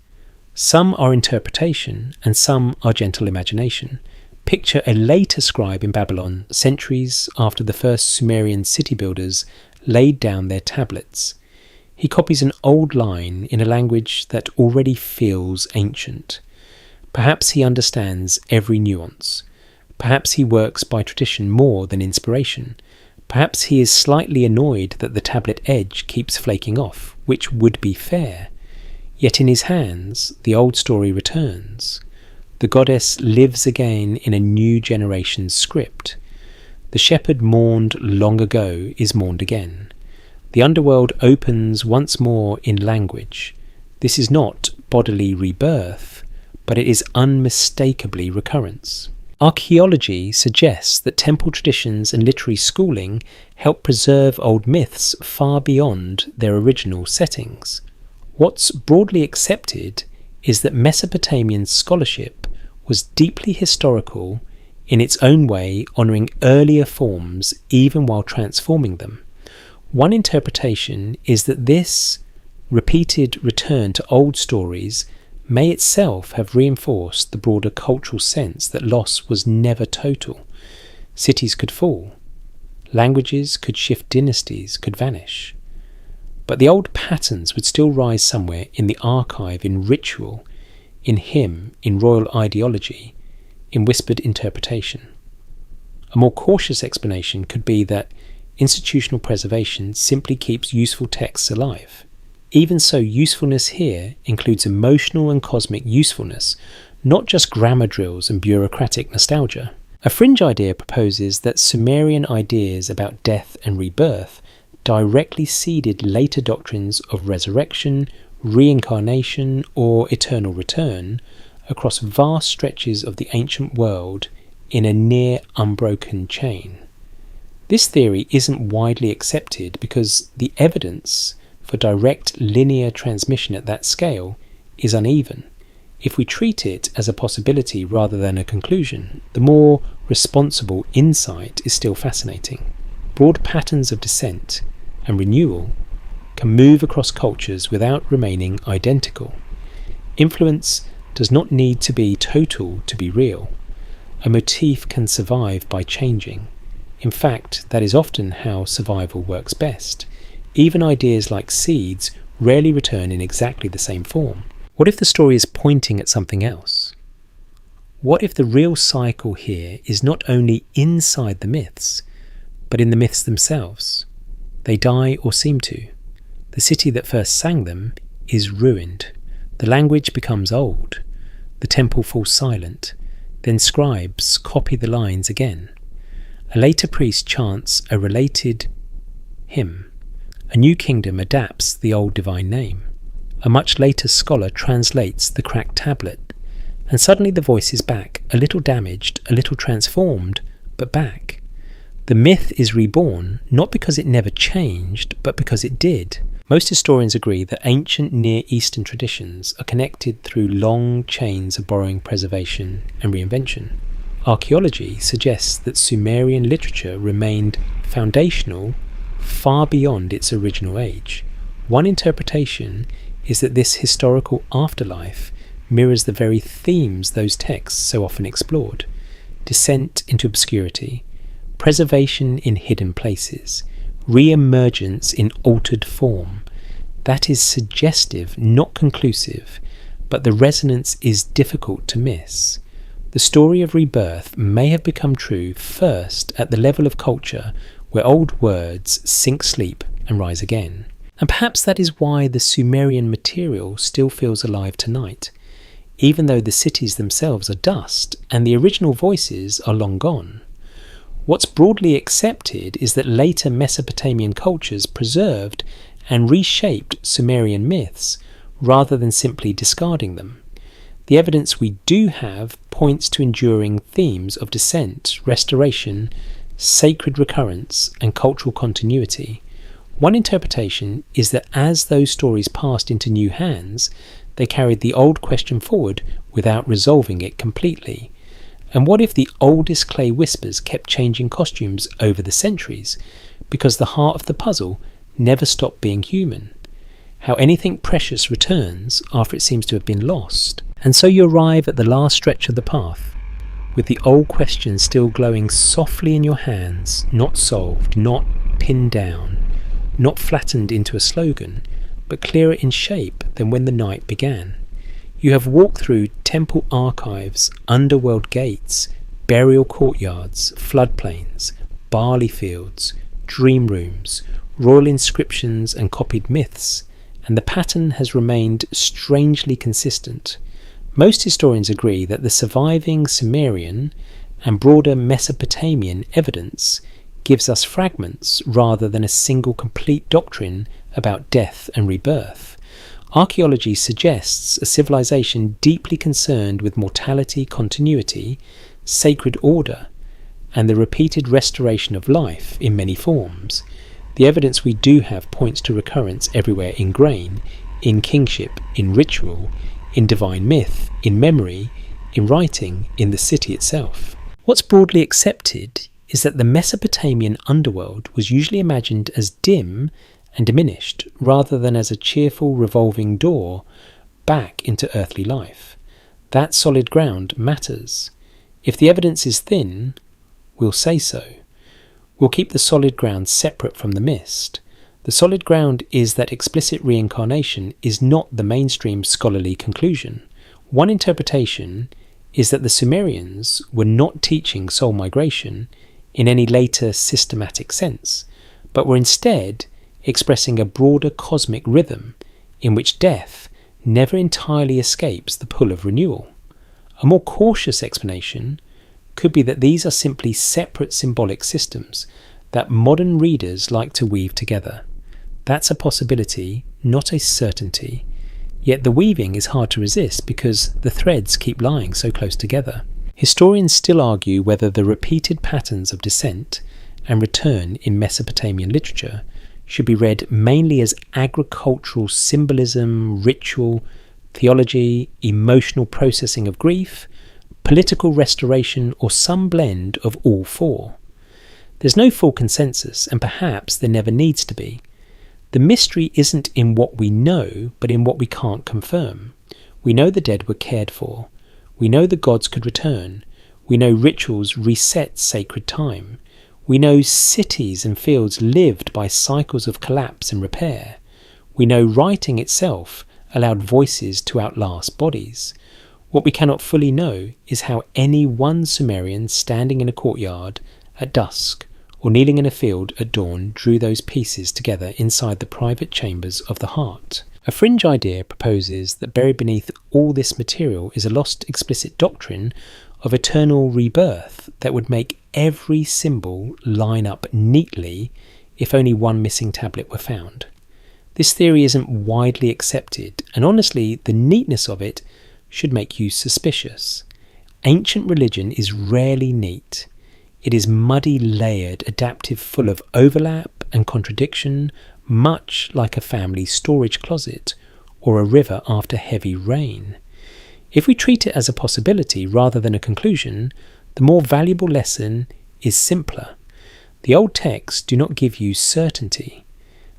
some are interpretation, and some are gentle imagination. Picture a later scribe in Babylon, centuries after the first Sumerian city builders laid down their tablets. He copies an old line in a language that already feels ancient. Perhaps he understands every nuance. Perhaps he works by tradition more than inspiration. Perhaps he is slightly annoyed that the tablet edge keeps flaking off, which would be fair. Yet in his hands, the old story returns. The goddess lives again in a new generation's script. The shepherd mourned long ago is mourned again. The underworld opens once more in language. This is not bodily rebirth, but it is unmistakably recurrence. Archaeology suggests that temple traditions and literary schooling help preserve old myths far beyond their original settings. What's broadly accepted is that Mesopotamian scholarship was deeply historical in its own way, honouring earlier forms even while transforming them. One interpretation is that this repeated return to old stories may itself have reinforced the broader cultural sense that loss was never total. Cities could fall, languages could shift, dynasties could vanish. But the old patterns would still rise somewhere in the archive, in ritual, in hymn, in royal ideology, in whispered interpretation. A more cautious explanation could be that institutional preservation simply keeps useful texts alive. Even so, usefulness here includes emotional and cosmic usefulness, not just grammar drills and bureaucratic nostalgia. A fringe idea proposes that Sumerian ideas about death and rebirth directly seeded later doctrines of resurrection, reincarnation, or eternal return across vast stretches of the ancient world in a near unbroken chain. This theory isn't widely accepted because the evidence for direct linear transmission at that scale is uneven. If we treat it as a possibility rather than a conclusion, the more responsible insight is still fascinating. Broad patterns of descent and renewal can move across cultures without remaining identical. Influence does not need to be total to be real. A motif can survive by changing. In fact, that is often how survival works best. Even ideas like seeds rarely return in exactly the same form. What if the story is pointing at something else? What if the real cycle here is not only inside the myths, but in the myths themselves? They die or seem to. The city that first sang them is ruined. The language becomes old. The temple falls silent. Then scribes copy the lines again. A later priest chants a related hymn. A new kingdom adapts the old divine name. A much later scholar translates the cracked tablet, and suddenly the voice is back, a little damaged, a little transformed, but back. The myth is reborn, not because it never changed, but because it did. Most historians agree that ancient Near Eastern traditions are connected through long chains of borrowing, preservation, and reinvention. Archaeology suggests that Sumerian literature remained foundational far beyond its original age. One interpretation is that this historical afterlife mirrors the very themes those texts so often explored: descent into obscurity, preservation in hidden places, re-emergence in altered form. That is suggestive, not conclusive, but the resonance is difficult to miss. The story of rebirth may have become true first at the level of culture where old words sink sleep and rise again. And perhaps that is why the Sumerian material still feels alive tonight, even though the cities themselves are dust and the original voices are long gone. What's broadly accepted is that later Mesopotamian cultures preserved and reshaped Sumerian myths rather than simply discarding them. The evidence we do have points to enduring themes of descent, restoration, sacred recurrence, and cultural continuity. One interpretation is that as those stories passed into new hands, they carried the old question forward without resolving it completely. And what if the oldest clay whispers kept changing costumes over the centuries, because the heart of the puzzle never stopped being human? How anything precious returns after it seems to have been lost. And so you arrive at the last stretch of the path, with the old question still glowing softly in your hands, not solved, not pinned down, not flattened into a slogan, but clearer in shape than when the night began. You have walked through temple archives, underworld gates, burial courtyards, floodplains, barley fields, dream rooms, royal inscriptions and copied myths, and the pattern has remained strangely consistent. Most historians agree that the surviving Sumerian and broader Mesopotamian evidence gives us fragments rather than a single complete doctrine about death and rebirth. Archaeology suggests a civilization deeply concerned with mortality, continuity, sacred order, and the repeated restoration of life in many forms. The evidence we do have points to recurrence everywhere in grain, in kingship, in ritual, in divine myth, in memory, in writing, in the city itself. What's broadly accepted is that the Mesopotamian underworld was usually imagined as dim and diminished, rather than as a cheerful revolving door back into earthly life. That solid ground matters. If the evidence is thin, we'll say so. We'll keep the solid ground separate from the mist. The solid ground is that explicit reincarnation is not the mainstream scholarly conclusion. One interpretation is that the Sumerians were not teaching soul migration in any later systematic sense, but were instead expressing a broader cosmic rhythm in which death never entirely escapes the pull of renewal. A more cautious explanation could be that these are simply separate symbolic systems that modern readers like to weave together. That's a possibility, not a certainty. Yet the weaving is hard to resist because the threads keep lying so close together. Historians still argue whether the repeated patterns of descent and return in Mesopotamian literature should be read mainly as agricultural symbolism, ritual, theology, emotional processing of grief, political restoration, or some blend of all four. There's no full consensus, and perhaps there never needs to be. The mystery isn't in what we know, but in what we can't confirm. We know the dead were cared for. We know the gods could return. We know rituals reset sacred time. We know cities and fields lived by cycles of collapse and repair. We know writing itself allowed voices to outlast bodies. What we cannot fully know is how any one Sumerian standing in a courtyard at dusk or kneeling in a field at dawn drew those pieces together inside the private chambers of the heart. A fringe idea proposes that buried beneath all this material is a lost explicit doctrine of eternal rebirth that would make every symbol line up neatly if only one missing tablet were found. This theory isn't widely accepted, and honestly, the neatness of it should make you suspicious. Ancient religion is rarely neat. It is muddy, layered, adaptive, full of overlap and contradiction, much like a family storage closet or a river after heavy rain. If we treat it as a possibility rather than a conclusion, the more valuable lesson is simpler. The old texts do not give you certainty.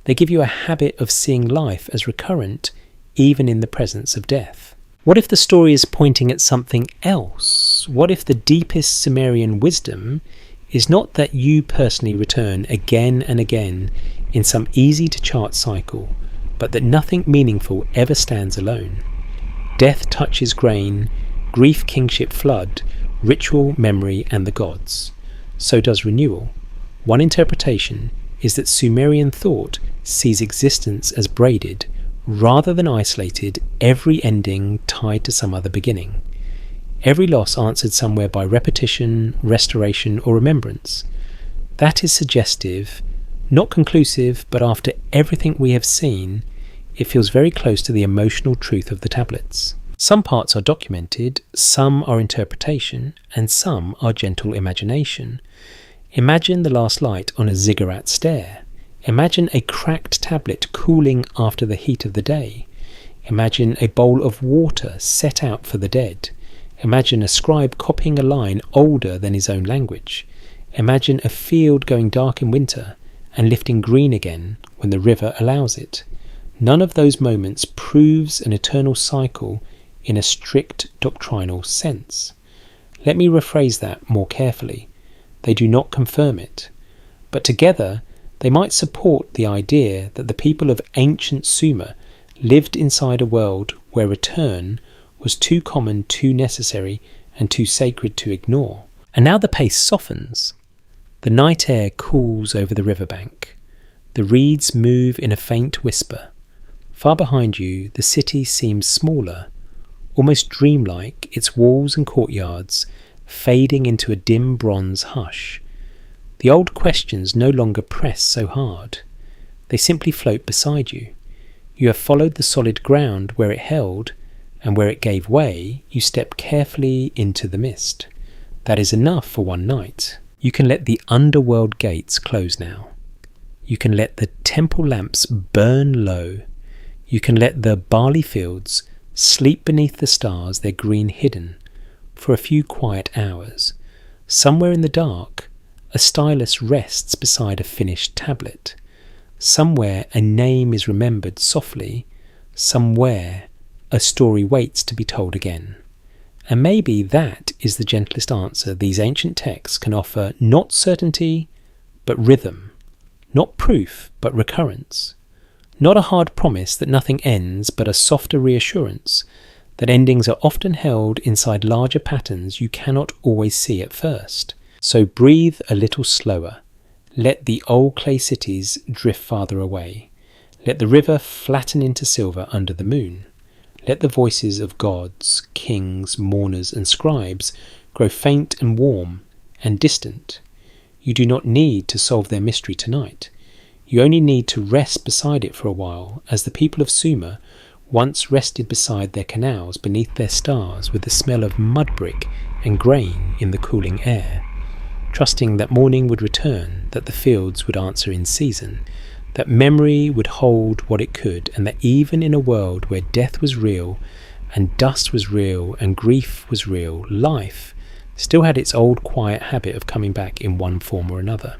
They give you a habit of seeing life as recurrent, even in the presence of death. What if the story is pointing at something else? What if the deepest Sumerian wisdom is not that you personally return again and again in some easy-to-chart cycle, but that nothing meaningful ever stands alone? Death touches grain, grief kingship flood, ritual, memory, and the gods. So does renewal. One interpretation is that Sumerian thought sees existence as braided, rather than isolated, every ending tied to some other beginning. Every loss answered somewhere by repetition, restoration, or remembrance. That is suggestive, not conclusive, but after everything we have seen, it feels very close to the emotional truth of the tablets. Some parts are documented, some are interpretation, and some are gentle imagination. Imagine the last light on a ziggurat stair. Imagine a cracked tablet cooling after the heat of the day. Imagine a bowl of water set out for the dead. Imagine a scribe copying a line older than his own language. Imagine a field going dark in winter and lifting green again when the river allows it. None of those moments proves an eternal cycle in a strict doctrinal sense. Let me rephrase that more carefully. They do not confirm it, but together they might support the idea that the people of ancient Sumer lived inside a world where return was too common, too necessary, and too sacred to ignore. And now the pace softens. The night air cools over the riverbank. The reeds move in a faint whisper. Far behind you, the city seems smaller, almost dreamlike, its walls and courtyards fading into a dim bronze hush. The old questions no longer press so hard. They simply float beside you. You have followed the solid ground where it held, and where it gave way, you step carefully into the mist. That is enough for one night. You can let the underworld gates close now. You can let the temple lamps burn low. You can let the barley fields sleep beneath the stars, their green hidden, for a few quiet hours. Somewhere in the dark, a stylus rests beside a finished tablet. Somewhere a name is remembered softly. Somewhere a story waits to be told again. And maybe that is the gentlest answer these ancient texts can offer, not certainty, but rhythm. Not proof, but recurrence. Not a hard promise that nothing ends, but a softer reassurance that endings are often held inside larger patterns you cannot always see at first. So breathe a little slower. Let the old clay cities drift farther away. Let the river flatten into silver under the moon. Let the voices of gods, kings, mourners, and scribes grow faint and warm and distant. You do not need to solve their mystery tonight. You only need to rest beside it for a while, as the people of Sumer once rested beside their canals beneath their stars with the smell of mud brick and grain in the cooling air, trusting that morning would return, that the fields would answer in season, that memory would hold what it could, and that even in a world where death was real and dust was real and grief was real, life still had its old quiet habit of coming back in one form or another.